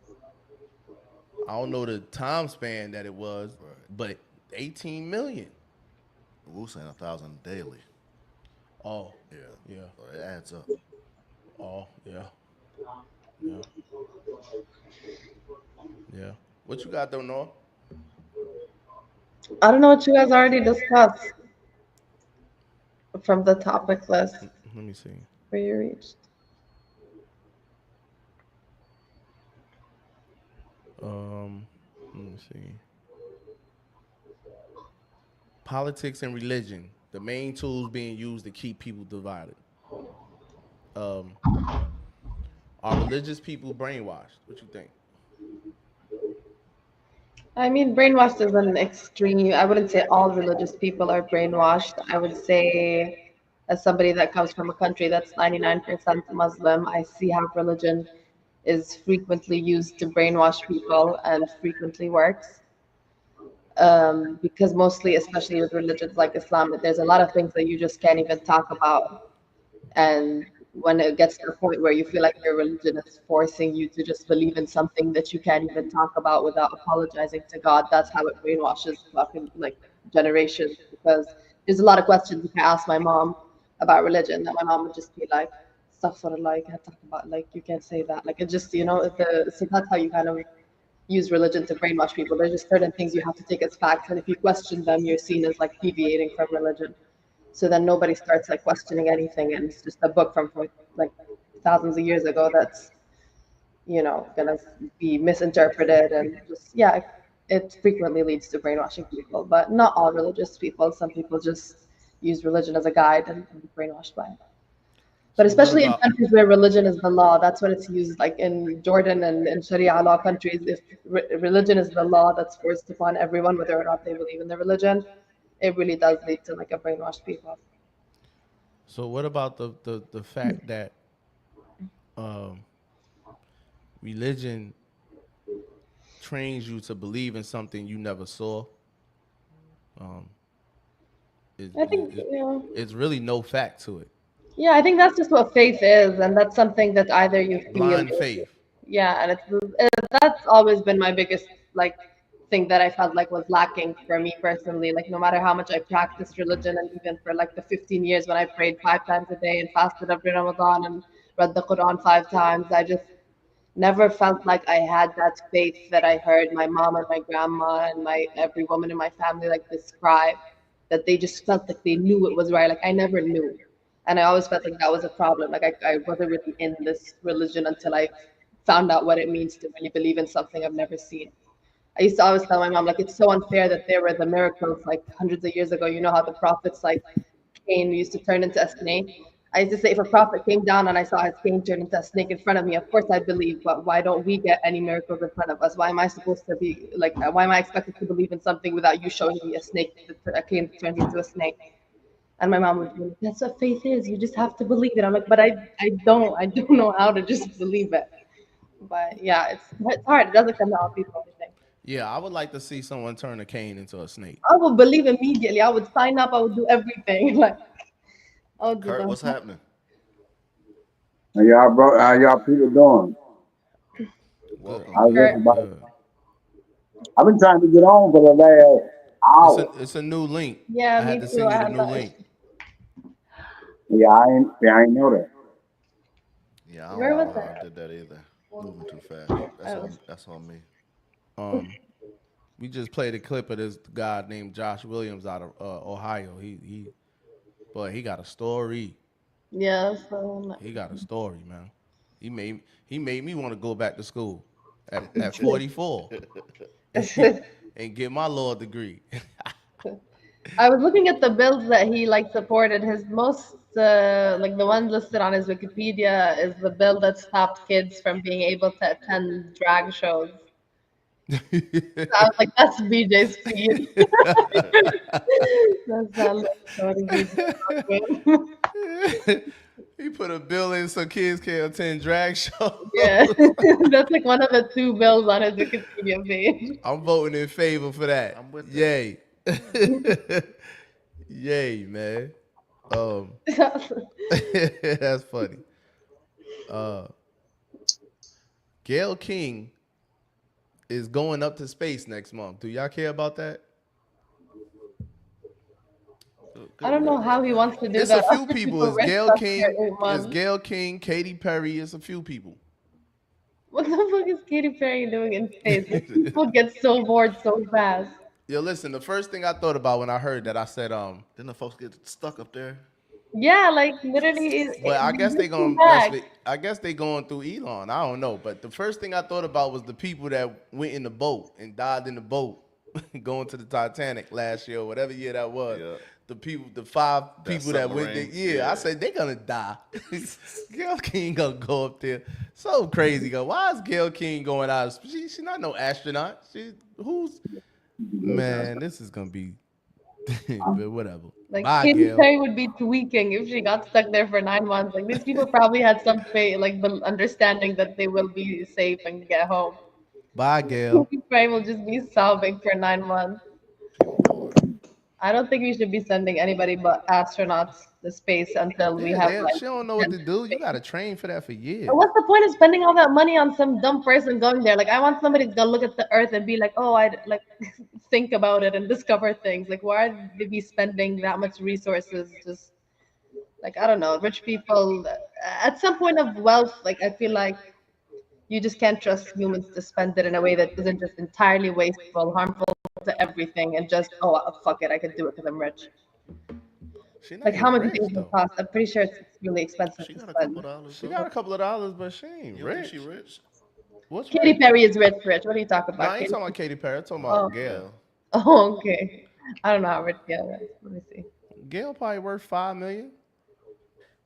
I don't know the time span that it was, but 18 million. Wu saying 1,000 daily. Oh, Yeah. yeah. So it adds up. Oh, yeah. Yeah. Yeah. What you got though, Noah? I don't know what you guys already discussed from the topic list Let me see. where you reached. Let me see. Politics and religion, the main tools being used to keep people divided. Are religious people brainwashed? What you think? I mean, brainwashed is an extreme. I wouldn't say all religious people are brainwashed. I would say, as somebody that comes from a country that's 99% Muslim, I see how religion is frequently used to brainwash people and frequently works. Because mostly, especially with religions like Islam, there's a lot of things that you just can't even talk about. And when it gets to the point where you feel like your religion is forcing you to just believe in something that you can't even talk about without apologizing to God, that's how it brainwashes fucking like generations. Because there's a lot of questions you can ask my mom about religion that my mom would just be like, stuff sort of like, I talk about like you can't say that. Like it just, so that's how you kind of use religion to brainwash people. There's just certain things you have to take as facts, and if you question them, you're seen as like deviating from religion. So then nobody starts like questioning anything, and it's just a book from like thousands of years ago that's gonna be misinterpreted, and just it frequently leads to brainwashing people, but not all religious people. Some people just use religion as a guide and be brainwashed by it. But So what especially in about countries where religion is the law, that's what it's used. Like in Jordan and in Sharia law countries, if religion is the law that's forced upon everyone, whether or not they believe in the religion, it really does lead to like a brainwashed people. the fact that um, religion trains you to believe in something you never saw? It, I it, think, it, it's really no fact to it. yeah, I think that's just what faith is, and that's something that either you feel, Blind faith. yeah, and that's always been my biggest like thing that I felt like was lacking for me personally. Like no matter how much I practiced religion, and even for like the 15 years when I prayed 5 times a day and fasted every Ramadan and read the Quran 5 times, I just never felt like I had that faith that I heard my mom and my grandma and my every woman in my family like describe, that they just felt like they knew it was right. Like I never knew. And I always felt like that was a problem. Like I wasn't really in this religion until I found out what it means to really believe in something I've never seen. I used to always tell my mom, like, it's so unfair that there were the miracles like hundreds of years ago. You know how the prophets like Cain used to turn into a snake. I used to say if a prophet came down and I saw his cane turn into a snake in front of me, of course I'd believe, but why don't we get any miracles in front of us? Why am I supposed to be like, why am I expected to believe in something without you showing me a snake, a cane that turns into a snake? And my mom would be like, that's what faith is. You just have to believe it. I'm like, but I don't know how to just believe it. But yeah, it's hard. It doesn't come out people everything. Yeah, I would like to see someone turn a cane into a snake. I would believe immediately. I would sign up. I would do everything. Like I would do Kurt, them. what's happening? How y'all, bro? How y'all people doing? Welcome. How's Sure. everybody? I've been trying to get on for the last hour. It's a new link. Yeah, I had me to too. send I you the had new that link. issue. Yeah, I ain't know that. Yeah, I Where don't was know how that? I did that either. Moving too fast. That's on me. We just played a clip of this guy named Josh Williams out of Ohio. He got a story. Yeah. So He got a story, man. He made me want to go back to school at 44 and get my law degree. I was looking at the bills that he like supported. His most like the one listed on his Wikipedia is the bill that stopped kids from being able to attend drag shows. So I was like, that's BJ's speed. That's not like BJ. He put a bill in so kids can attend drag shows. Yeah, that's like one of the two bills on his Wikipedia page. I'm voting in favor for that. I'm with that. Yay. Yay, man. That's funny. Gail King is going up to space next month. Do y'all care about that? I don't know how he wants to do It's a that. few Other people. It's rich Gail up here King. in It's one. Gail King, Katy Perry. It's a few people. What the fuck is Katy Perry doing in space? Like, people get so bored so fast. Yo, listen. The first thing I thought about when I heard that, I said, Didn't the folks get stuck up there? Yeah, like literally, but I guess they looking gonna mess back. with. I guess they going through Elon. I don't know. But the first thing I thought about was the people that went in the boat and died in the boat, going to the Titanic last year, or whatever year that was. Yeah. The people, the five That people that went there. submarine, Yeah, yeah. I said they gonna die. Gail King gonna go up there. So crazy. Why is Gail King going out? She not no astronaut. Man, this is gonna be but whatever. Like Bye, Katy Gail. Perry would be tweaking if she got stuck there for 9 months. Like these people probably had some like the understanding that they will be safe and get home. Bye, Gail. Katy Perry will just be sobbing for 9 months. I don't think we should be sending anybody but astronauts to space until we have like. She don't know what to do. You gotta train for that for years. What's the point of spending all that money on some dumb person going there? Like, I want somebody to go look at the Earth and be like, "Oh, I'd like think about it and discover things." Like, why are they be spending that much resources? Just like I don't know, rich people. At some point of wealth, like I feel like you just can't trust humans to spend it in a way that isn't just entirely wasteful, harmful to everything, and just fuck it, I could do it because I'm rich. She not Like how even much rich, things though. will cost? I'm pretty sure it's really expensive She to got a spend. couple dollars. She got a couple of dollars, but she ain't You don't think rich. she rich? What's Katy rich? Perry is rich. What are you talking No, about? I ain't Katy- talking about Katy Perry. I'm talking Oh. about Gail. Oh, okay. I don't know how rich Gail is. Let me see. Gail probably worth $5 million.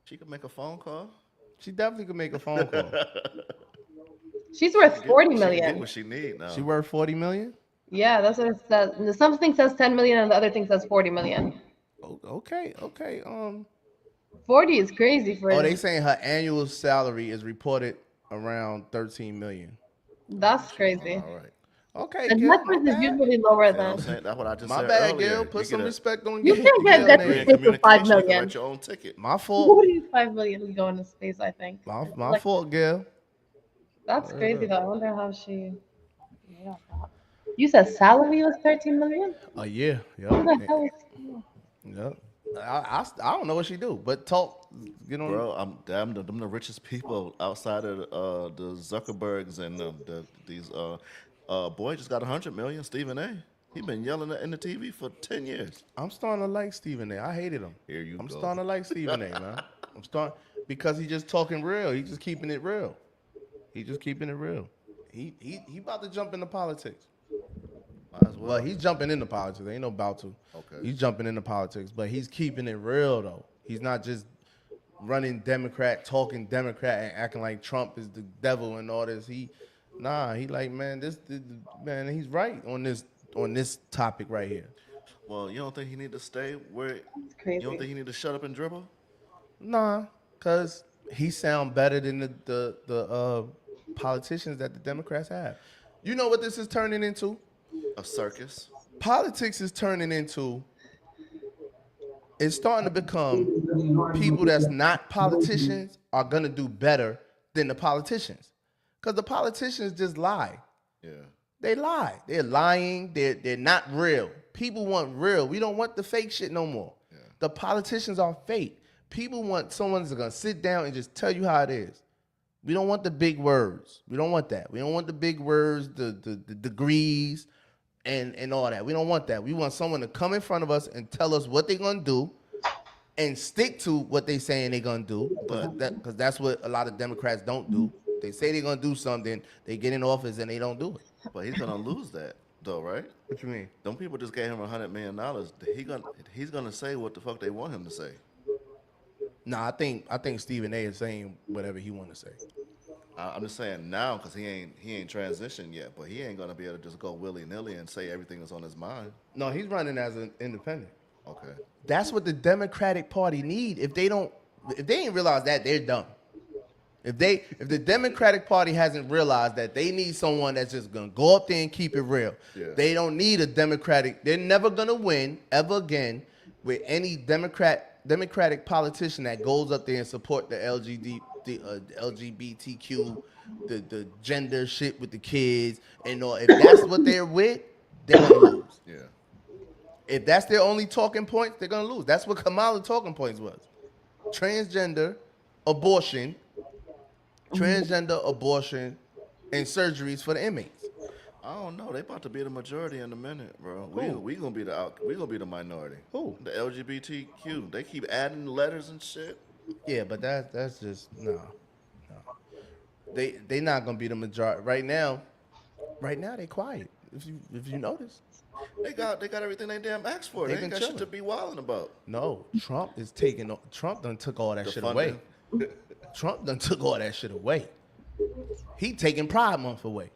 She could make a phone call. She definitely could make a phone call. She's worth 40 She can get million. what she need now. She worth 40 million. Yeah, that's what it says. Something says 10 million and the other thing says 40 million. Okay. 40 is crazy for Oh, they saying her annual salary is reported around 13 million. That's crazy. All right. Okay, And Gail. My Netflix is bad. usually lower You know what I'm than. saying? That's what I just My said bad, earlier. Gail. Put You some get a respect on You Gail. can't get Gail that name. in to 5 communication. You can million. write your own ticket. My fault. Nobody's 5 million is going to space, I think. My Like, fault, Gail. that's crazy though. I wonder how she. Yeah. You said salary was 13 million? A year. Who the hell is. Yep. I don't know what she do, but talk. You know, Bro, I'm damn them the richest people outside of the Zuckerbergs and these boy just got 100 million. Stephen A. He been yelling in the TV for 10 years. I'm starting to like Stephen A. I hated him. Here you I'm go. starting to like Stephen A. Man. I'm starting because he just talking real. He just keeping it real. He just keeping it real. He about to jump into politics. Might as well. Well, he's jumping into politics. Ain't no about to. Okay. He's jumping into politics, but he's keeping it real though. He's not just running Democrat, talking Democrat, and acting like Trump is the devil and all this. He like man, man. He's right on this topic right here. Well, you don't think he need to stay where? Crazy. You don't think he need to shut up and dribble? Nah, cause he sound better than the politicians that the Democrats have. You know what this is turning into? A circus. Politics is turning into. It's starting to become people that's not politicians are gonna do better than the politicians, cause the politicians just lie. Yeah. They lie. They're lying. They're not real. People want real. We don't want the fake shit no more. Yeah. The politicians are fake. People want someone that's gonna sit down and just tell you how it is. We don't want the big words. We don't want that. We don't want the big words, the degrees, and all that. We don't want that. We want someone to come in front of us and tell us what they're gonna do, and stick to what they saying they're gonna do. Because that's what a lot of Democrats don't do. They say they're gonna do something, they get in office and they don't do it. But he's gonna lose that though, right? What you mean? Them people just gave him $100 million. He's gonna say what the fuck they want him to say. Nah, I think Stephen A is saying whatever he want to say. I'm just saying now because he ain't transitioned yet, but he ain't gonna be able to just go willy nilly and say everything that's on his mind. No, he's running as an independent. Okay. That's what the Democratic Party need. If they ain't realize that, they're dumb. If the Democratic Party hasn't realized that they need someone that's just gonna go up there and keep it real, Yeah. they don't need a Democratic. They're never gonna win ever again with any Democratic politician that goes up there and support the LGBTQ, the gender shit with the kids, and all, if that's what they're with, they're gonna lose. Yeah. If that's their only talking points, they're gonna lose. That's what Kamala's talking points was: transgender, abortion, and surgeries for the inmates. I don't know. They about to be the majority in a minute, bro. Who? We gonna be we gonna be the minority. Who? The LGBTQ. They keep adding letters and shit. Yeah, but that's just no. They not gonna be the majority right now. Right now they quiet. If you notice, They got everything they damn asked for. They They ain't been got shit to chilling. be wilding about. no. Trump done took all that shit away. Trump done took all that shit away. He taking Pride Month away.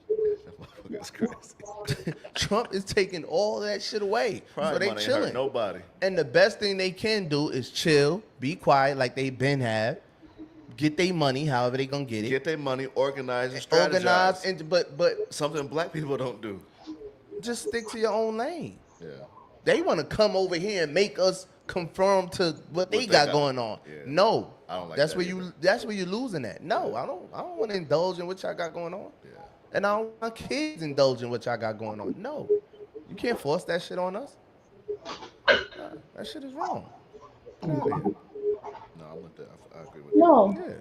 That's crazy. Trump is taking all that shit away. Pride So they money ain't hurt chilling. nobody. And the best thing they can do is chill, be quiet like they been have, get their money however they gonna get it. Get their money organized and strategized. Organized, and but Something black people don't do. just stick to your own lane. Yeah. They want to come over here and make us conform to what they they got got. going on. Yeah. No, I don't like that's that where either. that's where you're losing at. No, I don't want to indulge in what y'all got going on. Yeah. And I don't want kids indulging what y'all got going on. No, you can't force that shit on us. Nah, that shit is wrong. Get outta here. No, I'm with that. I agree with that. No, Yeah,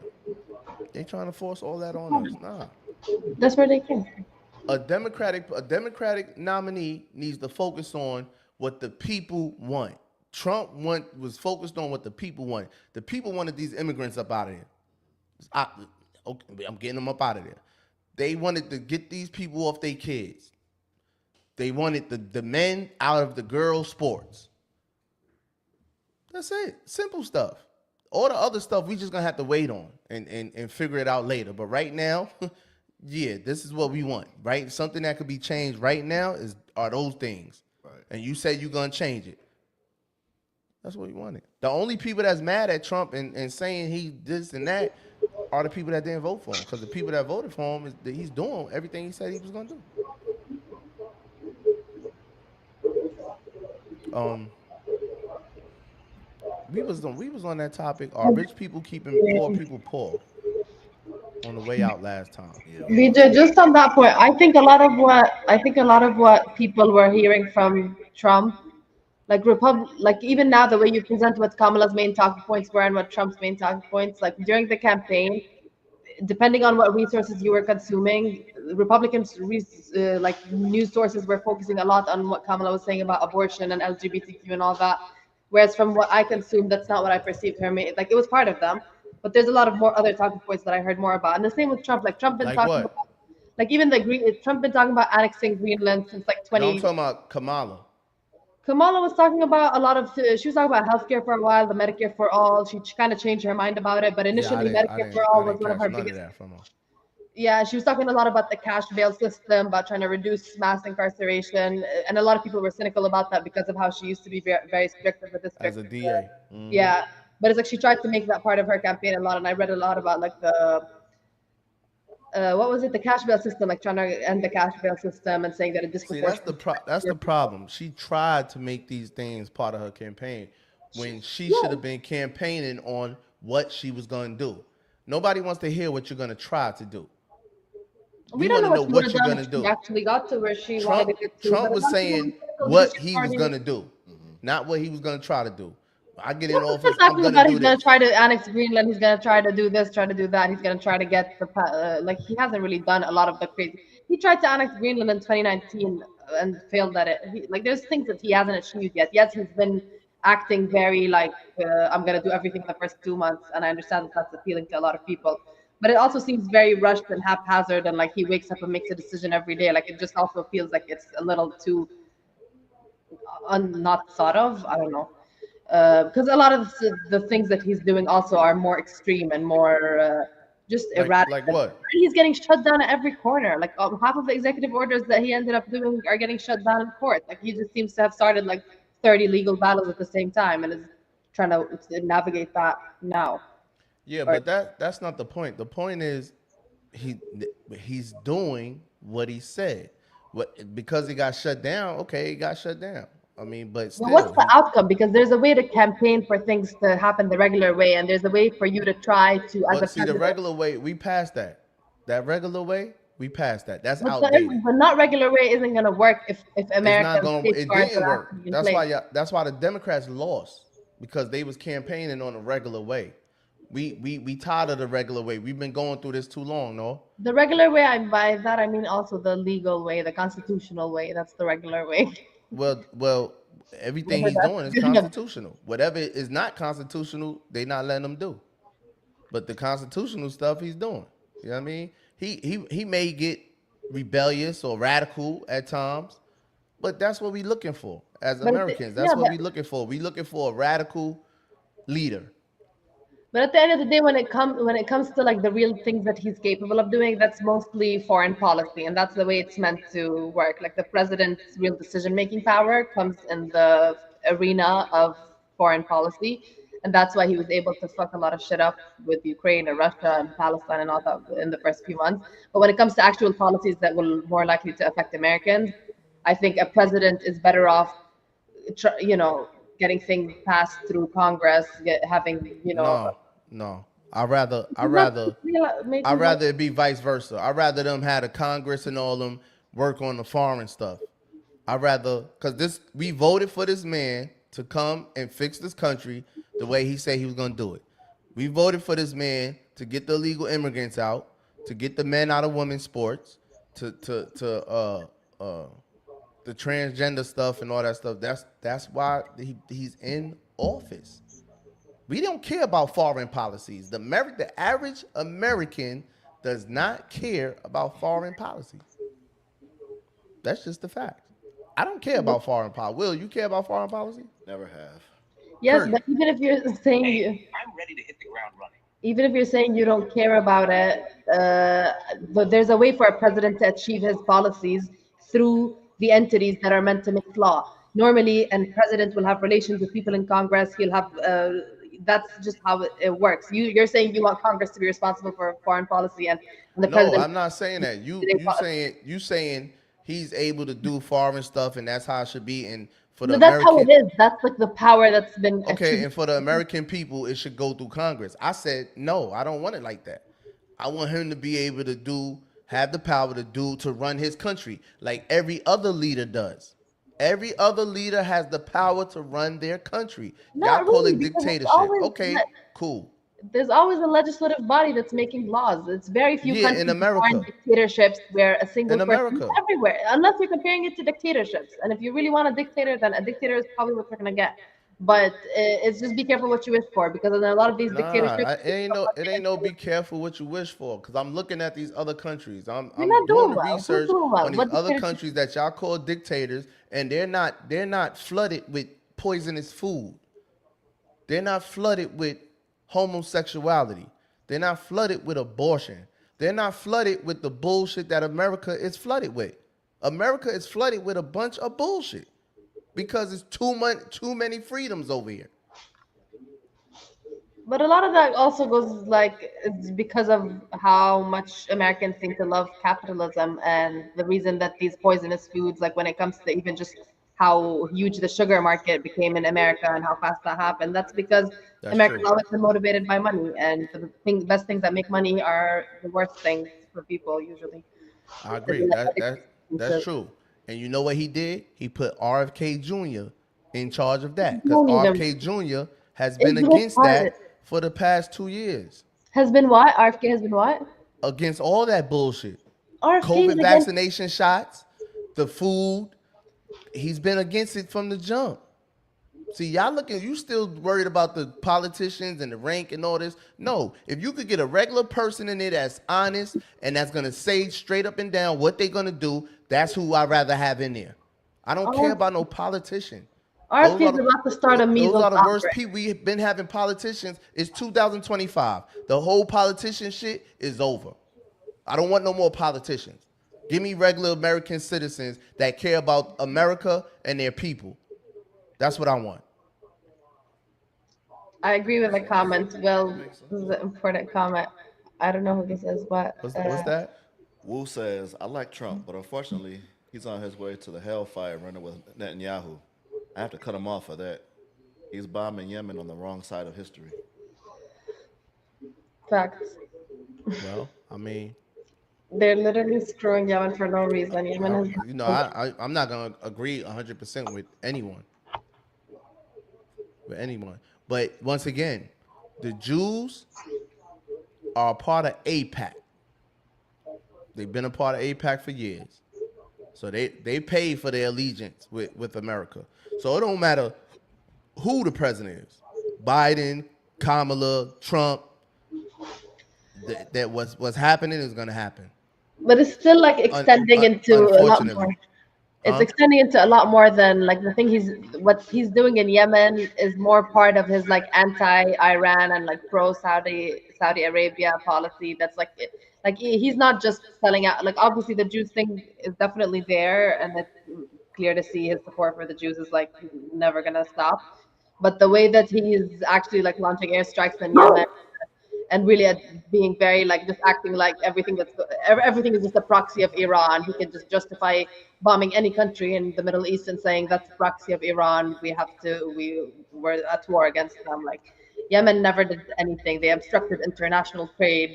they trying to force all that on us. Nah. that's where they came from. A Democratic nominee needs to focus on what the people want. Trump was focused on what the people want. The people wanted these immigrants up out of there. I'm getting them up out of there. They wanted to get these people off their kids. They wanted the men out of the girls' sports. That's it. Simple stuff. All the other stuff we just gonna have to wait on and figure it out later. But right now, yeah, this is what we want, right? Something that could be changed right now are those things. Right. And you said you're gonna change it. That's what we wanted. The only people that's mad at Trump and saying he this and that are the people that didn't vote for him. Because the people that voted for him he's doing everything he said he was gonna do. We was on that topic. Are rich people keeping poor people poor? On the way out last time. BJ, just on that point, I think a lot of what people were hearing from Trump, like even now the way you present what Kamala's main talking points were and what Trump's main talking points, like during the campaign, depending on what resources you were consuming, Republicans like news sources were focusing a lot on what Kamala was saying about abortion and LGBTQ and all that. Whereas from what I consumed, that's not what I perceived her. Like it was part of them, but there's a lot of more other talking points that I heard more about. And the same with Trump. Like Trump been Like talking what? about, like even Trump been talking about annexing Greenland since like No, 20. I'm talking about Kamala. Kamala was talking about a lot of. She was talking about healthcare for a while, the Medicare for all. She kind of changed her mind about it, but initially Medicare for all was one of her biggest. Yeah, she was talking a lot about the cash bail system, about trying to reduce mass incarceration, and a lot of people were cynical about that because of how she used to be very, very strict with this. As a DA. Yeah, but it's like she tried to make that part of her campaign a lot, and I read a lot about like the what was it, the cash bail system, like trying to end the cash bail system and saying that it See, disproportionately. that's the problem. She tried to make these things part of her campaign when she should have been campaigning on what she was going to do. Nobody wants to hear what you're going to try to do. We You don't know wanna what know she what would you're have done gonna if she do. actually got to where she Trump, wanted to get to. Trump but was a lot of saying people what think he she's was already- going to do, not what he was going to try to do. I get in Trump was office, just I'm talking going about to he's do going to this. try to annex Greenland. He's going to try to do this, try to do that. He's going to try to get the like he hasn't really done a lot of the crazy. He tried to annex Greenland in 2019 and failed at it. Like there's things that he hasn't achieved yet. Yes, he's been acting very like I'm going to do everything in the first 2 months, and I understand that that's appealing to a lot of people. But it also seems very rushed and haphazard, and like he wakes up and makes a decision every day. Like it just also feels like it's a little too not thought of. I don't know. Because a lot of the things that he's doing also are more extreme and more just erratic. Like what? He's getting shut down at every corner. Like half of the executive orders that he ended up doing are getting shut down in court. Like he just seems to have started like 30 legal battles at the same time and is trying to navigate that now. Yeah, but that's not the point. The point is he's doing what he said. Because he got shut down, okay, he got shut down. I mean, but Well, what's still, the outcome? Because there's a way to campaign for things to happen the regular way, and there's a way for you to try to, as a but see, the president. regular way, we passed that. That regular way, we passed that. That's But outdated. the not regular way isn't going to work if It's not America's going. It safeguards didn't are work. actually in That's why. place. That's why the Democrats lost because they was campaigning on a regular way. We tired of the regular way. We've been going through this too long, no. The regular way, by that I mean also the legal way, the constitutional way. That's the regular way. Well, everything Whether he's that's doing is good. constitutional. Whatever is not constitutional, they not letting him do. But the constitutional stuff he's doing. You know what I mean? He may get rebellious or radical at times, but that's what we looking for as But Americans. yeah, That's what we looking for. We looking for a radical leader. but at the end of the day, when it comes to like the real things that he's capable of doing, that's mostly foreign policy, and that's the way it's meant to work. Like the president's real decision-making power comes in the arena of foreign policy, and that's why he was able to fuck a lot of shit up with Ukraine and Russia and Palestine and all that in the first few months. But when it comes to actual policies that will more likely to affect Americans, I think a president is better off, getting things passed through Congress, having, No. I rather maybe I'd rather it be vice versa. I'd rather them have the Congress and all them work on the foreign stuff. I'd rather, because we voted for this man to come and fix this country the way he said he was gonna do it. We voted for this man to get the illegal immigrants out, to get the men out of women's sports, to the transgender stuff and all that stuff. That's why he's in office. We don't care about foreign policies. The average American does not care about foreign policies. That's just the fact. I don't care about foreign policy. Will, you care about foreign policy? Never have. yes, Kurt. but even if you're saying I'm ready to hit the ground running. even if you're saying you don't care about it, but there's a way for a president to achieve his policies through the entities that are meant to make law. Normally, a president will have relations with people in Congress. He'll have that's just how it works. You're saying you want Congress to be responsible for foreign policy, and the No, president. I'm not saying that. You saying he's able to do foreign stuff and that's how it should be. And for the But that's how it American, is. That's like the power that's been okay, achieved. and for the American people, it should go through Congress. I said no, I don't want it like that. I want him to be able to have the power to run his country like every other leader does. Every other leader has the power to run their country. Not Y'all call really, it because it's dictatorship. always Okay, cool. there's always a legislative body that's making laws. It's very few Yeah, countries in that are in America. dictatorships where a single In person America. everywhere, unless you're comparing it to dictatorships. And if you really want a dictator, then a dictator is probably what we're gonna get. But it's just be careful what you wish for, because in a lot of these Nah, dictatorships, it ain't no be careful what you wish for. Cause I'm looking at these other countries. I'm not doing doing the well. Who's research doing well? on these What other dictatorship? countries that y'all call dictators, and they're not flooded with poisonous food. They're not flooded with homosexuality. They're not flooded with abortion. They're not flooded with the bullshit that America is flooded with. America is flooded with a bunch of bullshit because it's too many freedoms over here. But a lot of that also goes like it's because of how much Americans seem to love capitalism, and the reason that these poisonous foods, like when it comes to even just how huge the sugar market became in America and how fast that happened, that's because That's Americans true. always been motivated by money, and the best things that make money are the worst things for people usually. I It's agree. like That's true. And you know what he did? He put RFK Jr. in charge of that because don't even- RFK Jr. has been It's against hard. that for the past 2 years. Has been what? RFK has been what? Against all that bullshit. RFK is COVID against vaccination shots, the food. He's been against it from the jump. See, you still worried about the politicians and the rank and all this. No, if you could get a regular person in there that's honest and that's gonna say straight up and down what they're gonna do, that's who I'd rather have in there. I don't care about no politician. RFK Those is are the- about to start a Those measles are the worst outbreak. people. We've been having politicians. It's 2025. The whole politician shit is over. I don't want no more politicians. Give me regular American citizens that care about America and their people. That's what I want. I agree with the comment. Well, this is an important comment. I don't know who this is, but What's that? Wu says, I like Trump, but unfortunately, he's on his way to the hellfire running with Netanyahu. I have to cut him off for that. He's bombing Yemen on the wrong side of history. Facts. Well, I mean, They're literally screwing Yemen for no reason. Yemen has I'm not gonna agree 100% with anyone, But once again, the Jews are a part of APAC. They've been a part of APAC for years. So they pay for their allegiance with America. So it don't matter who the president is. Biden, Kamala, Trump. That what's happening is gonna happen. but it's still like extending into a lot more. Unfortunately. It's extending into a lot more than like the thing what he's doing in Yemen is more part of his like anti-Iran and like pro Saudi Arabia policy. That's like like he's not just selling out. Like obviously the Jews thing is definitely there, and it's clear to see his support for the Jews is like never gonna stop. But the way that he's actually like launching airstrikes in Yemen and really being very like just acting like everything is just a proxy of Iran. He can just justify bombing any country in the Middle East and saying that's a proxy of Iran. We're at war against them. Like Yemen never did anything. They obstructed international trade.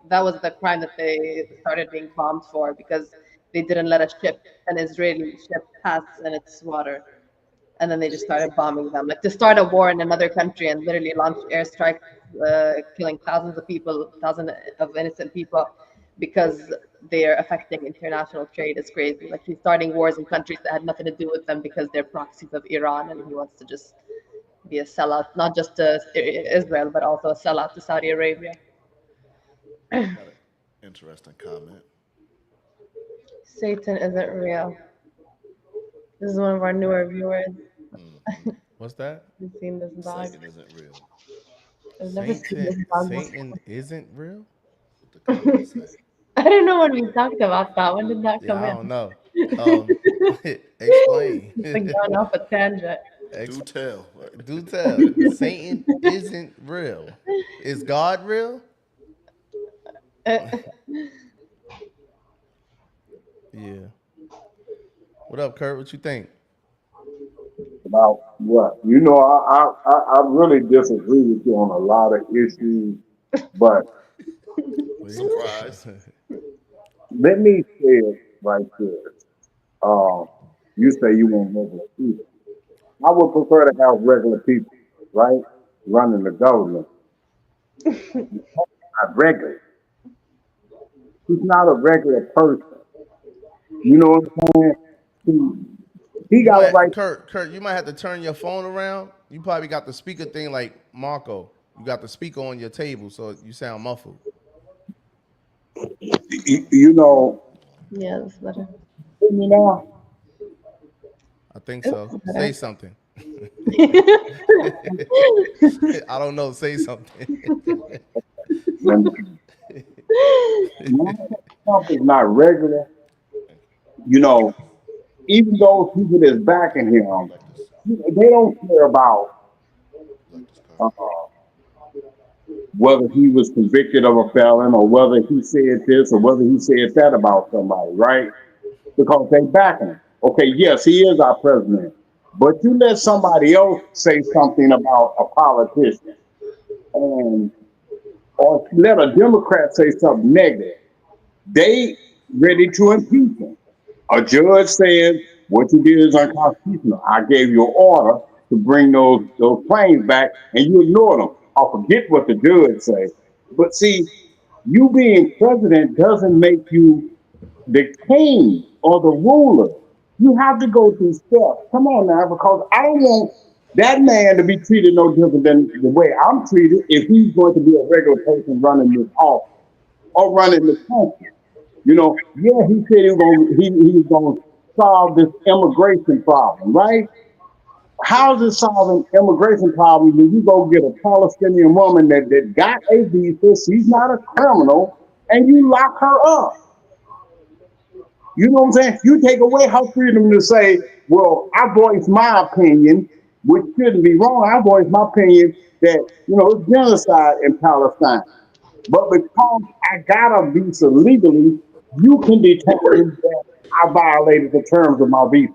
That was the crime that they started being bombed for because they didn't let an Israeli ship pass in its water. And then they just started bombing them. Like to start a war in another country and literally launch airstrikes, killing thousands of innocent people because they are affecting international trade is crazy. Like he's starting wars in countries that had nothing to do with them because they're proxies of Iran, and he wants to just be a sellout, not just to Israel, but also a sellout to Saudi Arabia. Got an interesting comment. Satan isn't real. This is one of our newer viewers. What's that? You've seen this dog. Satan isn't real. I've never seen this dog Satan isn't real? I don't know when we talked about that. When did that come I in? don't know. Explain. It's like going off a tangent. Do tell. Do tell. Satan isn't real. Is God real? Yeah. What up, Kurt? What you think? About what? You know, I really disagree with you on a lot of issues, but Surprise. let me say it right there. You say you want regular people. I would prefer to have regular people, right, running the government. Not regular. He's not a regular person. You know what I'm saying? He got it right. Kurt, you might have to turn your phone around. You probably got the speaker thing like Marco. You got the speaker on your table, so you sound muffled. You know. Yeah, that's better. You know. I think so. Say something. I don't know. Say something. Trump is not regular. You know, even those people that's backing him, they don't care about whether he was convicted of a felon or whether he said this or whether he said that about somebody, right? Because they back him. Okay, yes, he is our president, but you let somebody else say something about a politician, and or let a Democrat say something negative, they ready to impeach him. A judge saying what you did is unconstitutional. I gave you an order to bring those planes back, and you ignored them. I'll forget what the judge said. But see, you being president doesn't make you the king or the ruler. You have to go through steps. Come on now, because I don't want that man to be treated no different than the way I'm treated if he's going to be a regular person running this office or running the country. You know, yeah, he said he was going to solve this immigration problem, right? How's it solving immigration problem when you go get a Palestinian woman that got a visa, she's not a criminal, and you lock her up? You know what I'm saying? You take away her freedom to say, well, I voice my opinion, which shouldn't be wrong. I voice my opinion that, you know, it's genocide in Palestine. But because I got a visa legally, you can determine that I violated the terms of my visa.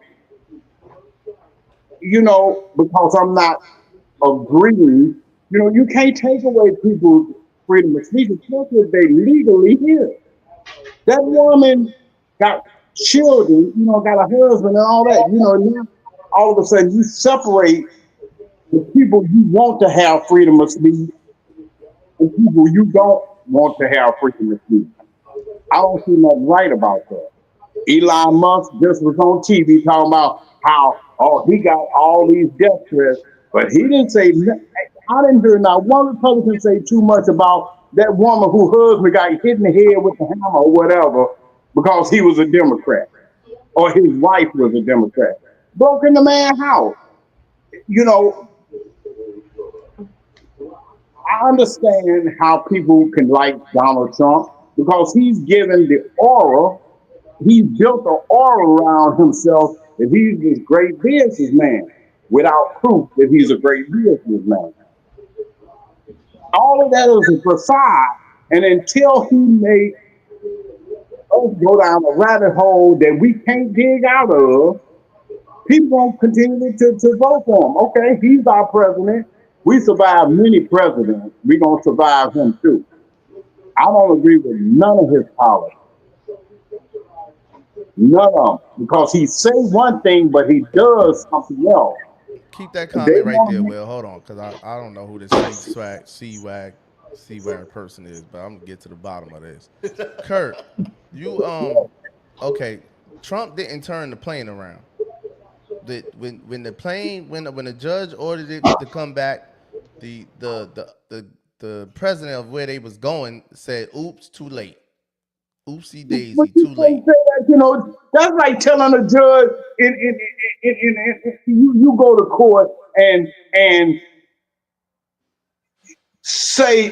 because I'm not agreeing, you can't take away people's freedom of speech, especially if they legally here. That woman got children, got a husband and all that. Now all of a sudden you separate the people you want to have freedom of speech and people you don't want to have freedom of speech. I don't see nothing right about that. Elon Musk just was on TV talking about how, he got all these death threats, but he didn't say. I didn't hear not one Republican say too much about that woman whose husband got hit in the head with a hammer or whatever because he was a Democrat or his wife was a Democrat. Broke in the man's house. You know, I understand how people can like Donald Trump because he's given the aura. He's built an aura around himself that he's this great businessman without proof that he's a great businessman. All of that is a facade. And until he makes us go down a rabbit hole that we can't dig out of, people won't continue to vote for him. Okay, he's our president. We survived many presidents. We're going to survive him too. I don't agree with none of his policies. None of them. Because he say one thing, but he does something else. Keep that And they comment right want there, to make Will. Hold on, because I don't know who this C-Wag person is, but I'm gonna get to the bottom of this. Kurt, you okay. Trump didn't turn the plane around. When the judge ordered it to come back, the president of where they was going said, "Oops, too late. Oopsie but daisy, you too can't late." say that, that's like telling a judge you go to court and say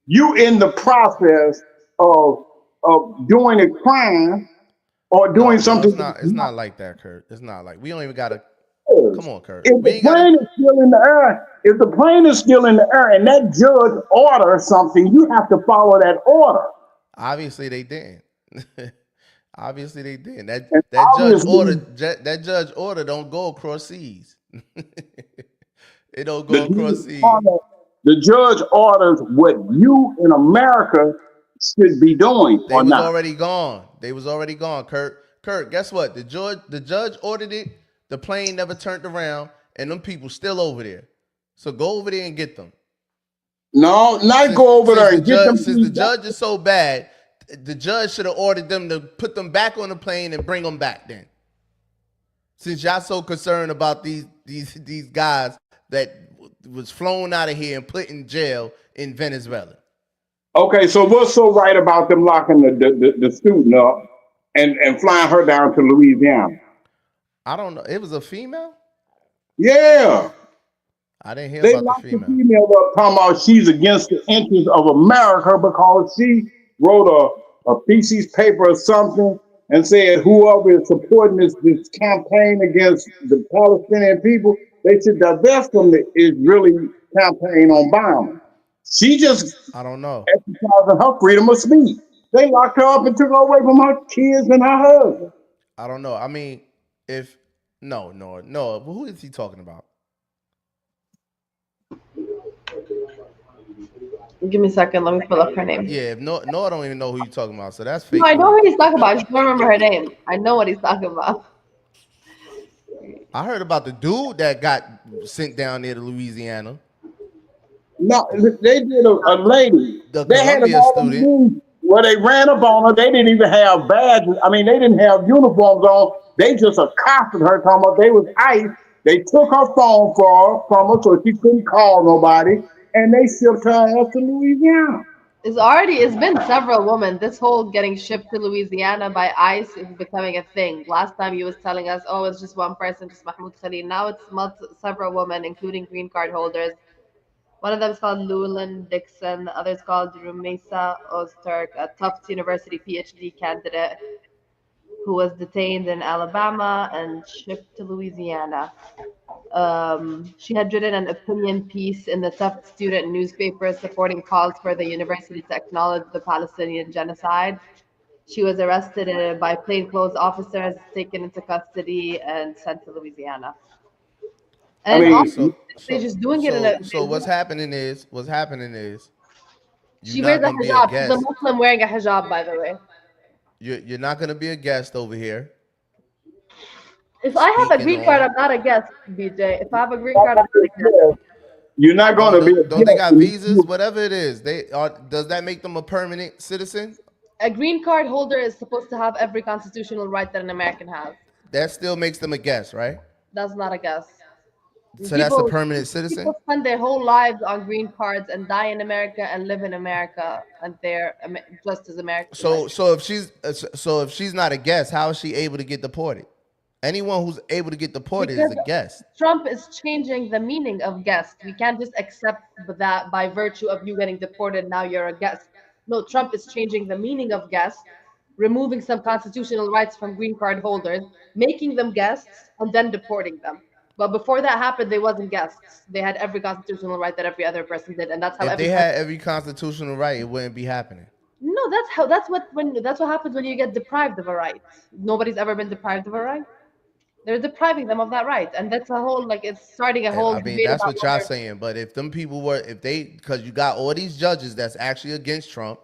you in the process of doing a crime or No, doing no, it's something not. that's It's not not like that, Kurt. It's not like we don't even gotta. yours. Come on, Kurt. If We the ain't gotta. plane is still in the air, if the plane is still in the air and that judge orders something, you have to follow that order. Obviously, they didn't. Obviously, they didn't. That And that judge order. obviously, That judge order don't go across seas. It don't the go across judge seas. order, the judge orders what you in America should be doing They or was not. already gone. They was already gone. Kurt. Guess what? The judge ordered it. The plane never turned around, and them people still over there. So go over there and get them. No, not Since go over since there the and get judge them since the things done. judge is so bad, the judge should have ordered them to put them back on the plane and bring them back. Then, since y'all so concerned about these guys that was flown out of here and put in jail in Venezuela. Okay, so what's so right about them locking the student up and flying her down to Louisiana? I don't know. It was a female. Yeah. I didn't hear They about the locked the female. female up talking about she's against the interests of America because she wrote a thesis paper or something and said whoever is supporting this campaign against the Palestinian people, they should divest from the Israeli campaign on bombing. She just I don't know. exercising her freedom of speech. They locked her up and took her away from her kids and her husband. I don't know. I mean, if no. Who is he talking about? Give me a second. Let me pull up her name. Yeah, if no, I don't even know who you're talking about. So that's No, fake I know who news. he's talking about. I just don't remember her name. I know what he's talking about. I heard about the dude that got sent down there to Louisiana, No, they did a lady. the They had it Columbia all on the student. news where they ran up on her. They didn't even have badges. I mean, they didn't have uniforms on. They just accosted her, talking about they was ICE. They took her phone from her so she couldn't call nobody, and they shipped her ass to Louisiana. It's been several women. This whole getting shipped to Louisiana by ICE is becoming a thing. Last time you was telling us, oh, it's just one person, just Mahmoud Khalil. Now it's several women, including green card holders. One of them is called Llewellyn Dixon. The other is called Rumesa Ozturk, a Tufts University PhD candidate who was detained in Alabama and shipped to Louisiana. She had written an opinion piece in the Tufts student newspaper supporting calls for the university to acknowledge the Palestinian genocide. She was arrested by plainclothes officers, taken into custody, and sent to Louisiana. I And Okay, mean, honestly, they're just doing it in a. so what's happening is you're She wears not a gonna be a hijab. She's a guest. Muslim wearing a hijab, by the way. You're not gonna be a guest over here If I have a speaking green card, on. I'm not a guest, BJ. If I have a green card, I'm not a guest. you're not going Oh, to be a don't they guest. got visas? Whatever it is, they are. Does that make them a permanent citizen? A green card holder is supposed to have every constitutional right that an American has. That still makes them a guest, right? That's not a guest. So that's a People permanent citizen. people spend their whole lives on green cards and die in America and live in America, and they're just as American. So if she's not a guest, how is she able to get deported? Anyone who's able to get deported is a guest. Trump is changing the meaning of guest. We can't just accept that by virtue of you getting deported, now you're a guest. No, Trump is changing the meaning of guest, removing some constitutional rights from green card holders, making them guests, and then deporting them. But before that happened, they wasn't guests. They had every constitutional right that every other person did, and that's how If every they had every constitutional right, it wouldn't be happening. No, that's what happens when you get deprived of a right. Nobody's ever been deprived of a right. They're depriving them of that right, and that's a whole it's starting a whole I mean, debate that's about what y'all whether- saying. But if them people were, because you got all these judges that's actually against Trump,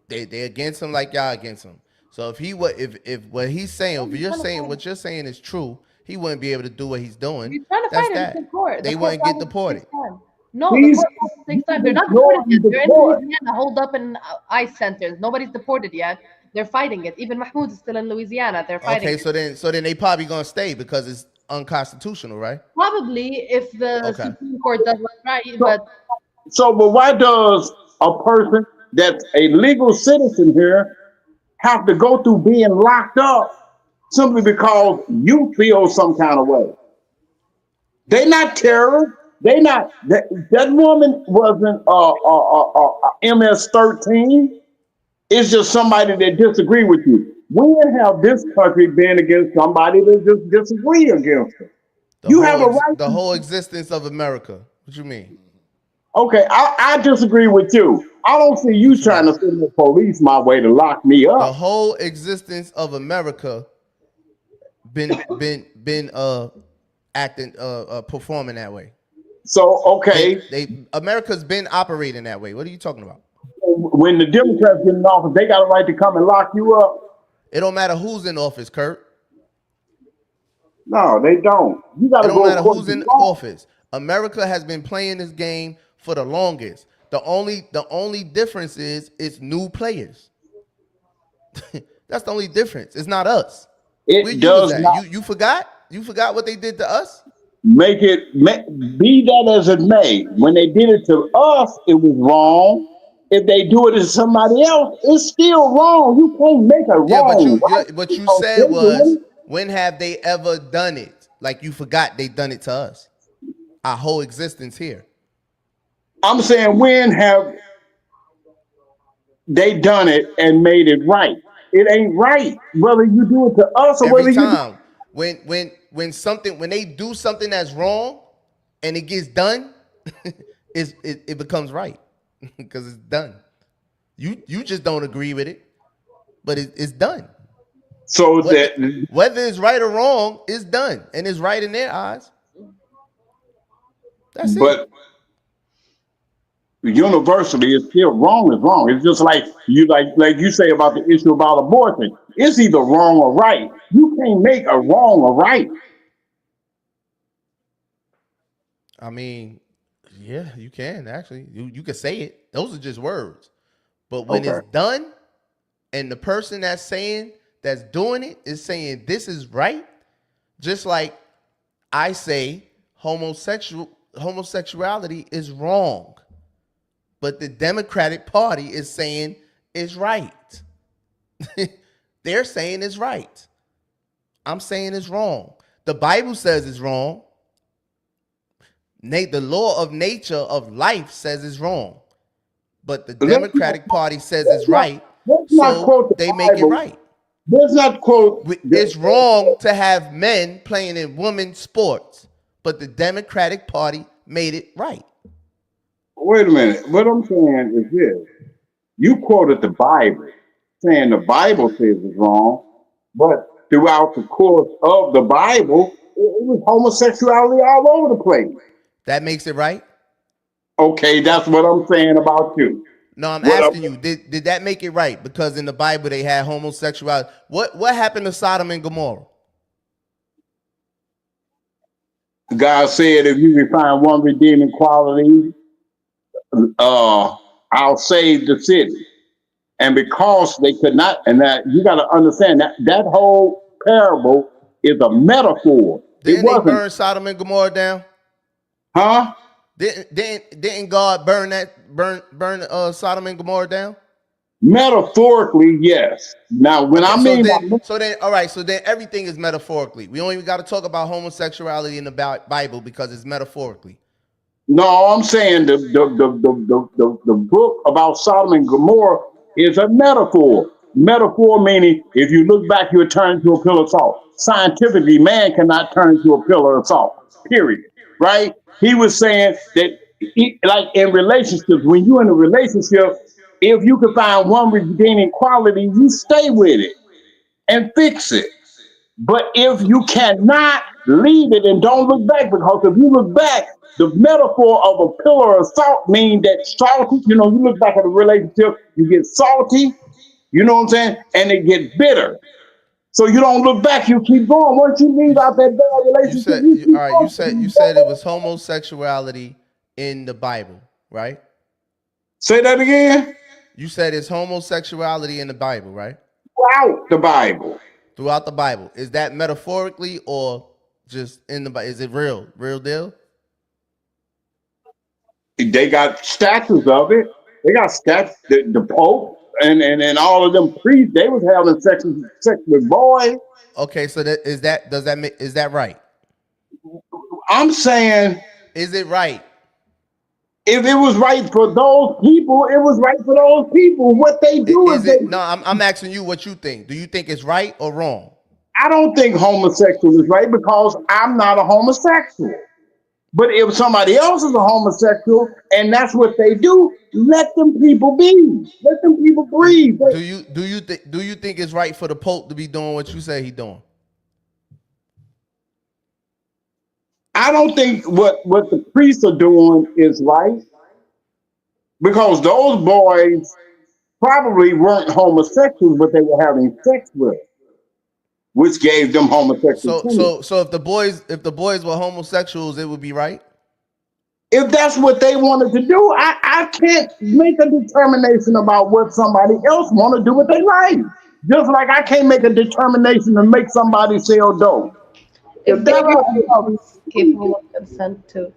they against him like y'all against him. So if what he's saying, if you're saying what you're saying is true, he wouldn't be able to do what he's doing. You're trying to That's fight that. him in court. They The court wouldn't get process deported. takes time. No, He's- the court process takes time. They're not he's deported yet. ignoring They're in the court. Louisiana, holed up in ICE centers. Nobody's deported yet. They're fighting it. Even Mahmoud is still in Louisiana. They're fighting Okay, it. so then they probably gonna stay because it's unconstitutional, right? Probably if the Okay. Supreme Court does what's right, but But why does a person that's a legal citizen here have to go through being locked up simply because you feel some kind of way? They're not terrorists. They not that woman wasn't MS-13. It's just somebody that disagree with you. When have this country been against somebody that just disagree against it? You have a right. The whole existence of America. What you mean? Okay, I disagree with you. I don't see you trying to send the police my way to lock me The up. whole existence of America been acting performing that way. So okay, America's been operating that way. What are you talking about? when the Democrats get in office, they got a right to come and lock you up. It don't matter who's in office, Kurt. No, they don't. You got It to don't go matter according who's to in law. office. America has been playing this game for the longest. The only difference is it's new players. That's the only difference. It's not us. It Where does was at? not You forgot? You forgot what they did to us? be that as it may. When they did it to us, it was wrong. If they do it to somebody else, it's still wrong. You can't make a Yeah, wrong. but you said was, when have they ever done it? Like you forgot they done it to us. Our whole existence here. I'm saying, when have they done it and made it right? It ain't right whether you do it to us or whether Every you. time when they do something that's wrong and it gets done, it becomes right because it's done. You just don't agree with it, but it's done. So Whether it's right or wrong, it's done and it's right in their eyes. That's it. But universally, it's still wrong is wrong. It's just like you say about the issue about abortion. It's either wrong or right. You can't make a wrong or right. I mean, yeah, you can actually. You can say it. Those are just words. But when it's done, and the person that's doing it is saying this is right, just like I say homosexuality is wrong, but the Democratic Party is saying it's right. They're saying it's right. I'm saying it's wrong. The Bible says it's wrong. The law of nature of life says it's wrong. But the Democratic Party says it's right, so they make it right. Let's not quote. It's wrong to have men playing in women's sports, but the Democratic Party made it right. Wait a minute. What I'm saying is this. You quoted the Bible. saying the Bible says it's wrong, but throughout the course of the Bible, it was homosexuality all over the place. That makes it right? Okay, that's what I'm saying about you. No, I'm What asking you, did that make it right? Because in the Bible they had homosexuality. What happened to Sodom and Gomorrah? God said, if you can find one redeeming quality, I'll save the city. And because they could not, and that you got to understand that whole parable is a metaphor. Didn't It they wasn't, burn Sodom and Gomorrah down? huh? Didn't God burn Sodom and Gomorrah down? Metaphorically, yes. Now, when Okay, I so mean, then all right, so then everything is metaphorically. We don't even got to talk about homosexuality in the Bible because it's metaphorically. no, I'm saying the book about Sodom and Gomorrah is a metaphor. Metaphor meaning if you look back, you'll turn into a pillar of salt. Scientifically, man cannot turn into a pillar of salt. Period. Right? He was saying that, like in relationships, when you're in a relationship, if you can find one redeeming quality, you stay with it and fix it. But if you cannot, leave it and don't look back, because if you look back, the metaphor of a pillar of salt means that salty, you look back at a relationship, you get salty, you know what I'm saying? And it gets bitter. So you don't look back, you keep going. Once you leave out that bad relationship, you All keep right, going. you said it was homosexuality in the Bible, right? Say that again? You said it's homosexuality in the Bible, right? Out the Bible. Throughout the Bible. Is that metaphorically or just in the Bible? Is it real deal? They got statues of it. They got statues. The Pope and all of them priests, they was having sex with boys. Okay, so is that right? I'm saying, is it right? If it was right for those people, it was right for those people. What they do is they. No, I'm asking you what you think. Do you think it's right or wrong? I don't think homosexual is right because I'm not a homosexual. But if somebody else is a homosexual and that's what they do, let them people be. Let them people breathe. Do you think it's right for the Pope to be doing what you say he doing? I don't think what the priests are doing is right, because those boys probably weren't homosexuals, but they were having sex with, which gave them homosexual tendencies. So if the boys were homosexuals, it would be right. If that's what they wanted to do, I can't make a determination about what somebody else want to do with their life. Just like I can't make a determination to make somebody sell dope. If they were adults capable of consent too.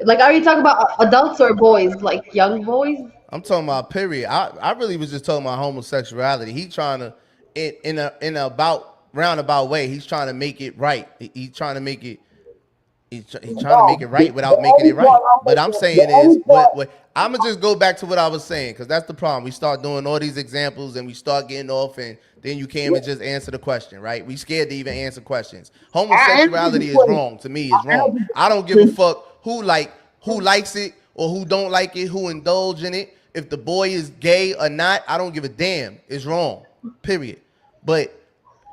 Like, are you talking about adults or boys, like young boys? I'm talking about period. I really was just talking about homosexuality. He trying to in a roundabout way. He's trying to make it right. He's trying to make it. He's trying to make it right without making it right. But I'm saying is what I'm gonna just go back to what I was saying, because that's the problem. We start doing all these examples and we start getting off, and then you can't even just answer the question, right? We scared to even answer questions. Homosexuality is wrong to me. It's wrong. I don't give a fuck who likes it or who don't like it, who indulge in it. If the boy is gay or not, I don't give a damn. It's wrong. Period. But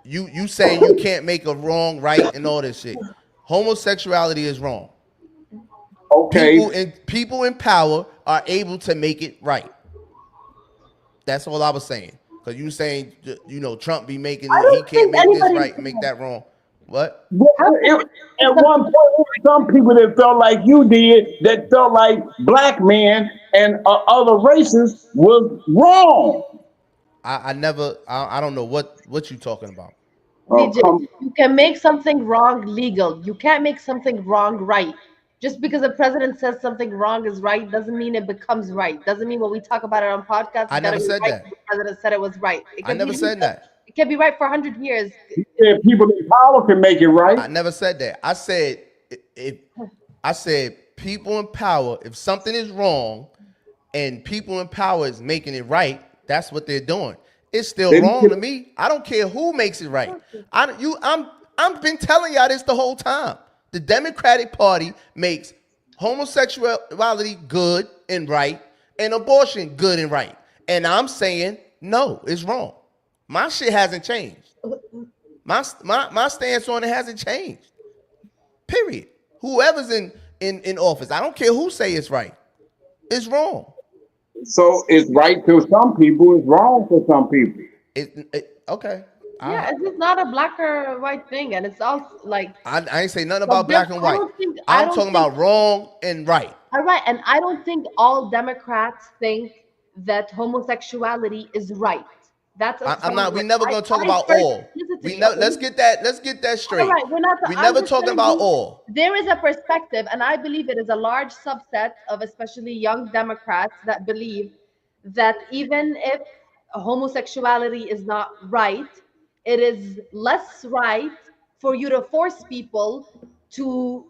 you saying you can't make a wrong right and all this shit. Homosexuality is wrong. Okay. People in power are able to make it right. That's all I was saying. Because you saying, Trump be making it, he can't make this right and make that wrong. What? At one point, some people that felt like you did, that felt like black men and other races was wrong. I don't know what you talking about. BJ, you can make something wrong legal. You can't make something wrong right. Just because the president says something wrong is right doesn't mean it becomes right. Doesn't mean when we talk about it on podcasts, I never said that. The president said it was right. I never said that. It can be right for 100 years. He said people in power can make it right. I never said that. I said people in power, if something is wrong and people in power is making it right, that's what they're doing. It's still wrong to me. I don't care who makes it right. I've been telling y'all this the whole time. The Democratic Party makes homosexuality good and right, and abortion good and right. And I'm saying No, it's wrong. My shit hasn't changed. My stance on it hasn't changed. Period. Whoever's in office, I don't care who say it's right. It's wrong. So it's right to some people, it's wrong for some people. Okay. Yeah, it's just not a black or white thing, and it's also like I ain't say nothing but about black and white. I'm talking about wrong and right. All right, and I don't think all Democrats think that homosexuality is right. That's I'm not. We never gonna talk about all. Let's get that straight. All right, we're not. We I'm never just talking telling about you, all. there is a perspective, and I believe it is a large subset of especially young Democrats that believe that even if homosexuality is not right, it is less right for you to force people to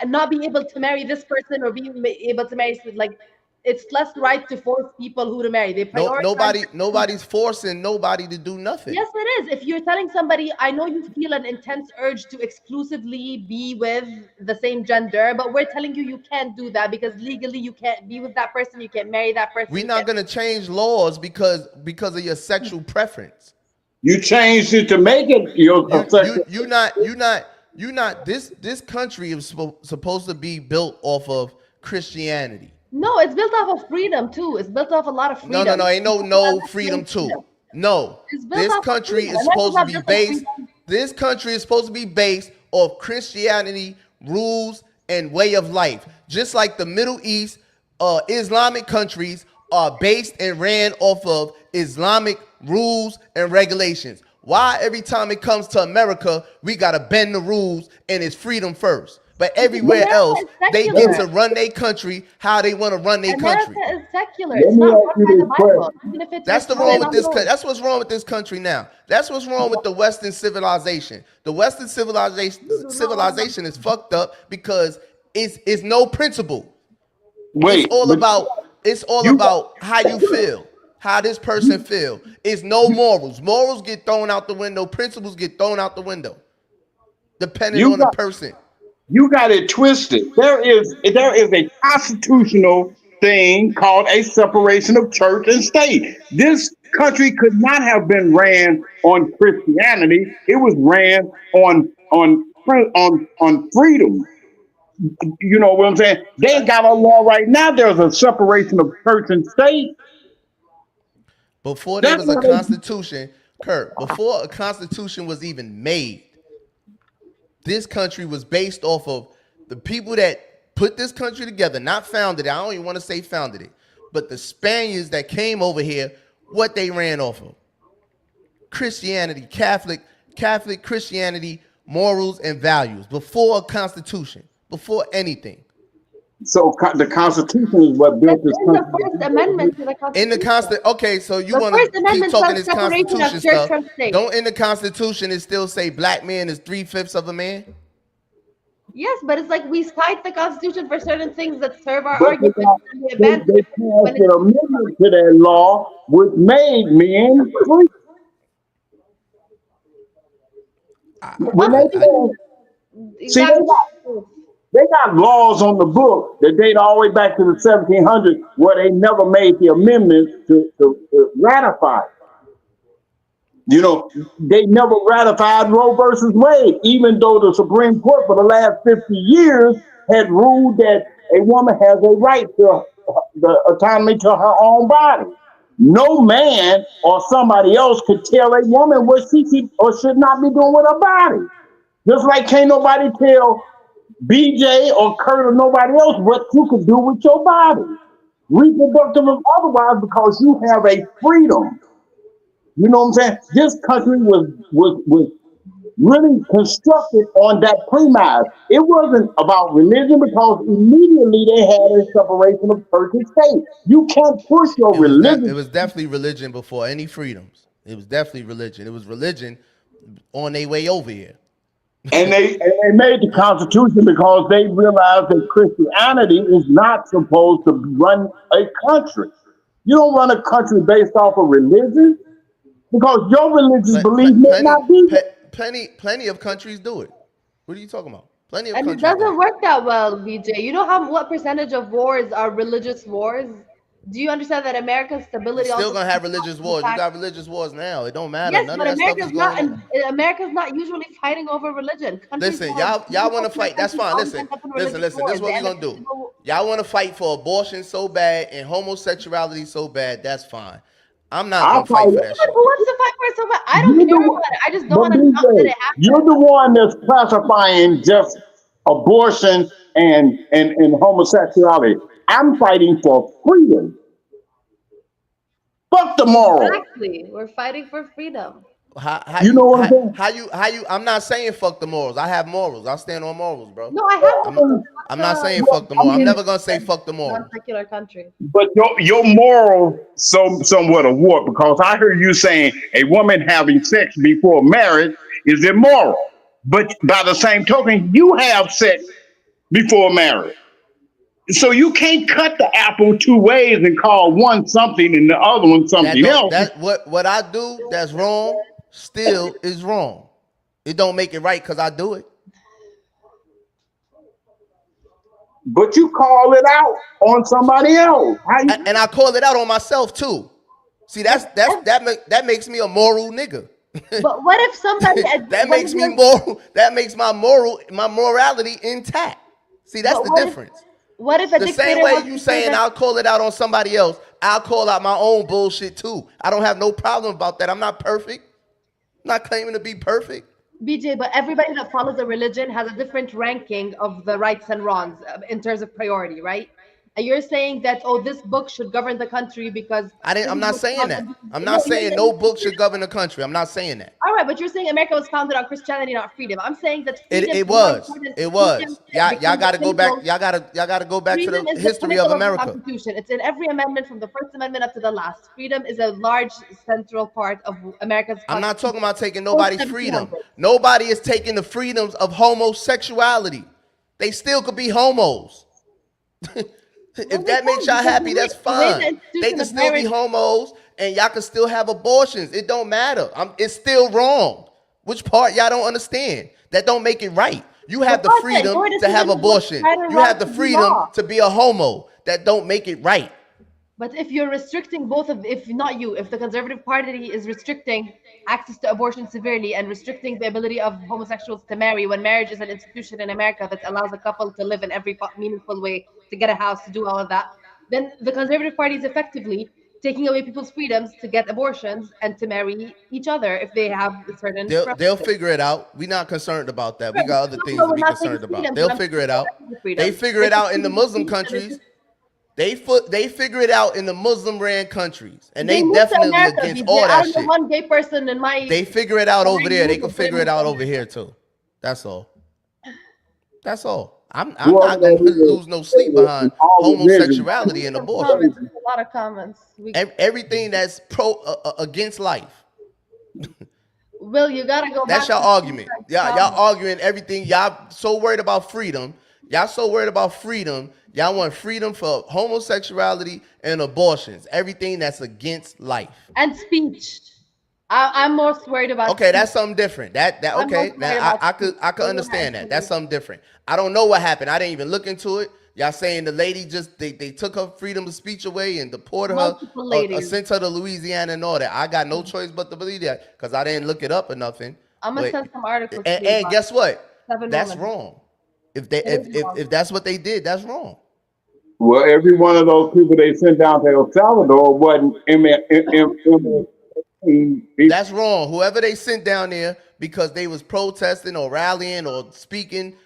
not be able to marry this person or be able to marry, like, it's less right to force people who to marry. They prioritize. Nobody's forcing nobody to do nothing. Yes, it is. If you're telling somebody, I know you feel an intense urge to exclusively be with the same gender, but we're telling you can't do that because legally you can't be with that person, you can't marry that person. We're not gonna change laws because of your sexual preference. You changed it to make it your you not this country is supposed to be built off of Christianity. No, it's built off of freedom too. It's built off a lot of freedom. No, ain't no freedom too. No, this country is supposed to be based. This country is supposed to be based off Christianity rules and way of life, just like the Middle East, Islamic countries are based and ran off of Islamic rules and regulations. Why every time it comes to America, we gotta bend the rules and it's freedom first? But everywhere else, they get to run their country how they want to run their country. America is secular. It's not run by the Bible. Even if it's That's the wrong with this. That's what's wrong with this country now. That's what's wrong with the Western civilization. The Western civilization is fucked up because it's no principle. Wait, it's all about how you feel, how this person feel. It's no morals. Morals get thrown out the window. Principles get thrown out the window, depending on the person. You got it twisted. There is a constitutional thing called a separation of church and state. This country could not have been ran on Christianity. It was ran on freedom. You know what I'm saying? They got a law right now. There's a separation of church and state. Before there was a constitution, Kurt, before a constitution was even made, this country was based off of the people that put this country together, not founded it. I don't even want to say founded it, but the Spaniards that came over here, what they ran off of. Christianity, Catholic Christianity, morals and values before a constitution, before anything. So the Constitution is what built this country. The First Amendment to the Constitution. In the Constitution, okay, so you want to keep talking this Constitution stuff. Don't in the Constitution it still say black man is 3/5 of a man? Yes, but it's like we cite the Constitution for certain things that serve our argument. They passed an amendment to that law which made men free. They got laws on the book that date all the way back to the 1700s where they never made the amendments to ratify. You know, they never ratified Roe versus Wade, even though the Supreme Court for the last 50 years had ruled that a woman has a right to the autonomy to her own body. No man or somebody else could tell a woman what she should or should not be doing with her body. Just like can't nobody tell BJ or Kurt or nobody else what you could do with your body, reproductive or otherwise, because you have a freedom. You know what I'm saying? This country was really constructed on that premise. It wasn't about religion because immediately they had a separation of church and state. You can't push your religion. It was definitely religion before any freedoms. It was definitely religion. It was religion on their way over here. And they made the Constitution because they realized that Christianity is not supposed to run a country. You don't run a country based off of religion because your religious belief may not be. Plenty of countries do it. What are you talking about? Plenty of and countries. And it doesn't work that well, BJ. You know what percentage of wars are religious wars? Do you understand that America's You're stability still also gonna have comes religious from the wars. You fact? got religious wars now. It don't matter. Yes, None of but that stuff is going on. America's not usually fighting over religion. Countries Listen, that are y'all want to secular fight. That's countries fine. always Listen, end up in listen, religious listen. This is wars. what They we end up gonna in do. civil. Y'all want to fight for abortion so bad and homosexuality so bad. That's fine. I'm not I'll gonna fight fight for it. that But shit. who wants to fight for it so much? I don't You're care the about one, it. I just don't but want to that BJ, it you're happens. the one that's classifying just abortion and homosexuality. I'm fighting for freedom. Fuck the moral. Exactly. We're fighting for freedom. How You you know what I'm how, saying? how you I'm not saying fuck the morals. I have morals. I stand on morals, bro. No, I have I'm morals. I'm not What's saying Well, fuck the I moral. I'm mean, never gonna say fuck the a morals. non-secular country? but your moral somewhat of what? Because I heard you saying a woman having sex before marriage is immoral. But by the same token, you have sex before marriage. So you can't cut the apple two ways and call one something and the other one That something don't else. that what I do that's wrong still is wrong. It don't make it right because I do it. But you call it out on somebody else. How you, And I call it out on myself too. See, But that makes me a moral nigga. but what if somebody? That What makes if me you're? moral. That makes my morality intact. See, that's But the difference. what if a The same dictator way wants you to say saying that? I'll call it out on somebody else, I'll call out my own bullshit too. I don't have no problem about that. I'm not perfect. I'm not claiming to be perfect. BJ, but everybody that follows a religion has a different ranking of the rights and wrongs in terms of priority, right? And you're saying that, oh, this book should govern the country because this I'm is not what's saying founded. that. I'm No, not saying no book should govern the country. I'm not saying that. all right, but you're saying America was founded on Christianity, not freedom. I'm saying that It freedom it is more was. important. It Freedom was. Y'all becomes the gotta go back. pinnacle. Y'all gotta go back to Freedom the is the history of pinnacle of the America. Constitution. It's in every amendment from the First Amendment up to the last. Freedom is a large central part of America's I'm not talking Constitution. about taking Post nobody's freedom. 1700. Nobody is taking the freedoms of homosexuality. They still could be homos. No, If they that makes can't y'all because happy, that's the way the fine. They institution can of still be marriage. homos and y'all can still have abortions. It don't matter. It's still wrong. Which part y'all don't understand? That don't make it right. You But have the God said freedom your to have decision is what's abortion. right or You wrong have the to be freedom law. to be a homo. That don't make it right. But if you're restricting both of, if not you, if the Conservative Party is restricting access to abortion severely and restricting the ability of homosexuals to marry, when marriage is an institution in America that allows a couple to live in every meaningful way, to get a house, to do all of that, then the Conservative Party is effectively taking away people's freedoms to get abortions and to marry each other if they have certain They'll preferences. figure it out. We're not concerned about that. We Right, got other things to we're be not taking concerned about. freedoms, but They'll I'm figure it saying out. the They freedom. figure it It's out in the Muslim countries. They figure it out in the Muslim ran countries, and They they moved to definitely America, against BJ. all I that don't know shit. one gay person in my They figure it out over there. They can movement, but they figure it moved to out over America. here too. That's all. That's all. I'm whoever not gonna that is, lose no sleep behind all religions. homosexuality and Some abortion. comments, a lot of comments. Everything that's against life. Will, you gotta go That's back your to argument. Y'all comments. arguing everything. Y'all so worried about freedom. Y'all so worried about freedom. Y'all want freedom for homosexuality and abortions. Everything that's against life. And speech. I'm most worried about Okay, speech. that's something different. That I'm okay. most Now worried about I speech. could Those are my understand that. That's opinions. something different. I don't know what happened. I didn't even look into it. Y'all saying the lady just they took her freedom of speech away and deported her Multiple or ladies. sent her to Louisiana and all that. I got no choice but to believe that because I didn't look it up or nothing. I'm gonna But send some articles to you and about guess what? 7 That's women. wrong. If they It is wrong. if that's what they did, that's wrong. Well, every one of those people they sent down to El Salvador wasn't That's wrong. Whoever they sent down there because they was protesting or rallying or speaking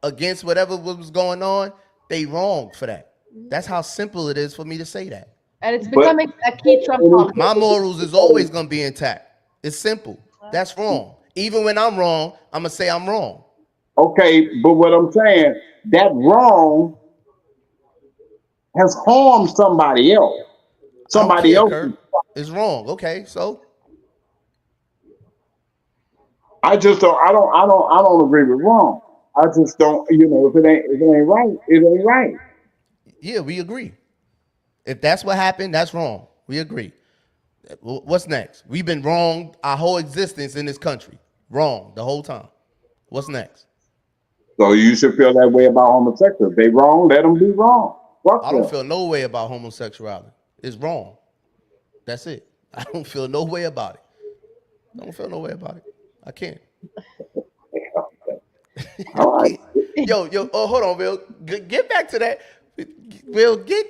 against whatever was going on, they wrong for that. That's how simple it is for me to say that. And it's becoming a key Trump policy. My morals is always gonna be intact. It's simple. That's wrong. Even when I'm wrong, I'm gonna say I'm wrong. Okay, but what I'm saying, that wrong has harmed somebody else. I don't Somebody care, else. Kurt. It's wrong. Okay, so I just don't. I don't agree with wrong. I just don't. You know, if it ain't right, it ain't right. yeah, we agree. If that's what happened, that's wrong. We agree. What's next? We've been wrong our whole existence in this country. Wrong the whole time. What's next? So you should feel that way about homosexuals. They wrong, let them be wrong. Fuck I don't them. feel no way about homosexuality. is wrong. That's it. I don't feel no way about it. I can't. All right. Yo, hold on, Will. Get back to that. Will, get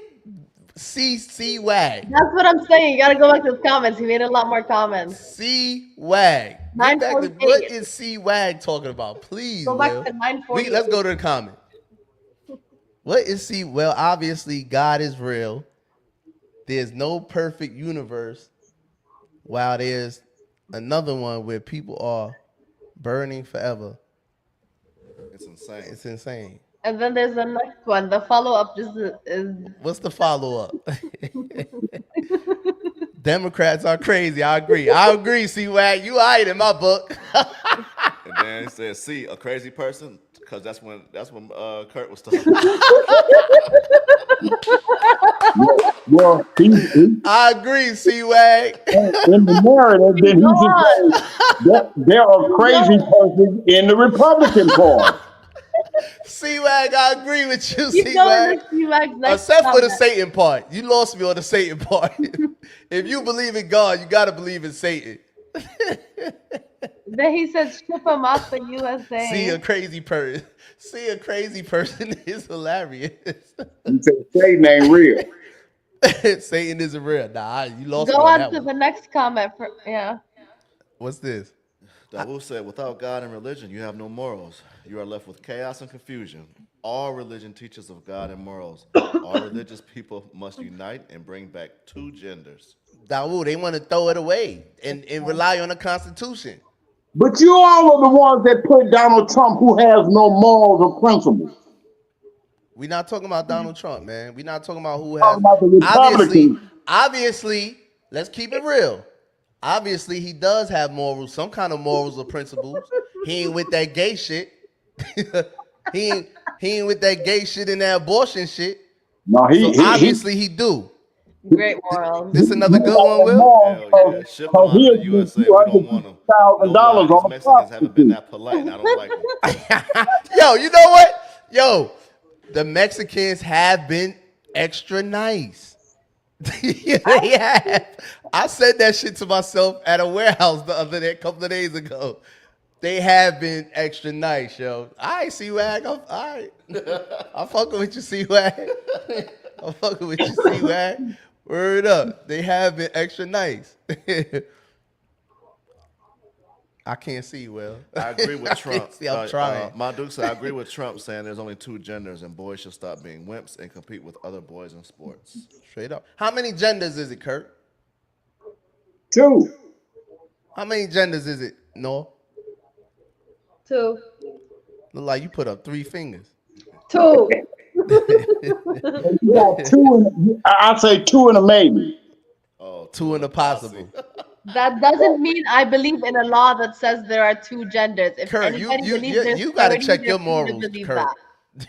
C Wag. That's what I'm saying. You gotta go back to his comments. He made a lot more comments. C Wag. Get back to 948. what is C Wag talking about? Please, Go back Will. to 948. Let's go to the comment. What is C? Well, obviously, God is real. There's no perfect universe, while there's another one where people are burning forever. It's insane. It's insane. And then there's the next one. The follow-up just is What's the follow-up? Democrats are crazy. I agree, C-Wag. You all right in my book. And then he said, "See, a crazy person," because that's when Kurt was talking. Well, I agree, C-Wag. in the narrative, then he just said there are crazy persons in the Republican Party. C-Wag, I agree with you, Keep going C-Wag. to C-Wag's next Except for the comment. Satan part. You lost me on the Satan part. If you believe in God, you got to believe in Satan. Then he said, "Ship him out the USA." See a crazy person. See a crazy person is hilarious. He said Satan ain't real. Satan isn't real. Nah, you lost Go me on on that to one. the next comment. Yeah. What's this? Dawu said, "Without God and religion, you have no morals. You are left with chaos and confusion. All religion teaches of God and morals. All religious people must unite and bring back two genders." Dawu, they want to throw it away and rely on the Constitution. But you all are the ones that put Donald Trump, who has no morals or principles. We're not talking about Donald Trump, man. We're not talking about who Talking has. about the Republicans. Obviously, let's keep it real. Obviously, he does have morals, some kind of morals or principles. He ain't with that gay shit. he ain't with that gay shit and that abortion shit. No, obviously he do. Great morals. This another good one, Will? Hell yeah, ship him out of the USA. We don't want him. No lie, these Mexicans haven't been that polite, and I don't like them. Yo, you know what? Yo, the Mexicans have been extra nice. They have. I said that shit to myself at a warehouse the other day, a couple of days ago. They have been extra nice, yo. All right, C-Wag. All right. I'm fucking with you, C-Wag. I'm fucking with you, C-Wag. Word up. They have been extra nice. I can't see, Will. I agree with Trump. See, I'm trying. My Duke said, "I agree with Trump saying there's only two genders and boys should stop being wimps and compete with other boys in sports." Straight up. How many genders is it, Kurt? 2. How many genders is it, Noah? 2. Look like you put up 3 fingers. 2. You got 2. I say 2 and a maybe. Oh, 2 and a possible. That doesn't mean I believe in a law that says there are 2 genders. If Kurt, anybody believes there's you got to 30, check your they're free to morals, believe Kurt. that.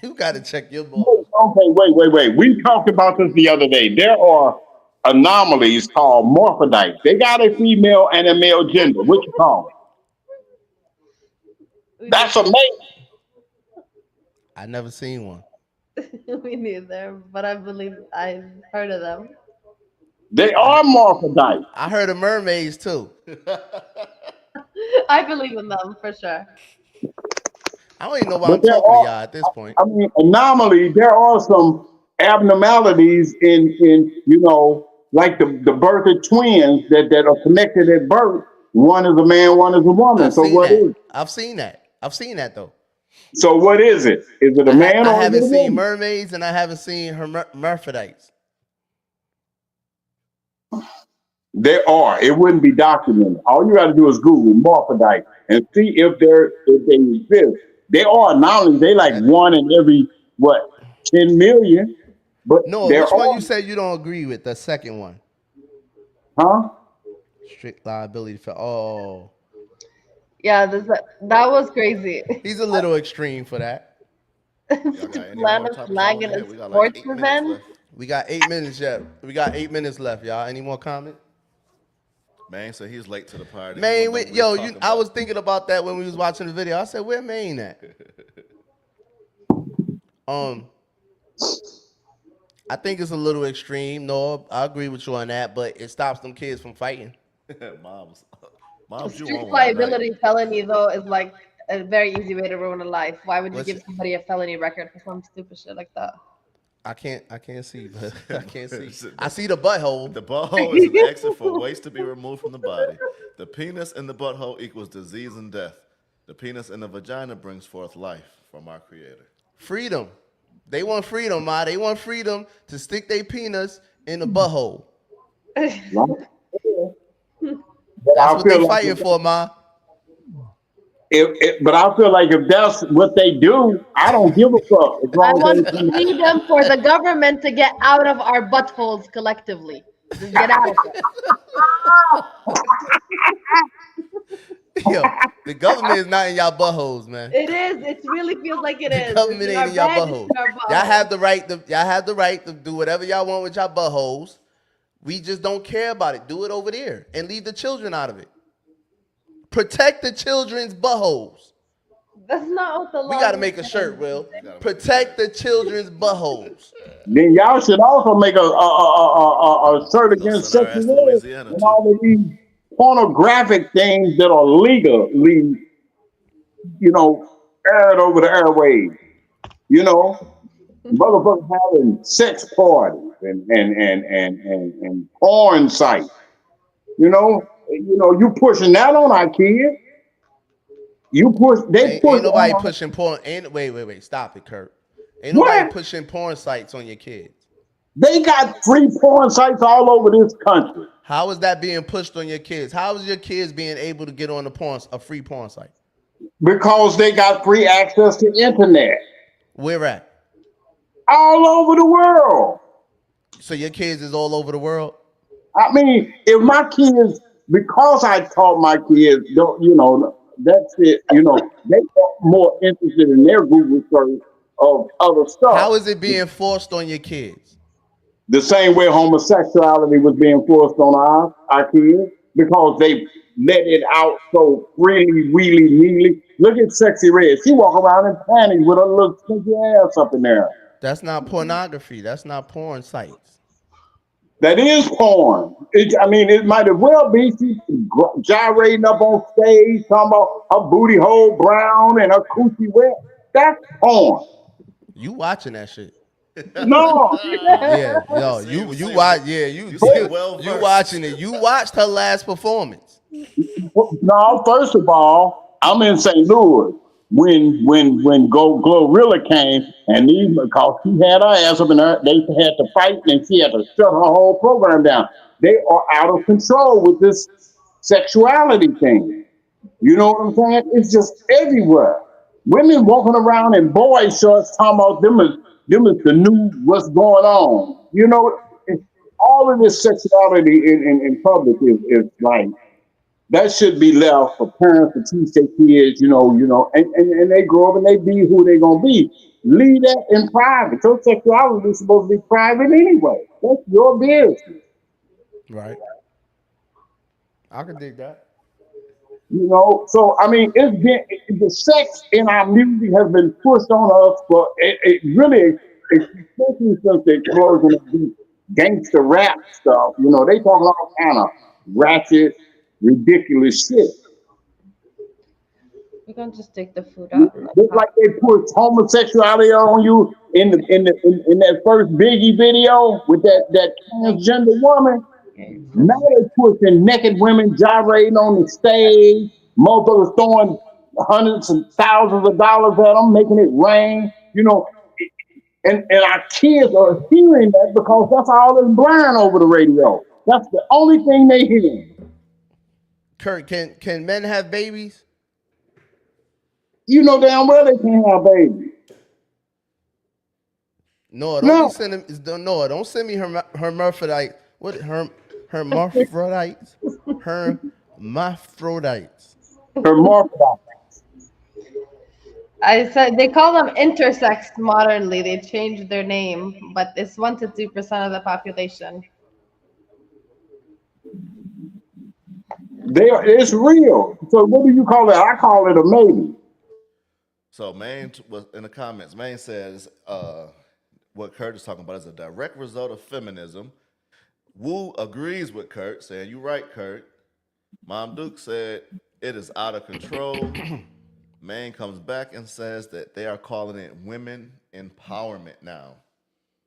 You got to check your morals. Okay, wait. We talked about this the other day. There are anomalies called morphodites. They got a female and a male gender. What you call it? That's amazing. I never seen one. Me neither, but I believe I've heard of them. They are morphodites. I heard of mermaids too. I believe in them for sure. I don't even know why But I'm there talking are- to y'all at this point. I mean, anomaly. There are some abnormalities in like the birth of twins that are connected at birth. One is a man, one is a woman. I've So seen what that. is it? I've seen that. I've seen that though. So what is it? Is it a man I or is haven't it a seen woman? mermaids and I haven't seen hermaphrodites. There are. It wouldn't be documented. All you got to do is Google morphodite and see if they exist. They are anomalies. They like 1 in every 10 million. But No, there which one are, you said you don't agree with? The second one. huh? Strict liability for Yeah, that was crazy. he's a little extreme for that. Y'all got any Plan more of topics flag on in here? a We got sports 8 minutes event. left. We got 8 minutes yet. We got 8 minutes left, y'all. Any more comments? Man said he's late to the party. He Man, wouldn't know what we talking I about. was thinking about that when we was watching the video. I said, where Maine at? I think it's a little extreme. No, I agree with you on that, but it stops them kids from fighting. Moms, A moms, you street on one tonight. liability felony though is like a very easy way to ruin a life. Why would you What's give somebody a felony record for some stupid shit like that? I can't see, but I can't see. The I see the butthole. the butthole is an exit for waste to be removed from the body. The penis in the butthole equals disease and death. The penis in the vagina brings forth life from our Creator. Freedom. They want freedom, ma. They want freedom to stick their penis in the butthole. Right? But That's I what they feel like fighting for, ma. but I feel like if that's what they do, I don't give a fuck as I long want as they. freedom for the government to get out of our buttholes collectively. Just get out of it. Yo, the government is not in y'all buttholes, man. It is. It really feels like it The is. government It's in ain't our in y'all bed, it's buttholes. in our Y'all buttholes. have the right to do whatever y'all want with y'all buttholes. We just don't care about it. Do it over there and leave the children out of it. Protect the children's buttholes. That's not what the law We got to is make a saying. shirt, Will. Protect the children's buttholes. Then y'all should also make a shirt We're gonna against send our ass to sexual ills Louisiana and too. all of these pornographic things that are legally, aired over the airwaves. You know, motherfuckers having sex parties and porn sites. You pushing that on our kids. They push Ain't nobody on pushing porn. Wait. Stop it, Kurt. Ain't nobody what? pushing porn sites on your kids. They got free porn sites all over this country How is that being pushed on your kids? How is your kids being able to get on a free porn site? because they got free access to internet Where at? all over the world. So your kids is all over the world? I mean, if my kids, because I taught my kids, that's it. They are more interested in their Google search of other stuff. How is it being forced on your kids? The same way homosexuality was being forced on our kids because they let it out so freely, wheely, mealy. Look at Sexy Red. She walk around in panties with her little stinky ass up in there. That's not pornography. That's not porn sites. That is porn. It might as well be. She gyrating up on stage, talking about her booty hole brown and her coochie wet. That's porn. You watching that shit? No, Yeah, yo, you watch. Yeah, You seem well you versed. watching it. You watched her last performance. no. First of all, I'm in St. Louis when Glorilla came and these because she had her ass up in there, they had to fight and she had to shut her whole program down. They are out of control with this sexuality thing. You know what I'm saying? It's just everywhere. Women walking around in boy shorts talking about them is the new what's going on. All of this sexuality in public is like that should be left for parents to teach their kids, and they grow up and they be who they gonna be. Leave that in private. Your sexuality is supposed to be private anyway. That's your business. Right. I can dig that. So the sex in our music has been pushed on us for it really, especially since the explosion of these gangster rap stuff. They talk all kind of ratchet, ridiculous shit. We're gonna just take the food out. And Just like they push homosexuality on you in that first Biggie video with that transgender woman. Now they pushing naked women gyrating on the stage, motherfuckers throwing hundreds and thousands of dollars at them, making it rain, and our kids are hearing that because that's all that's blind over the radio. That's the only thing they hear. Kurt, can men have babies? You know damn well they can't have babies. No, No. don't send me hermaphrodite. What hermaphrodites? Hermaphrodites. Hermaphrodites. I said they call them intersex modernly. They changed their name, but it's 1 to 2% of the population. It's real. So what do you call it? I call it a maybe. So Maine was in the comments. Maine says what Kurt is talking about is a direct result of feminism. Wu agrees with Kurt, saying, "You right, Kurt." Mom Duke said, "It is out of control." Maine comes back and says that they are calling it women empowerment now.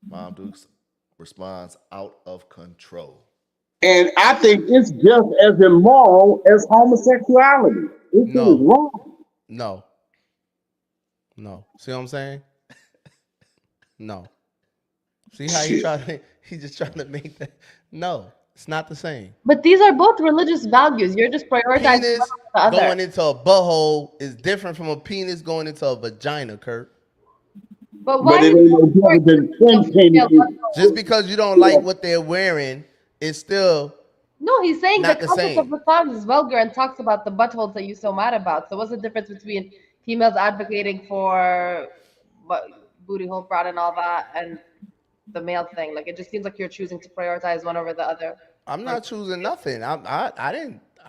Mom Duke responds, "Out of control." And I think it's just as immoral as homosexuality. It is No. wrong. No. See what I'm saying? No. See how he just trying to make that. No, it's not the same. But these are both religious values. You're just prioritizing Penis one over the other. going into a butthole is different from a penis going into a vagina, Kurt. But why But it do ain't you no different than ten. Just because you don't like what they're wearing, it's still No, he's saying not the the concept same. of the song is vulgar and talks about the buttholes that you're so mad about. So what's the difference between females advocating for booty hole pride and all that and the male thing? Like, it just seems like you're choosing to prioritize one over the other. I'm not choosing nothing. I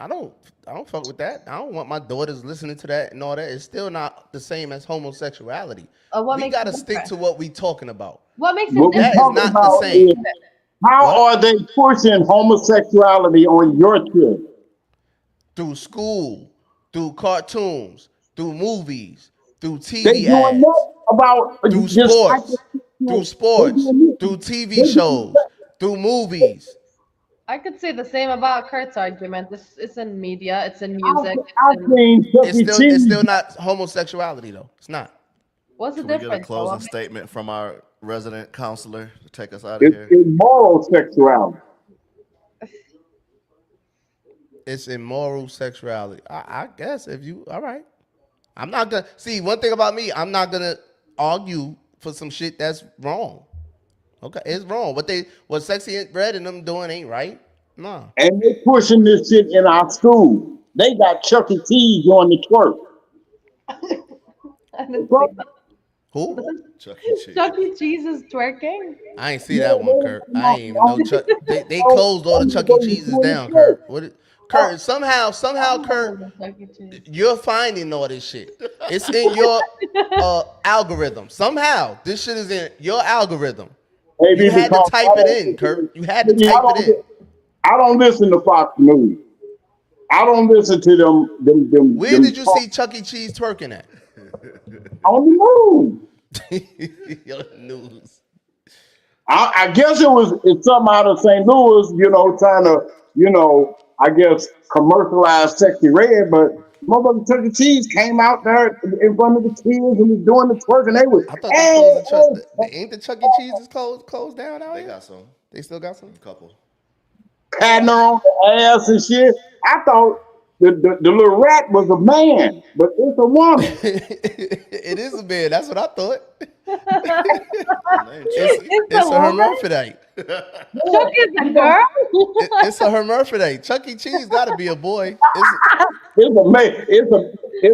don't fuck with that. I don't want my daughters listening to that and all that. It's still not the same as homosexuality. What We makes gotta it stick different? to what we talking about. What makes it What we That different? is talking not the about same. is how are they pushing homosexuality on your children? Through school, through cartoons, through movies, through They TV doing ads, that about through just sports, through sports, through TV shows, through movies. I could say the same about Kurt's argument. It's in media, it's in I music. seen Chuck E. It's Cheese. still not homosexuality though. It's not. What's the Can we get a difference? closing statement from our resident counselor to take us out of It's here? immoral sexuality. It's immoral sexuality. I guess if you all right. I'm not gonna see one thing about me, I'm not gonna argue for some shit that's wrong. Okay, it's wrong. What Sexy Red and them doing ain't right. Nah. And they pushing this shit in our school. They got Chuck E. Cheese doing the twerk. I didn't see that. Who? Chuck E. Cheese. Chuck E. Cheese is twerking. I ain't see that one, Kurt. I ain't even know Chuck. They closed all the Chuck E. Cheeses down, Kurt. Kurt, somehow, Kurt, Chuck E. Cheese. you're finding all this shit. It's in your algorithm. Somehow, this shit is in your algorithm. Maybe You had to because type it in, Kurt. You had to I type don't- it in. I don't listen to Fox News. I don't listen to them. Where did you see Chuck E. Cheese twerking at? On the news? Your news. I guess it's something out of St. Louis, trying to, I guess commercialize Sexy Red, but motherfucking Chuck E. Cheese came out there in front of the kids and was doing the twerk, and they was. I thought they closed ain't the Chuck E. Cheese's closed down out They here? got some. They still got some? Couple. Patting her on the ass and shit. I thought the little rat was a man, but it's a woman. It is a man. That's what I thought. It's It's a a woman? hermaphrodite. Chuck is a girl? It's a hermaphrodite. Chuck E. Cheese got to be a boy. It's a man. It's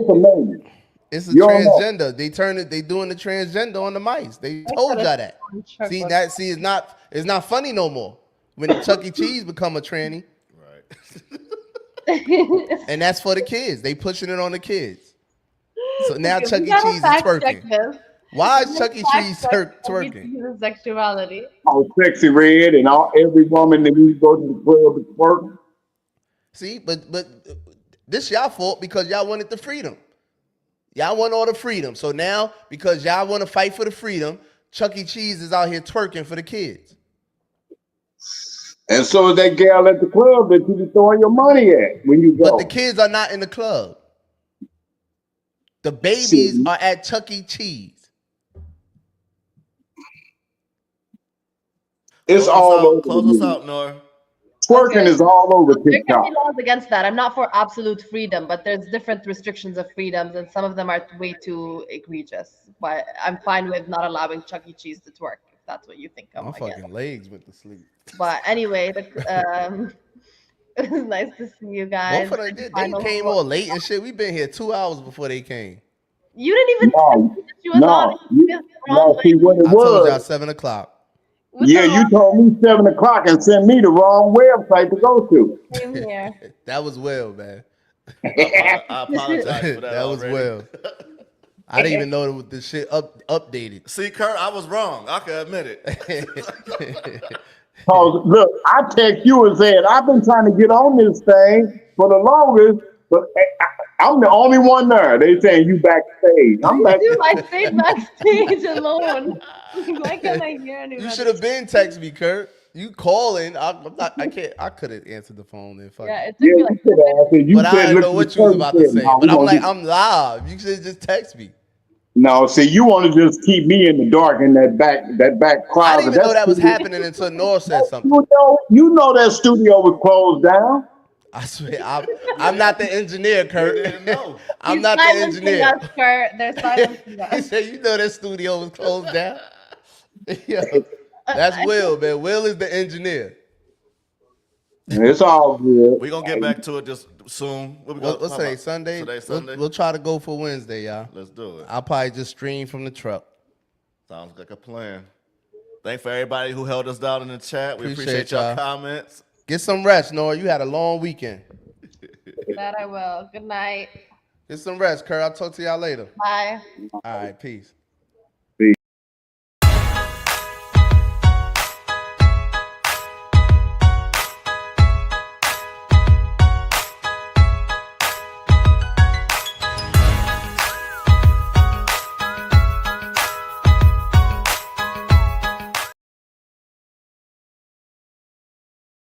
a man. It's a You don't know. transgender. They doing the transgender on the mice. They told y'all that. See, it's not funny no more. When Chuck E. Cheese become a tranny. Right. And that's for the kids. They pushing it on the kids. So now Okay, Chuck we E. gotta Cheese is fact check twerking. this. Why is Chuck E. Cheese Fact check twerking? his sexuality. All Sexy Red and every woman that we go to the club and twerk. See, but this y'all fault because y'all wanted the freedom. Y'all want all the freedom. So now, because y'all want to fight for the freedom, Chuck E. Cheese is out here twerking for the kids. And so is that gal at the club that you be throwing your money at when you go. But the kids are not in the club. The babies are at Chuck E. Cheese. It's all over. Close us out, Nora. Twerking is all over There can TikTok. be laws against that. I'm not for absolute freedom, but there's different restrictions of freedoms, and some of them are way too egregious. But I'm fine with not allowing Chuck E. Cheese to twerk, if that's what you think of. My I guess. fucking legs went to sleep. But anyway, it was nice to see you guys. Both of them, they Final came thoughts. all late and shit. We've been here 2 hours before they came. You didn't even No, think she was on. no, see what it I told y'all was. 7 o'clock. Yeah, you told me 7 o'clock and sent me the wrong website to go to. Same here. That was Will, man. I apologize for that. That was already. Will. I didn't even know the shit updated. See, Kurt, I was wrong. I can admit it. Cause look, I text you and said I've been trying to get on this thing for the longest, but I'm the only one there. They saying you backstage. I'm back. Dude, I stayed backstage alone. Why can't I hear anybody? You should have been text me, Kurt. You calling? I'm not. I can't. I couldn't answer the phone then. Fuck. Yeah, it took Yeah, me like you could ask it. You But I said, didn't look know at what the you was about to person. say. No, But we I'm gonna like, do- I'm live. You should just text me. No, see, you want to just keep me in the dark in that back I closet. didn't even know that was happening until Nor said something. You know that studio was closed down. I swear, I'm not the engineer, Kurt. I'm He's not the silencing engineer. us, Gert. They're silencing He us. said, "You know that studio was closed down." Yo, that's Will, man. Will is the engineer. It's all good. We gonna get back to it just soon. What we got? What's How today? about- Sunday. Today, Sunday. We'll try to go for Wednesday, y'all. Let's do it. I'll probably just stream from the truck. Sounds like a plan. Thanks for everybody who held us down in the chat. We Appreciate appreciate your y'all. comments. Get some rest, Nora. You had a long weekend. That I will. Good night. Get some rest, Kurt. I'll talk to y'all later. Bye. All right, peace.